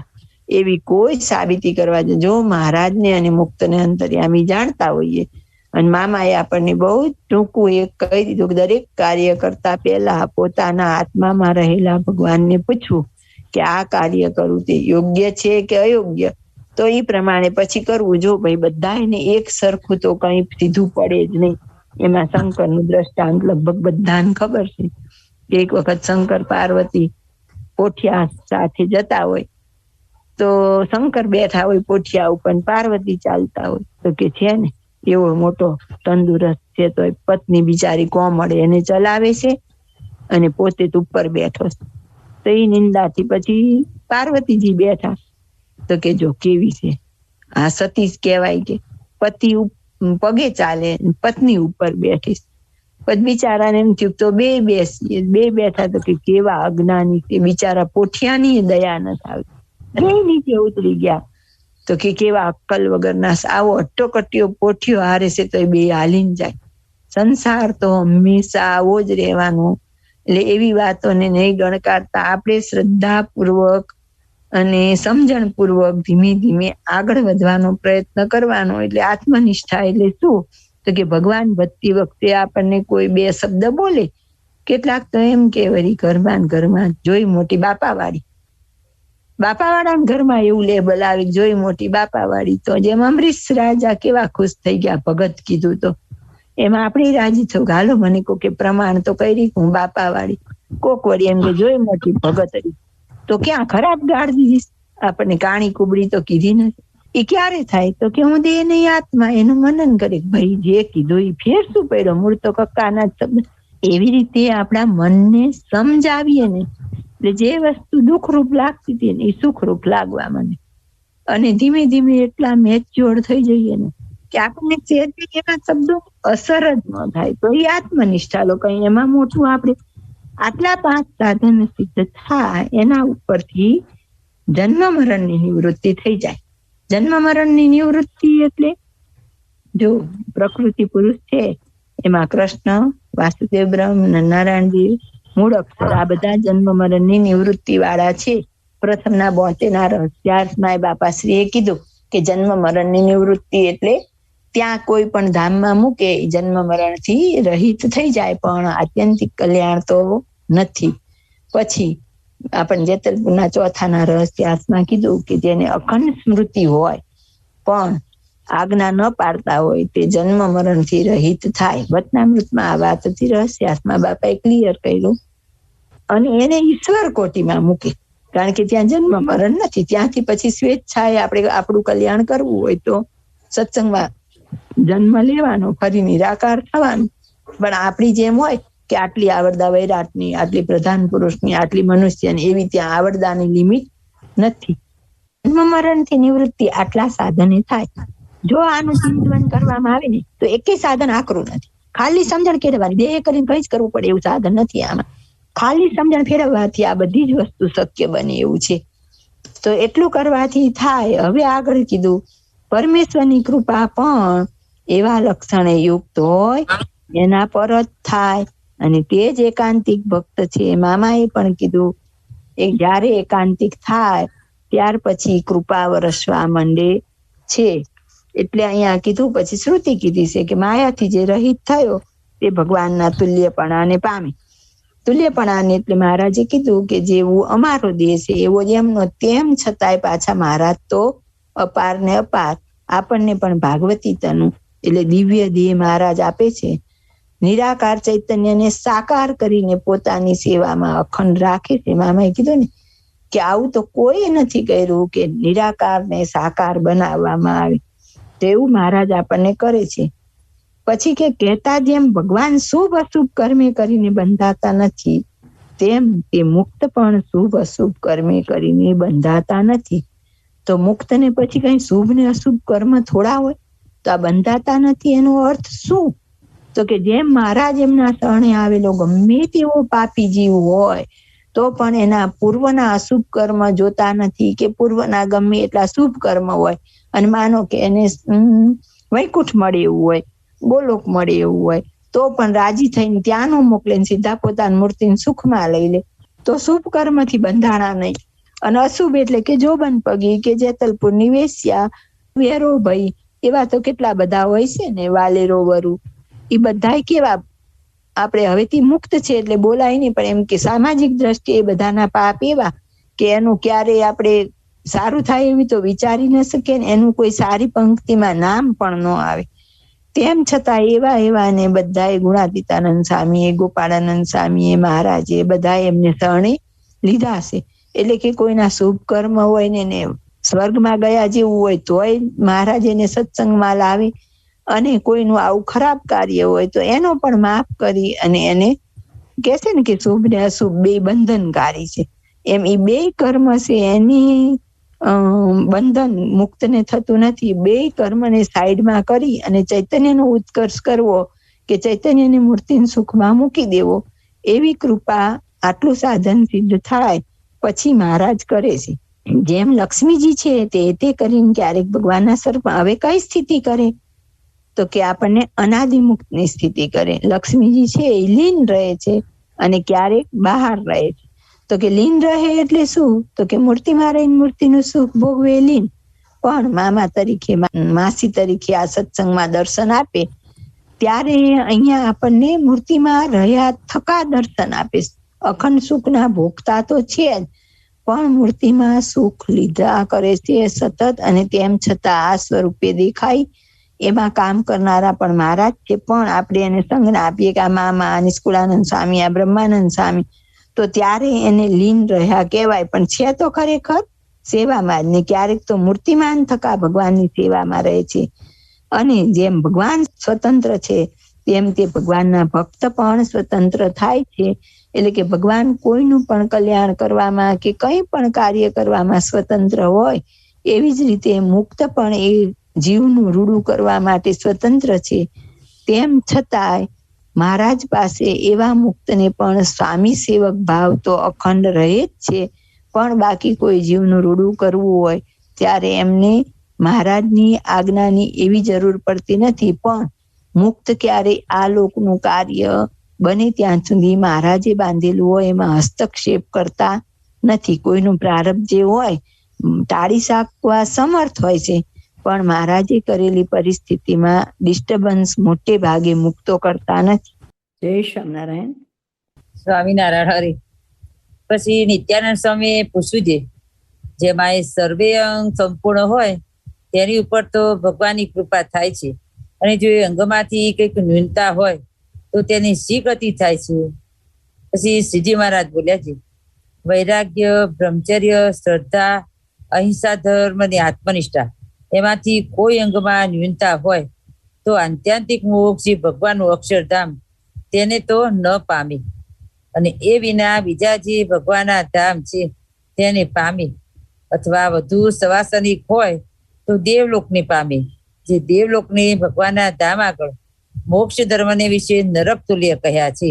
એવી કોઈ સાબિતી કરવા જો મહારાજને અને મુક્તને અંતર્યામી જાણતા હોઈએ. અને મામાએ આપણને બહુ ટૂંકું એક કહી દીધું કે દરેક કાર્ય કરતા પહેલા પોતાના આત્મામાં રહેલા ભગવાનને પૂછવું કે આ કાર્ય કરવું તે યોગ્ય છે કે અયોગ્ય, તો એ પ્રમાણે પછી કરવું. જો ભાઈ બધા એને એક સરખું તો કઈ સીધું પડે જ નહીં. એમાં શંકરનું દ્રષ્ટાંત લગભગ બધાને ખબર છે. એક વખત શંકર પાર્વતી પોઠિયા સાથે જતા હોય તો શંકર બેઠા હોય પોઠિયા ઉપર, પાર્વતી ચાલતા હોય. તો કે છે ને એવો મોટો તંદુરસ્ત છે તો પત્ની બિચારી કોમળે એને ચલાવે છે અને પોતે ઉપર બેઠો છે. તો એ નિંદાથી પછી પાર્વતીજી બેઠા તો કે જો કેવી છે આ સતી કહેવાય કે પતિ પગે ચાલે પત્ની ઉપર બેઠી. પછી બિચારાને એમ થયું તો બેસીએ, બેઠા તો કે કેવા અજ્ઞાની તે બિચારા પોઠિયાની દયા ન આવી, નીચે ઉતરી ગયા. તો કે કેવા અક્કલ વગરના, આવો અટ્ટોકટ્ટીઓ પોઠિયો હારે છે તો એ બે હાલીને જાય. સંસાર તો હંમેશા આવો જ રહેવાનો. એટલે એવી વાતોને નહીં ગણકારતા આપણે શ્રદ્ધાપૂર્વક અને સમજણપૂર્વક ધીમે ધીમે આગળ વધવાનો પ્રયત્ન કરવાનો. એટલે આત્મનિષ્ઠા એટલે શું? તો કે ભગવાન ભક્તિ વખતે આપણને કોઈ 2 શબ્દ બોલે, કેટલાક તો એમ કે વળી ઘરમાં જોઈ મોટી બાપાવાળાના ઘરમાં એવું લેબલ આવી જોઈ મોટી બાપાવાળી. તો જેમ અમરીશ રાજા કેવા ખુશ થઈ ગયા ભગત કીધું તો એમાં આપણે રાજી થયું કે હાલો મને કોકે પ્રમાણ તો કરી, હું બાપા વાળી. કોક વળી એમ કે જોઈ મોટી ભગત તો ક્યાં ખરાબ ગાળ દીધી, આપણને કાણી કુબડી તો કીધી નથી. એ ક્યારે થાય તો કે હું દેહ નહીં આત્મા, એનું મનન કરી. ભાઈ જે કીધું એ ફેર શું પડ્યો, મૂળ તો કક્કાના જ શબ્દ. એવી રીતે આપણા મનને સમજાવીએ ને એટલે જે વસ્તુ દુઃખરૂપ લાગતી હતી ને એ સુખરૂપ લાગવા મને. અને ધીમે ધીમે એટલા મેચ્યોર થઈ જઈએ ને કે આપણને એના શબ્દો અસર જ ન થાય. તો એ આત્મનિષ્ઠા લો, કઈ એમાં મોટું આપણે આટલા 5 સાધન સિદ્ધ થાય એના ઉપરથી જન્મ મરણની નિવૃત્તિ થઈ જાય. જન્મ મરણની નિવૃત્તિ એટલે જો પ્રકૃતિ પુરુષ છે એમાં કૃષ્ણ, વાસુદેવ બ્રહ્મ, નારાયણજી, મૂળ અક્ષર આ બધા જન્મ મરણની નિવૃત્તિ વાળા છે. પ્રથમના 72 રહસ્યાર્થમાં બાપાશ્રીએ કીધું કે જન્મ મરણની નિવૃત્તિ એટલે ત્યાં કોઈ પણ ધામમાં મૂકે જન્મ મરણથી રહિત થઈ જાય, પણ આત્યંતિક કલ્યાણ તો નથી. પછી આપણે જેતલપુરના 4થા રહસ્યાર્થમાં કીધું કે જેને અખંડ સ્મૃતિ હોય પણ આજ્ઞા ન પાડતા હોય તે જન્મ મરણથી રહિત થાય. વચનામૃતમાં આ વાત હતી, રહસ્યાર્થમાં બાપાએ ક્લિયર કર્યું. અને એને ઈશ્વર કોટીમાં મૂકે, કારણ કે ત્યાં જન્મ મરણ નથી. ત્યાંથી પછી સ્વેચ્છાએ આપણે આપણું કલ્યાણ કરવું હોય તો સત્સંગમાં જન્મ લેવાનો, ફરી નિરાકાર થવાનું. પણ આપણી જેમ હોય કે આટલી આવરદા વૈરાટની, આટલી પ્રધાન પુરુષની, આટલી મનુષ્યની, એવી ત્યાં આવરદાની લિમિટ નથી. જન્મ મરણથી નિવૃત્તિ આટલા સાધને થાય. જો આનું ચિંતન કરવામાં આવે ને તો એકે સાધન આકરું નથી. ખાલી સમજણ કેળવવાની, દેહ કરીને કઈ જ કરવું પડે એવું સાધન નથી આમાં. ખાલી સમજણ ફેરવવાથી આ બધી જ વસ્તુ શક્ય બને એવું છે. તો એટલું કરવાથી થાય. હવે આગળ કીધું પરમેશ્વરની કૃપા પણ એવા લક્ષણે યુક્ત હોય એના પર જ થાય. અને તે જ એકાંતિક ભક્ત છે. મામાએ પણ કીધું એ જયારે એકાંતિક થાય ત્યાર પછી કૃપા વરસવા માંડે છે. એટલે અહીંયા કીધું, પછી શ્રુતિ કીધી છે કે માયાથી જે રહિત થયો તે ભગવાનના તુલ્યપણાને પામે. તુલ્યપણાને એટલે મહારાજે કીધું કે જેવું અમારો દેહ છે એવો એમનો, તેમ છતાંય પાછા મહારાજ તો અપાર ને અપાર. આપણને પણ ભાગવતી તનું એટલે દિવ્ય દેહ મહારાજ આપે છે. નિરાકાર ચૈતન્યને સાકાર કરીને પોતાની સેવામાં અખંડ રાખે છે. મામાએ કીધું ને કે આવું તો કોઈ નથી કર્યું કે નિરાકાર ને સાકાર બનાવવામાં આવે. તેવું મહારાજ આપણને કરે છે. પછી કે કહેતા જેમ ભગવાન શુભ અશુભ કર્મે કરીને બંધાતા નથી, તેમ તે મુક્ત પણ શુભ અશુભ કર્મે કરીને બંધાતા નથી. તો મુક્ત ને પછી કઈ શુભ ને અશુભ કર્મ થોડા હોય? તો આ બંધાતા નથી એનો અર્થ શું? તો કે જેમ મહારાજ એમના શરણે આવેલો ગમે તેવો પાપી જીવ હોય તો પણ એના પૂર્વના અશુભ કર્મ જોતા નથી, કે પૂર્વના ગમે એટલા શુભ કર્મ હોય અને માનો કે એને વૈકુંઠ મળે એવું હોય, ગોલોક મળે એવું હોય, તો પણ રાજી થઈને ત્યાં નો મોકલે, સીધા પોતાની મૂર્તિને સુખમાં લઈ લે, તો શુભ કર્મથી બંધાણા નહીં. અને અશુભ એટલે કે જોબન પગી, કે જેતલપુરની વેશ્યા, વેરો ભાઈ, એવા તો કેટલા બધા હોય છે ને, વાલેરો વરુ, એ બધા કેવા આપણે હવેથી મુક્ત છે એટલે બોલાય નહીં, પણ એમ કે સામાજિક દ્રષ્ટિએ બધાના પાપ એવા કે એનું ક્યારે આપણે સારું થાય એવી તો વિચારી ન શકે ને, એનું કોઈ સારી પંક્તિમાં નામ પણ ન આવે. તેમ છતાં એવા ને બધાએ ગુણાતીતાનંદ સ્વામીએ, ગોપાળાનંદ સ્વામીએ, મહારાજે બધા એમને શરણે લીધા છે. એટલે કે કોઈના શુભ કર્મ હોય ને સ્વર્ગમાં ગયા જેવું હોય તોય મહારાજ એને સત્સંગમાં લાવે, અને કોઈનું આવું ખરાબ કાર્ય હોય તો એનો પણ માફ કરી અને એને કે છે ને કે શુભ ને અશુભ બે બંધનકારી છે. એમ એ બે કર્મ છે એની બંધન મુક્તને થતું નથી. બે કર્મને સાઈડમાં કરી અને ચૈતન્યનો ઉત્કર્ષ કરવો, કે ચૈતન્યની મૂર્તિને સુખમાં મૂકી દેવો, એવી કૃપા આટલું સાધન સિદ્ધ થાય પછી મહારાજ કરે છે. જેમ લક્ષ્મીજી છે તે કરીને ક્યારેક ભગવાનના સ્વરૂપમાં હવે કઈ સ્થિતિ કરે તો કે આપણને અનાદિમુક્તની સ્થિતિ કરે. લક્ષ્મીજી છે એ લીન રહે છે અને ક્યારેક બહાર રહે છે. તો કે લીન રહે એટલે શું? તો કે મૂર્તિમાં રહીને મૂર્તિનું સુખ ભોગવે લીન, પણ મામા તરીકે, માસી તરીકે આ સત્સંગમાં દર્શન આપે ત્યારે અહીંયા આપણને મૂર્તિમાં રહ્યા થકા દર્શન આપે. અખંડ સુખના ભોગતા તો છે જ, પણ મૂર્તિમાં સુખ લીધા કરે છે સતત, અને તેમ છતાં આ સ્વરૂપે દેખાય એમાં કામ કરનારા પણ મહારાજ છે, પણ આપણે એને સંજ્ઞા આપીએ કે આ મામા, આ નિષ્કુળાનંદ સ્વામી, આ બ્રહ્માનંદ સ્વામી, તો ત્યારે એને લીન રહ્યા કહેવાય, પણ છે તો ખરેખર સેવામાં જ ને. ક્યારેક તો મૂર્તિમાન થકા ભગવાનની સેવામાં રહે છે. અને જેમ ભગવાન સ્વતંત્ર છે તેમ તે ભગવાનના ભક્ત પણ સ્વતંત્ર થાય છે. એટલે કે ભગવાન કોઈનું પણ કલ્યાણ કરવામાં કે કંઈ પણ કાર્ય કરવામાં સ્વતંત્ર હોય, એવી જ રીતે મુક્ત પણ એ જીવનું રૂડું કરવા માટે સ્વતંત્ર છે. તેમ છતાંય મહારાજ પાસે એવા મુક્તને પણ સ્વામી સેવક ભાવ તો અખંડ રહે જ છે. પણ બાકી કોઈ જીવનું રૂડું કરવું હોય ત્યારે એમને મહારાજની આજ્ઞાની એવી જરૂર પડતી નથી. પણ મુક્ત ક્યારે આ લોકનું કાર્ય બને ત્યાં સુધી મહારાજે બાંધેલું હોય એમાં હસ્તક્ષેપ કરતા નથી. કોઈનું પ્રારબ્ધ જે હોય ટાળી શકવા સમર્થ હોય છે, પણ મહારાજે કરેલી પરિસ્થિતિમાં ડિસ્ટર્બન્સ મોટે ભાગે મુક્તો કરતા નથી. જય સ્વામિનારાયણ. સ્વામિનારાયણ હરે. પછી નિત્યાનંદ સ્વામીએ પૂછ્યું છે, જેમાં એ સર્વે અંગ સંપૂર્ણ હોય તેની ઉપર તો ભગવાનની કૃપા થાય છે, અને જો એ અંગમાંથી કંઈક ન્યૂનતા હોય તો તેની શી ગતિ થાય છે? પછી શ્રીજી મહારાજ બોલ્યા છે, વૈરાગ્ય, બ્રહ્મચર્ય, શ્રદ્ધા, અહિંસા ધર્મ અને આત્મનિષ્ઠા એમાંથી કોઈ અંગમાં ન્યૂનતા હોય તો આત્યંતિક મોક્ષ જે ભગવાનનું અક્ષરધામ તેને તો ન પામી, અને એ વિના બીજા જે ભગવાનના ધામ છે તેને પામી. અથવા વધુ સવાસનિક હોય તો દેવલોકને પામી, જે દેવલોકને ભગવાનના ધામ આગળ મોક્ષ ધર્મને વિશે નરક તુલ્ય કહ્યા છે.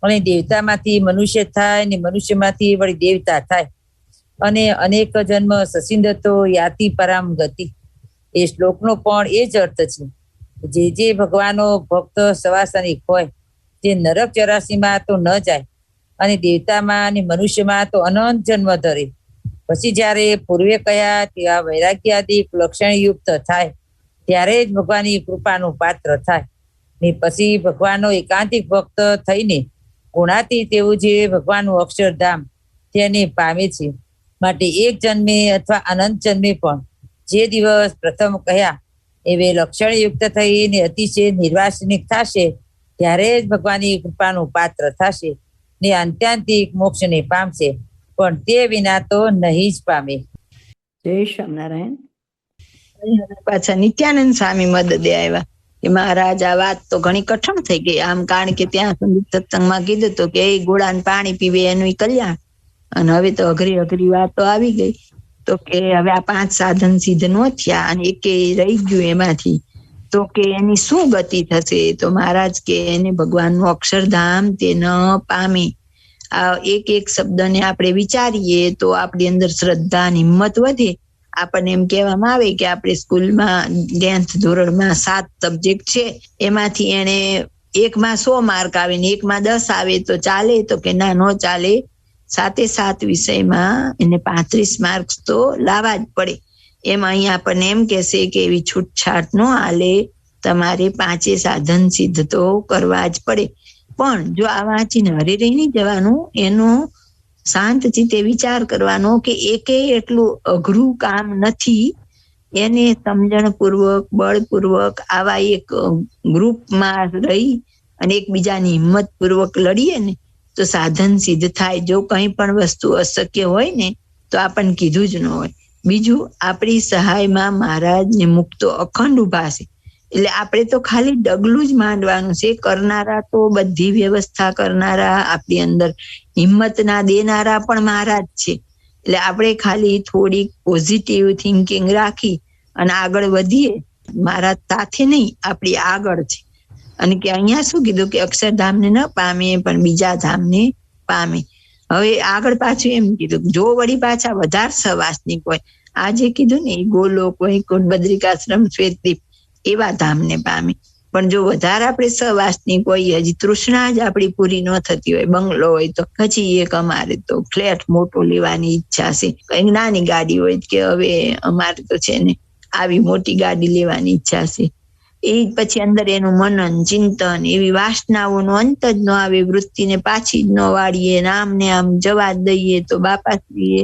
અને દેવતામાંથી મનુષ્ય થાય ને મનુષ્યમાંથી વળી દેવતા થાય, અને અનેક જન્મ સસિંદતો યાતિ પરામ ગતિ. એ શ્લોકનો પણ એ જ અર્થ છે, જે ભગવાનનો ભક્ત સવાસનિક હોય તે નરક 84માં તો ન જાય, અને દેવતામાં અને મનુષ્યમાં તો અનંત જન્મ ધરે. પછી જ્યારે પૂર્વે કયા તેવા વૈરાગ્યાદિક લક્ષણયુક્ત થાય ત્યારે જ ભગવાનની કૃપાનું પાત્ર થાય. ને પછી ભગવાનનો એકાંતિક ભક્ત થઈને ગુણાતીત એવું જે ભગવાનનું અક્ષરધામ તેને પામે છે. માટે એક જન્મે અથવા અનંત જન્મે પણ જે દિવસ પ્રથમ કહ્યા એવે લક્ષણયુક્ત થઈને અતિશય નિર્વાસનિક થશે ત્યારે જ ભગવાનની કૃપાનું પાત્ર થશે ને આત્યંતિક મોક્ષને પામશે, પણ તે વિના તો નહીં જ પામે. જય સ્વામિનારાયણ. પાછા નિત્યાનંદ સ્વામી મદદે આવ્યા કે મહારાજ આ વાત તો ઘણી કઠણ થઈ ગઈ આમ, કારણ કે ત્યાં સુધી સત્સંગમાં કીધું તો કે એ ગોળાને પાણી પીવે એનું કલ્યાણ, અને હવે તો અઘરી અઘરી વાતો આવી ગઈ. તો કે હવે આ 5 સાધન સિદ્ધ નો થયા અને એકે રહી ગયું એમાંથી, તો કે એની શું ગતિ થશે? તો મહારાજ કે એને ભગવાનનું અક્ષરધામ તે ન પામી. આ એક એક શબ્દને આપણે વિચારીએ તો આપણી અંદર શ્રદ્ધા અને હિંમત વધે. આપણને એમ કહેવામાં આવે કે આપણે સ્કૂલમાં 10th ધોરણમાં 7 સબ્જેક્ટ છે, એમાંથી એને એકમાં 100 માર્ક આવે ને એકમાં 10 આવે તો ચાલે? તો કે ના, ન ચાલે. 7 વિષયમાં એને 35 માર્ક્સ તો લાવવા જ પડે. એમ અહીંયા આપણને એમ કહેશે કે એવી છૂટછાટ ન હાલે, તમારે 5 સાધન સિદ્ધ તો કરવા જ પડે. પણ જો આ વાંચીને હરી રહી નહીં જવાનું, એનો શાંત ચિત્તે વિચાર કરવાનો કે એકે એટલું અઘરું કામ નથી. એને સમજણપૂર્વક બળપૂર્વક આવા એક ગ્રુપમાં રહી અને એકબીજાની હિંમતપૂર્વક લડીએ ને તો સાધન સિદ્ધ થાય. જો કંઈ પણ વસ્તુ અશક્ય હોય ને તો આપણને કીધું જ ન હોય. બીજું, આપણી સહાયમાં મહારાજ ને મુક્તો અખંડ ઉભા છે. એટલે આપણે તો ખાલી ડગલું જ માંડવાનું છે. કરનારા તો બધી વ્યવસ્થા કરનારા, આપણી અંદર હિંમત ના દેનારા પણ મહારાજ છે. એટલે આપણે ખાલી થોડીક પોઝિટિવ થિંકિંગ રાખી અને આગળ વધીએ. મહારાજ સાથે નહીં, આપણી આગળ છે. અને કે અહીંયા શું કીધું કે અક્ષરધામને ન પામે પણ બીજા ધામને પામે. હવે આગળ પાછું એમ કીધું, જો વળી પાછા વધારે સવાસનિક હોય, આજે કીધું ને ગોલોક હોય, બદ્રિકાશ્રમ, શ્વેતદીપ એવા ધામને પામે. પણ જો વધારે આપણે સવાસનિક હોઈએ, હજી તૃષ્ણા જ આપણી પૂરી ન થતી હોય, બંગલો હોય તો પછી એક અમારે તો ફ્લેટ મોટો લેવાની ઈચ્છા છે, કઈક નાની ગાડી હોય કે હવે અમારે તો છે ને આવી મોટી ગાડી લેવાની ઈચ્છા છે. એ પછી અંદર એનું મનન ચિંતન એવી વાસનાઓનો અંત જ ન આવે, વૃત્તિને પાછી જ ન વાળીએ, આમ ને આમ જવા દઈએ. તો બાપાશ્રીએ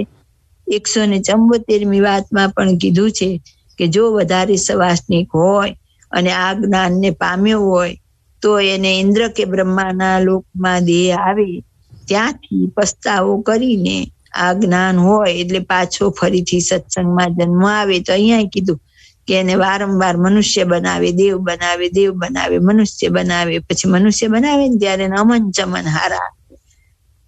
174મી વાતમાં પણ કીધું છે કે જો વધારે સવાસનિક હોય અને આ જ્ઞાનને પામ્યો હોય તો એને ઇન્દ્ર કે બ્રહ્માના લોકમાં દેહ આવે, ત્યાંથી પસ્તાવો કરીને આ જ્ઞાન હોય એટલે પાછો ફરીથી સત્સંગમાં જન્મ આવે. તો અહીંયા કીધું કે એને વારંવાર મનુષ્ય બનાવે, દેવ બનાવે, દેવ બનાવે, મનુષ્ય બનાવે. પછી મનુષ્ય બનાવે ને ત્યારે એને અમન ચમન હારા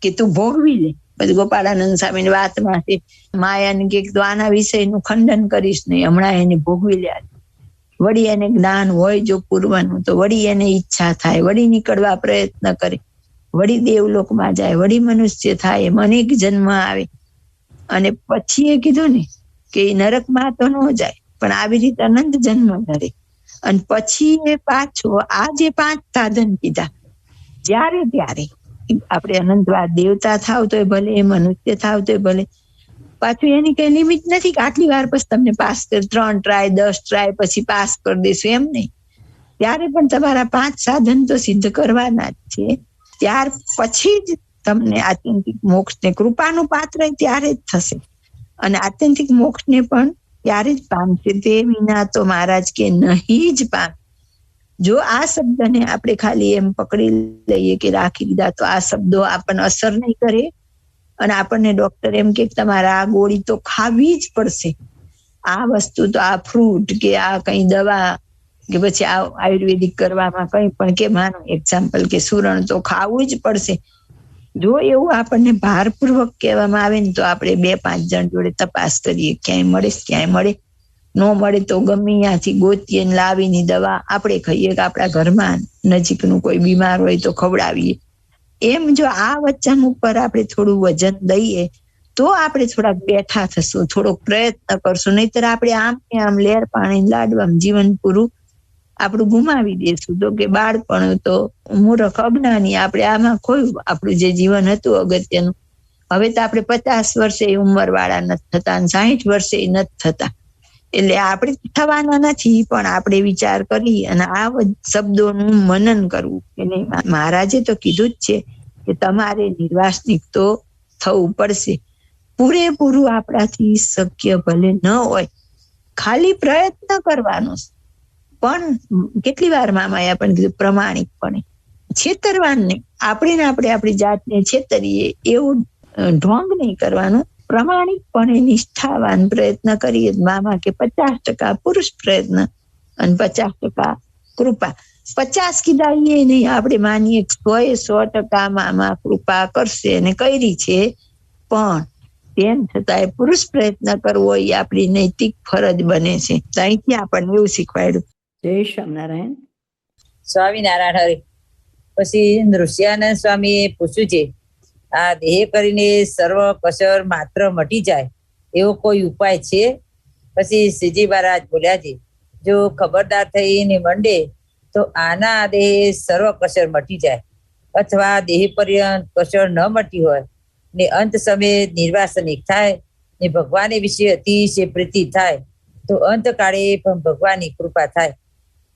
કે તું ભોગવી લે. પછી ગોપાળાનંદ સ્વામીની વાતમાંથી માયાને કે તું આના વિષયનું ખંડન કરીશ નહીં, હમણાં એને ભોગવી લે. વળી એને જ્ઞાન હોય જો પૂર્વનું તો વળી એને ઈચ્છા થાય, વળી નીકળવા પ્રયત્ન કરે, વળી દેવલોકમાં જાય, વળી મનુષ્ય થાય, એમ અનેક જન્મ આવે. અને પછી એ કીધું ને કે નરકમાં તો ન જાય પણ આવી રીતે અનંત જન્મ ધરે. અને પછી એ પાછો આ જે 5 સાધન કીધા, જ્યારે ત્યારે આપણે અનંતવાર દેવતા થાવ તોય ભલે, મનુષ્ય થાવ તોય ભલે, પાછું એની કઈ લિમિટ નથી કે આટલી વાર પછી તમને પાસ 3 ટ્રાય 10 ટ્રાય પછી પાસ કરી દેશું, એમ નહીં. ત્યારે પણ તમારા 5 સાધન તો સિદ્ધ કરવાના જ છે. ત્યાર પછી જ તમને આત્યંતિક મોક્ષને કૃપાનું પાત્ર ત્યારે જ થશે અને આત્યંતિક મોક્ષને પણ ત્યારે જ પામશે. તે વિના તો મહારાજ કે નહીં જ પામે. જો આ શબ્દને આપણે ખાલી એમ પકડી લઈએ કે રાખી લીધા તો આ શબ્દો આપણને અસર નહીં કરે અને આપણને ડોક્ટર એમ કે તમારે આ ગોળી તો ખાવી જ પડશે, આ વસ્તુ તો આ ફ્રૂટ કે આ કઈ દવા કે પછી આ આયુર્વેદિક કરવામાં કઈ પણ કે માનો એક્ઝામ્પલ કે સુરણ તો ખાવું જ પડશે. જો એવું આપણને ભારપૂર્વક કહેવામાં આવે ને તો આપણે 2-5 જણ જોડે તપાસ કરીએ, ક્યાંય મળે ન મળે તો ગમે ત્યાંથી ગોતીએ લાવીને દવા આપણે ખાઈએ કે આપણા ઘરમાં નજીકનું કોઈ બીમાર હોય તો ખવડાવીએ. એમ જો આ વચન ઉપર આપણે થોડું વજન દઈએ તો આપણે થોડાક બેઠા થશું, થોડોક પ્રયત્ન કરશું. નહીતર આપણે આમ ને આમ લેર પાણી લાડવામાં જીવન પૂરું આપણું ગુમાવી દેશું. તો કે બાળપણ તો મૂર્ખ અજ્ઞાની, આપણે આમાં ખોયું આપણું જે જીવન હતું અગત્યનું. હવે તો આપણે 50 વર્ષે ઉંમર વાળા નથી થતા, 60 વર્ષે નથી થતા. એટલે આપણે થવાના નથી, પણ આપણે વિચાર કરી અને આ શબ્દોનું મનન કરવું. એટલે મહારાજે તો કીધું જ છે કે તમારે નિર્વાસનિક તો થવું પડશે. પૂરેપૂરું આપણાથી શક્ય ભલે ન હોય, ખાલી પ્રયત્ન કરવાનો. પણ કેટલી વાર મામાએ આપણને કીધું પ્રમાણિકપણે, છેતરવાને આપણે આપણી જાતને છેતરીએ એવું ઢોંગ નહીં કરવાનું. પ્રમાણિકપણે નિષ્ઠાવાન પ્રયત્ન કરીએ. મામા કે 50% પુરુષ પ્રયત્ન અને 50% કૃપા. 50 કીધા એ નહીં, આપણે માનીએ 100% મામા કૃપા કરશે અને કરી છે, પણ તેમ છતાં પુરુષ પ્રયત્ન કરવો એ આપણી નૈતિક ફરજ બને છે. અહીંથી આપણને એવું શીખવાડ્યું. જય સ્વામિનારાયણ. સ્વામિનારાયણ હરે. પછી નૃસિંહાનંદ સ્વામીએ પૂછ્યું છે, આ દેહ કરીને સર્વ કસર માત્ર મટી જાય એવો કોઈ ઉપાય છે? પછી શ્રીજી મહારાજ બોલ્યા છે, જો ખબરદાર થઈને મંડે તો આના દેહ સર્વ કસર મટી જાય, અથવા દેહ પર્યંત કસર ન મટી હોય ને અંત સમયે નિર્વાસનિક થાય ને ભગવાન વિશે અતિશય પ્રીતિ થાય તો અંતકાળે પણ ભગવાનની કૃપા થાય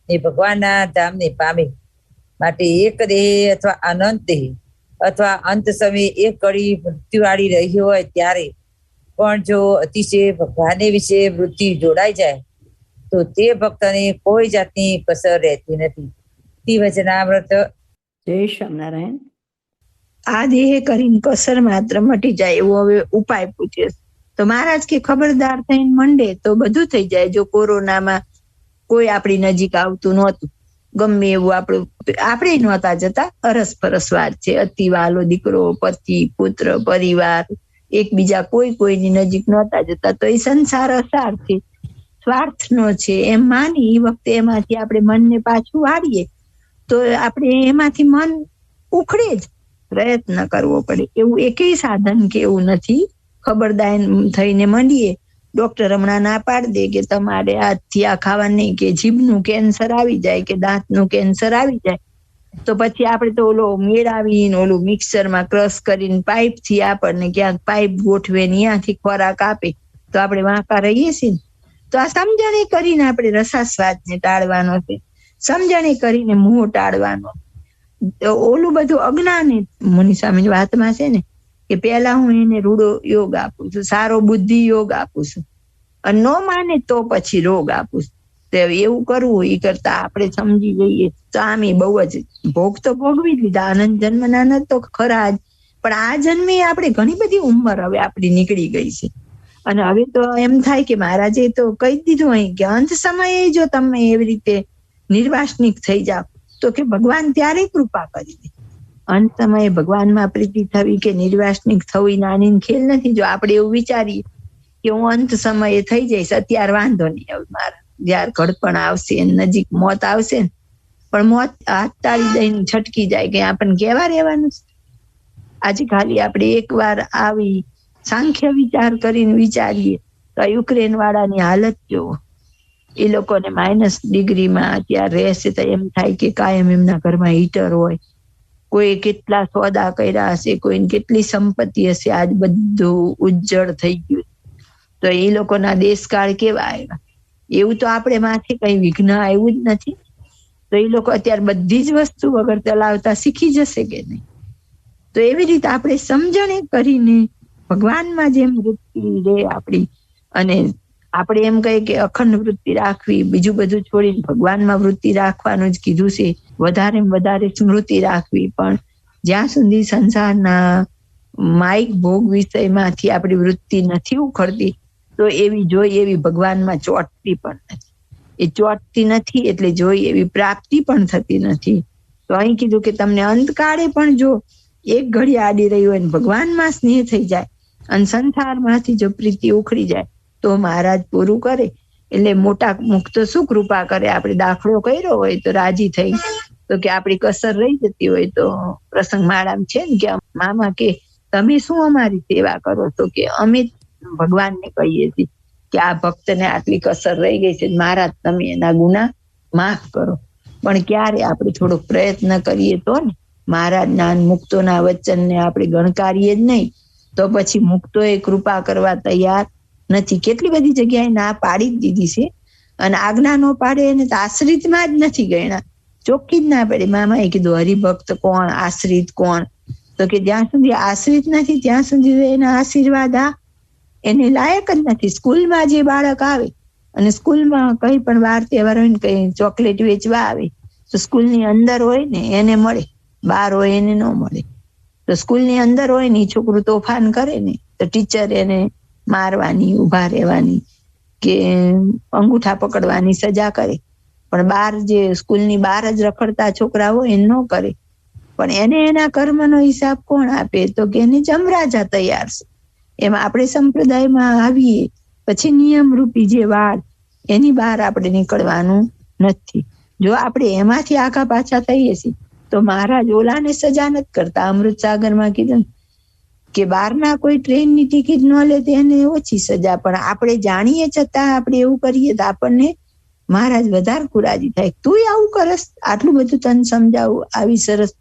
ને ભગવાનના ધામને પામે. માટે એક દેહ અથવા અનંત દેહ અથવા અંત સમયે એક કડી મૃત્યુ આડી રહી હોય ત્યારે પણ જો અતિશય ભગવાને વિશે વૃત્તિ જોડાઈ જાય તો તે ભક્તને કોઈ જાતની કસર રહેતી નથી. વચનામૃત. જય સ્વામિનારાયણ. આ દેહ કરીને કસર માત્ર મટી જાય એવો હવે ઉપાય પૂછ્યો તો મહારાજ કે ખબરદાર થઈને મંડે તો બધું થઈ જાય. જો કોરોનામાં કોઈ આપણી નજીક આવતું નહોતું, ગમે એવું આપણે નહોતા જતા, અરસપરસ વાત છે, અતિ વાલો દીકરો, પતિ, પુત્ર, પરિવાર, એકબીજા કોઈની નજીક નહોતા જતા. તો એ સંસાર અસાર છે, સ્વાર્થનો છે એમ માની એ વખતે એમાંથી આપણે મનને પાછું વાળીએ તો આપણે એમાંથી મન ઉખડે જ. પ્રયત્ન કરવો પડે. એવું એકેય સાધન કે એવું નથી. ખબરદાર થઈને મંડીએ, ડોક્ટર હમણાં ના પાડી દે કે તમારે આજથી આ ખાવા નહીં, કે જીભનું કેન્સર આવી જાય કે દાંતનું કેન્સર આવી જાય તો પછી આપણે તો ઓલો મેળાવીને ઓલું મિક્સરમાં ક્રશ કરીને પાઇપથી આપણને ક્યાંક પાઇપ ગોઠવે ત્યાંથી ખોરાક આપે તો આપણે વાંકા રહીએ છીએ ને. તો આ સમજણી કરીને આપણે રસાસ્વાદને ટાળવાનો છે, સમજણી કરીને મોહ ટાળવાનો. ઓલું બધું અજ્ઞાને મુનિ સ્વામીની વાતમાં છે ને કે પેલા હું એને રૂડો યોગ આપું છું, સારો બુદ્ધિ યોગ આપું છું, અને ન માને તો પછી રોગ આપું છું. તો એવું કરવું એ કરતા આપણે સમજી જઈએ તો આમ બહુ જ ભોગ તો ભોગવી લીધા, આનંદ જન્મના તો ખરા જ, પણ આ જન્મે આપણે ઘણી બધી ઉંમર હવે આપણી નીકળી ગઈ છે. અને હવે તો એમ થાય કે મહારાજે તો કહી દીધું અહીં કે અંત સમયે જો તમે એવી રીતે નિર્વાસનિક થઈ જાઓ તો કે ભગવાન ત્યારે કૃપા કરી દે. અંત સમયે ભગવાનમાં પ્રીતિ થવી કે નિર્વાસનિક થવી નાની ખેલ નથી. જો આપણે એવું વિચારીએ કે હું અંત સમયે થઈ જઈશ, અત્યારે વાંધો નહીં, હવે મારા જયારે ઘડપણ આવશે, નજીક મોત આવશે ને, પણ મોત હાથ તાળી દઈને છટકી જાય કે આપણને કેવા રહેવાનું. આજે ખાલી આપણે એકવાર આવી સાંખ્ય વિચાર કરીને વિચારીએ તો યુક્રેન વાળાની હાલત જોવો, એ લોકોને -ડિગ્રીમાં અત્યારે રહેશે તો એમ થાય કે કાયમ એમના ઘરમાં હીટર હોય. કોઈ કેટલા સોદા કર્યા હશે, કોઈને કેટલી સંપત્તિ હશે, આજ બધું ઉજ્જળ થઈ ગયું. તો એ લોકોના દેશકાળ કેવા આવ્યા, એવું તો આપણે માથે કઈ વિઘ્ન આવ્યું જ નથી. તો એ લોકો અત્યારે બધી જ વસ્તુ વગર ચલાવતા શીખી જશે કે નહીં. તો એવી રીતે આપણે સમજણે કરીને ભગવાનમાં જેમ વૃત્તિ રે આપણી, અને આપણે એમ કહીએ કે અખંડ વૃત્તિ રાખવી, બીજું બધું છોડીને ભગવાનમાં વૃત્તિ રાખવાનું જ કીધું છે. વધારે વધારે સ્મૃતિ રાખવી, પણ જ્યાં સુધી સંસારના માઇક ભોગ વિષયમાંથી આપણી વૃત્તિ નથી ઉખડતી તો એવી જોઈ એવી ભગવાનમાં ચોટતી પણ નથી. એ ચોટતી નથી એટલે જોઈ એવી પ્રાપ્તિ પણ થતી નથી. તો અહીં કીધું કે તમને અંતકાળે પણ જો એક ઘડી આડી રહી હોય ને ભગવાનમાં સ્નેહ થઈ જાય અને સંસારમાંથી જો પ્રીતિ ઉખડી જાય તો મહારાજ પૂરું કરે. એટલે મોટા મુક્ત શું કૃપા કરે, આપણે દાખલો કર્યો હોય તો રાજી થઈ, તો કે આપણી કસર રહી જતી હોય તો પ્રસંગ માળામાં છે ને કે મામા કે તમે શું અમારી સેવા કરો, તો કે અમે ભગવાનને કહીએ છીએ કે આ ભક્તને આટલી કસર રહી ગઈ છે, મહારાજ તમે એના ગુના માફ કરો. પણ ક્યારે આપણે થોડોક પ્રયત્ન કરીએ તો ને, મહારાજના મુક્તોના વચનને આપણે ગણકારીએ જ નહીં તો પછી મુક્તો એ કૃપા કરવા તૈયાર નથી. કેટલી બધી જગ્યાએ ના પાડી જ દીધી છે, અને આજ્ઞા નો પાડે એને તો આશ્રિતમાં જ નથી ગણ્યા, ચોખ્ખી જ ના પડે. મામાએ કીધું હરિભક્ત કોણ, આશ્રિત કોણ, તો કે જ્યાં સુધી આશ્રિત નથી ત્યાં સુધી એના આશીર્વાદ એને લાયક જ નથી. સ્કૂલમાં જે બાળક આવે અને સ્કૂલમાં કઈ પણ વાર તહેવાર હોય ને કઈ ચોકલેટ વેચવા આવે તો સ્કૂલની અંદર હોય ને એને મળે, બહાર હોય એને ન મળે. તો સ્કૂલની અંદર હોય ને છોકરું તોફાન કરે ને તો ટીચર એને મારવાની, ઉભા રહેવાની કે અંગૂઠા પકડવાની સજા કરે. પણ બહાર જે સ્કૂલની બહાર જ રખડતા છોકરા હોય એ ન કરે. પણ એને એના કર્મનો હિસાબ કોણ આપે, તો કે એને જમરાજા તૈયાર છે. એમાં આપણે સંપ્રદાયમાં આવીએ પછી નિયમ રૂપી જે વાળ એની બહાર આપણે નીકળવાનું નથી. જો આપણે એમાંથી આગા પાછા થઈએ છીએ તો મહારાજ ઓલાને સજા નથી કરતા. અમૃત સાગરમાં કીધું કે બહારના કોઈ ટ્રેનની ટિકિટ ન લે તો એને ઓછી સજા, પણ આપણે જાણીએ છતાં આપણે એવું કરીએ તો આપણને મહારાજ વધારે કુરાજી થાય. તું આવું કરસ, આટલું બધું તને સમજાવું, આવી સરસ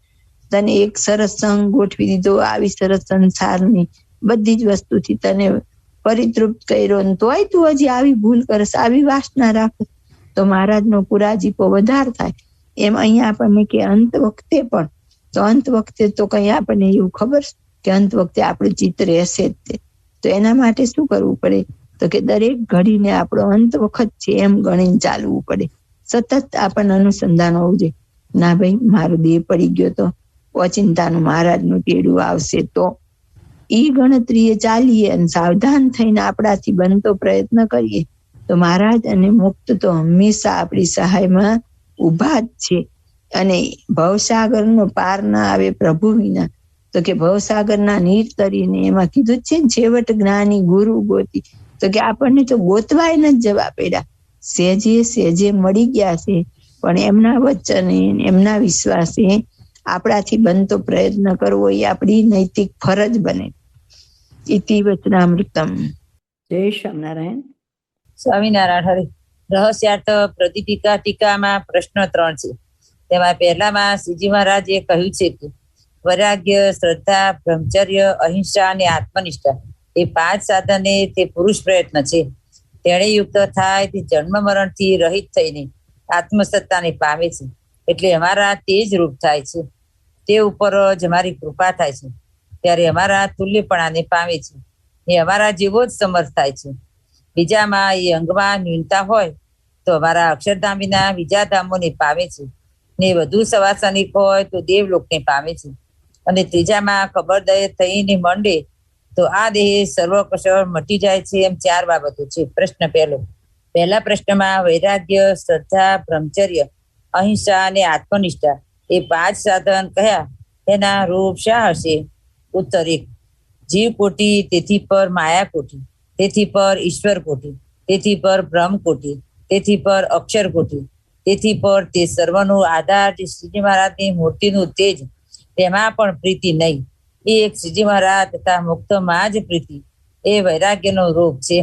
તને એક સરસ સંગ ગોઠવી દીધો, આવી સરસ સંસારની બધી જ વસ્તુથી તને પરિતૃપ્ત કર્યો, તોય તું હજી આવી ભૂલ કરસ, આવી વાસના રાખ, તો મહારાજનો કુરાજીપો વધારે થાય. એમ અહીંયા આપણને કે અંત વખતે પણ, તો અંત વખતે તો કઈ આપણને એવું ખબર કે અંત વખતે આપણું ચિત્ત રહેશે જ તે. તો એના માટે શું કરવું પડે, તો કે દરેક ઘડીને આપણો અંત વખત છે એમ ગણીને ચાલવું પડે. સતત આપણને અનુસંધાન હોવું જોઈએ. ના ભાઈ મારો દેહ પડી ગયો તો ઓચિંતાનું મહારાજનું ટેડું આવશે, તો ઈ ગણતરીએ ચાલીએ અને સાવધાન થઈને આપણાથી બનતો પ્રયત્ન કરીએ તો મહારાજ અને મુક્ત તો હંમેશા આપણી સહાયમાં ઉભા જ છે. અને ભવસાગરનો પાર ના આવે પ્રભુ વિના, તો કે ભવસાગરના નીર તરીને એમાં કીધું છે ને છેવટ જ્ઞાની ગુરુ ગોતી, તો કે આપણને તો ગોતવાય ન જવા પડ્યા, સહેજે સહેજે મળી ગયા છે. પણ એમના વચને એમના વિશ્વાસે આપણાથી બનતો પ્રયત્ન કરવો એ આપણી નૈતિક ફરજ બને. ઇતિ વચનામૃતમ. જય સ્વામિનારાયણ. સ્વામિનારાયણ. હરે. રહસ્યાર્થ પ્રદીપિકા ટીકામાં પ્રશ્ન 3 છે. તેમાં પહેલામાં શ્રીજી મહારાજે કહ્યું છે કે વૈરાગ્ય, શ્રદ્ધા, બ્રહ્મચર્ય, અહિંસા અને આત્મનિષ્ઠા એ 5 સાધને તે પુરુષ પ્રયત્ન છે. તેણે યુક્ત થાય તે જન્મ મરણથી રહિત થઈને આત્મસત્તાને પામે છે. એટલે અમારા તે જ રૂપ થાય છે. તે ઉપર જ અમારી કૃપા થાય છે. ત્યારે અમારા તુલ્યપણાને પામે છે. એ અમારા જેવો જ સમર્થ થાય છે. બીજામાં એ અંગમાં ન્યૂનતા હોય તો અમારા અક્ષરધામ વિના બીજા ધામોને પામે છે, ને વધુ સવાસનિક હોય તો દેવલોકને પામે છે. અને ત્રીજામાં ખબરદય થઈને મંડે તો આ દેહ સર્વ કસર મટી જાય છે. એમ 4 બાબતો છે. પ્રશ્ન પહેલા પ્રશ્નમાં વૈરાગ્ય, શ્રદ્ધા, બ્રહ્મચર્ય, અહિંસા અને આત્મનિષ્ઠા એ 5 સાધન કયા, એના રૂપ શા હશે? ઉત્તર 1, જીવ કોટી, તેથી પર માયા કોટી, તેથી પર ઈશ્વર કોટી, તેથી પર બ્રહ્મ કોટી, તેથી પર અક્ષર કોટી, તેથી પર તે સર્વનો આધાર જે શ્રીજી મહારાજની મૂર્તિનું તેજ, તેમાં પણ પ્રીતિ નહીં. એ એક શ્રીજી મહારાજ તથા મુક્તમાં જ પ્રીતિ, એ વૈરાગ્યનો રૂપ છે.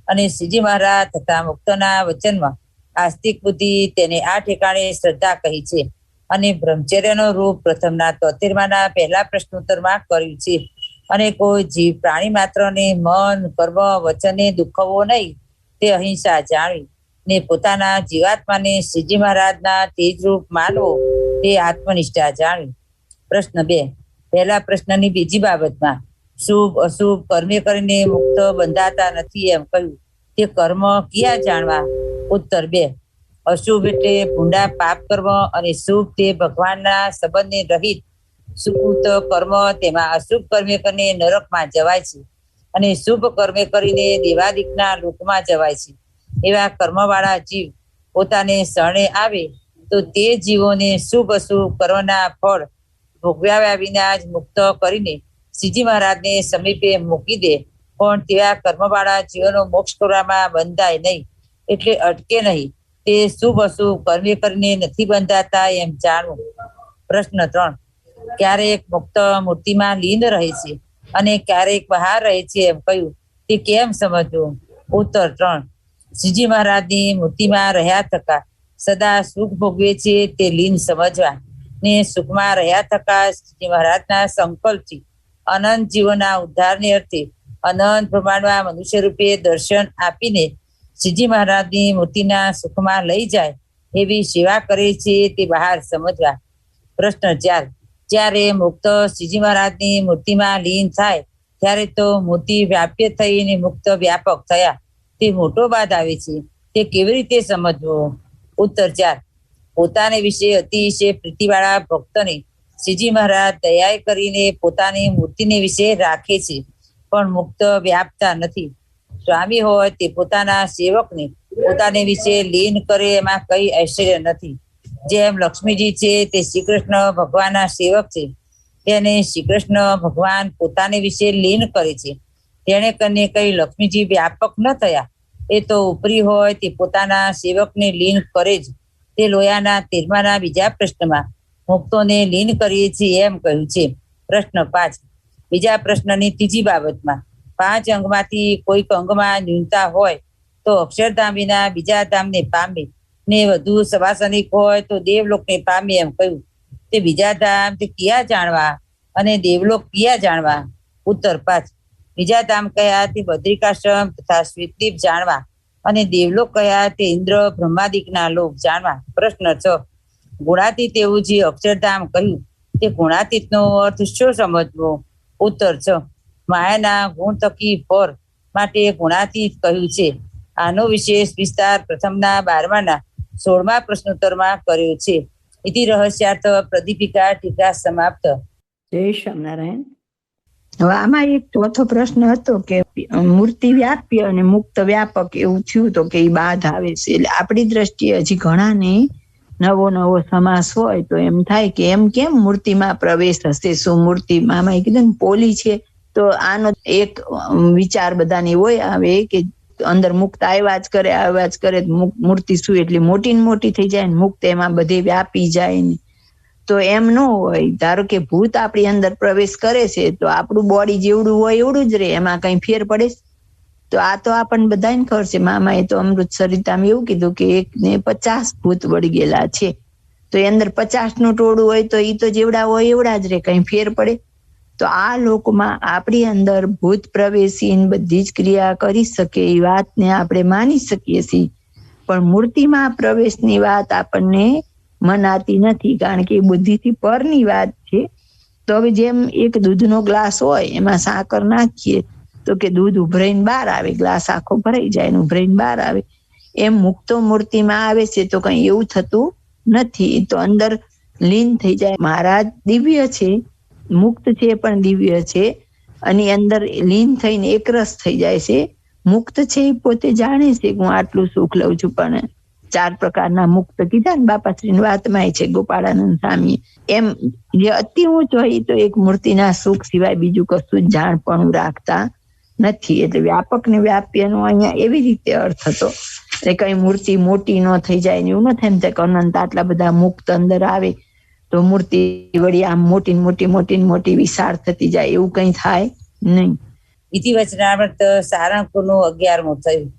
અને શ્રીજી મહારાજ તથા મુક્તના વચનમાં આસ્તિક બુદ્ધિ, તેને આ ઠેકાણે શ્રદ્ધા કહી છે. અને બ્રહ્મચર્યનો રૂપ પ્રથમના 73માના પહેલા પ્રશ્નોત્તરમાં કર્યું છે. અને કોઈ જીવ પ્રાણી માત્રને મન, કર્મ, વચને દુખવવો નહીં, તે અહિંસા જાણવી. ને પોતાના જીવાત્માને શ્રીજી મહારાજના તેજરૂપ માનવો, તે આત્મનિષ્ઠા જાણવી. પ્રશ્ન 2, પહેલા પ્રશ્નની બીજી બાબતમાં શુભ અશુભ કર્મે કરીને મુક્ત બંધાતા નથી એમ કહ્યું, તે કર્મ ક્યાં જાણવા? ઉત્તર 2, અશુભ એટલે ભૂંડા પાપ કર્મ, અને શુભ તે ભગવાનના સંબંધને રહિત સુકૃત કર્મ. તેમાં અશુભ કર્મે કરીને નરકમાં જવાય છે, અને શુભ કર્મે કરીને દેવાદિકના લોકમાં જવાય છે. એવા કર્મવાળા જીવ પોતાને શરણે આવે તો તે જીવોને શુભ અશુભ કર્મના ફળ ભોગવ્યા વિના જ મુક્ત કરીને શ્રીજી મહારાજને સમીપે મૂકી દે. પણ તેવા કર્મવાળા જીવોનો મોક્ષ કરવામાં બંધાય નહીં, એટલે અટકે નહીં. તે શુભ અશુભ કર્મે કરીને નથી બંધાતા એમ જાણવું. પ્રશ્ન 3, ક્યારેક મુક્ત મૂર્તિમાં લીન રહે છે અને ક્યારેક બહાર રહે છે એમ કહ્યું, તે કેમ સમજવું? ઉત્તર 3, શ્રીજી મહારાજની મૂર્તિમાં રહ્યા થકા સદા સુખ ભોગવે છે, તે લીન સમજવા. ને સુખમાં રહ્યા થકા શ્રીજી મહારાજના સંકલ્પથી અનંત જીવોના ઉદ્ધારને અર્થે અનંત પ્રમાણમાં મનુષ્ય રૂપે દર્શન આપીને શ્રીજી મહારાજની મૂર્તિના સુખમાં લઈ જાય એવી સેવા કરે છે, તે બહાર સમજવા. પ્રશ્ન 4, જ્યારે મુક્ત શ્રીજી મહારાજની મૂર્તિમાં લીન થાય ત્યારે તો મૂર્તિ વ્યાપ્ય થઈને મુક્ત વ્યાપક થયા, તે મોટો બાદ આવે છે, તે કેવી રીતે સમજવો? ઉત્તર 4, પોતાને વિશે અતિશય પ્રીતિવાળા ભક્તને શ્રીજી મહારાજ દયાએ કરીને પોતાની મૂર્તિને વિશે રાખે છે, પણ મુક્ત વ્યાપતા નથી. સ્વામી હોય તે પોતાના સેવકને પોતાને વિશે લીન કરે, એમાં કઈ આશ્ચર્ય નથી. જેમ લક્ષ્મીજી છે તે શ્રી કૃષ્ણ ભગવાનના સેવક છે, તેને શ્રી કૃષ્ણ ભગવાન પોતાને વિશે લીન કરે છે. તેને કરીને કઈ લક્ષ્મીજી વ્યાપક ન થયા. એ તો ઉપરી હોય તે પોતાના સેવકને લીન કરે જ. તે લોયાના 13માના બીજા પ્રશ્નમાં મુક્તોને લીન કરીએ છીએ એમ કહ્યું છે. પ્રશ્ન 5, બીજા પ્રશ્નની ત્રીજી બાબતમાં 5 અંગમાંથી કોઈક અંગમાં ન્યૂનતા હોય તો અક્ષરધામ વિના બીજા ધામને પામે, ને વધુ સવાસનિક હોય તો દેવલોકને પામે એમ કહ્યું. તે બીજા ધામ તે ક્યાં જાણવા અને દેવલોક ક્યાં જાણવા? ઉત્તર 5, બીજા ધામ કયા તે બદ્રિકાશ્રમ તથા શ્વેતદીપ જાણવા, અને દેવલોક કયા તે ઇન્દ્ર બ્રહ્માદિકના લોક જાણવા. પ્રશ્ન 6, ગુણાતીત એવું જે અક્ષરધામ કહ્યું, તે ગુણાતીતનો અર્થ શું સમજવો? ઉત્તર 6, માયાના ગુણ થકી પર માટે ગુણાતીત કહ્યું છે. આનો વિશેષ વિસ્તાર પ્રથમના 12માના 16મા પ્રશ્નોત્તરમાં કર્યો છે. ઇતિ રહસ્યાર્થ પ્રદીપિકા ટીકા સમાપ્ત. જય સ્વામિનારાયણ. હવે આમાં એક ચોથો પ્રશ્ન હતો કે મૂર્તિ વ્યાપ્ય અને મુક્ત વ્યાપક એવું થયું તો કે એ બાધ આવે છે. એટલે આપણી દ્રષ્ટિએ હજી ઘણાને નવો સમાસ હોય તો એમ થાય કે એમ કેમ મૂર્તિમાં પ્રવેશ હશે? શું મૂર્તિમાં કીધું ને પોલી છે, તો આનો એક વિચાર બધાને હોય આવે કે અંદર મુક્ત આવ્યા જ કરે મૂર્તિ શું એટલી મોટી ને મોટી થઈ જાય ને મુક્ત એમાં બધે વ્યાપી જાય ને. તો એમ ન હોય. ધારો કે ભૂત આપણી અંદર પ્રવેશ કરે છે તો આપણું બોડી જેવડું હોય એવડું જ રહે, એમાં કઈ ફેર પડે? તો આ તો આપણને બધાને ખબર છે. મામાએ તો અમૃત સરિતામાં એવું કીધું કે 1ને 50 ભૂત વળી ગયેલા છે, તો એ અંદર 50નું ટોળું હોય તો એ તો જેવડા હોય એવડા જ રહે, કઈ ફેર પડે? તો આ લોકમાં આપણી અંદર ભૂત પ્રવેશી બધી જ ક્રિયા કરી શકે એ વાતને આપણે માની શકીએ છીએ, પણ મૂર્તિમાં પ્રવેશની વાત આપણને મનાતી નથી, કારણ કે એ બુદ્ધિથી પરની વાત છે. તો હવે જેમ એક દૂધનો ગ્લાસ હોય એમાં સાકર નાખીએ તો કે દૂધ ઉભરાઈને બહાર આવે, ગ્લાસ આખો ભરાઈ જાય ને ઉભરાઈને બહાર આવે. એમ મુક્તો મૂર્તિમાં આવે છે તો કઈ એવું થતું નથી, તો અંદર લીન થઈ જાય. મહારાજ દિવ્ય છે, મુક્ત છે પણ દિવ્ય છે, અને અંદર લીન થઈને એકરસ થઈ જાય છે. મુક્ત છે એ પોતે જાણે છે કે હું આટલું સુખ લઉં છું, પણ 4 પ્રકારના મુક્ત કીધા ને બાપાશ્રીની વાતમાં છે ગોપાળાનંદ સ્વામી. એમ જે અતિ ઊંચ હોય તો એક મૂર્તિના સુખ સિવાય બીજું કશું જ જાણપણું રાખતા નથી. એટલે વ્યાપક ને વ્યાપ્યનો અહીંયા એવી રીતે અર્થ હતો. એટલે કઈ મૂર્તિ મોટી ન થઈ જાય ને એવું ન થાય કે અનંત આટલા બધા મુક્ત અંદર આવે તો મૂર્તિ વળી આમ મોટી મોટી મોટી મોટી વિશાળ થતી જાય, એવું કઈ થાય નહીં. ઇતિ વચનામૃત સારંગપુરનું 11મું થયું.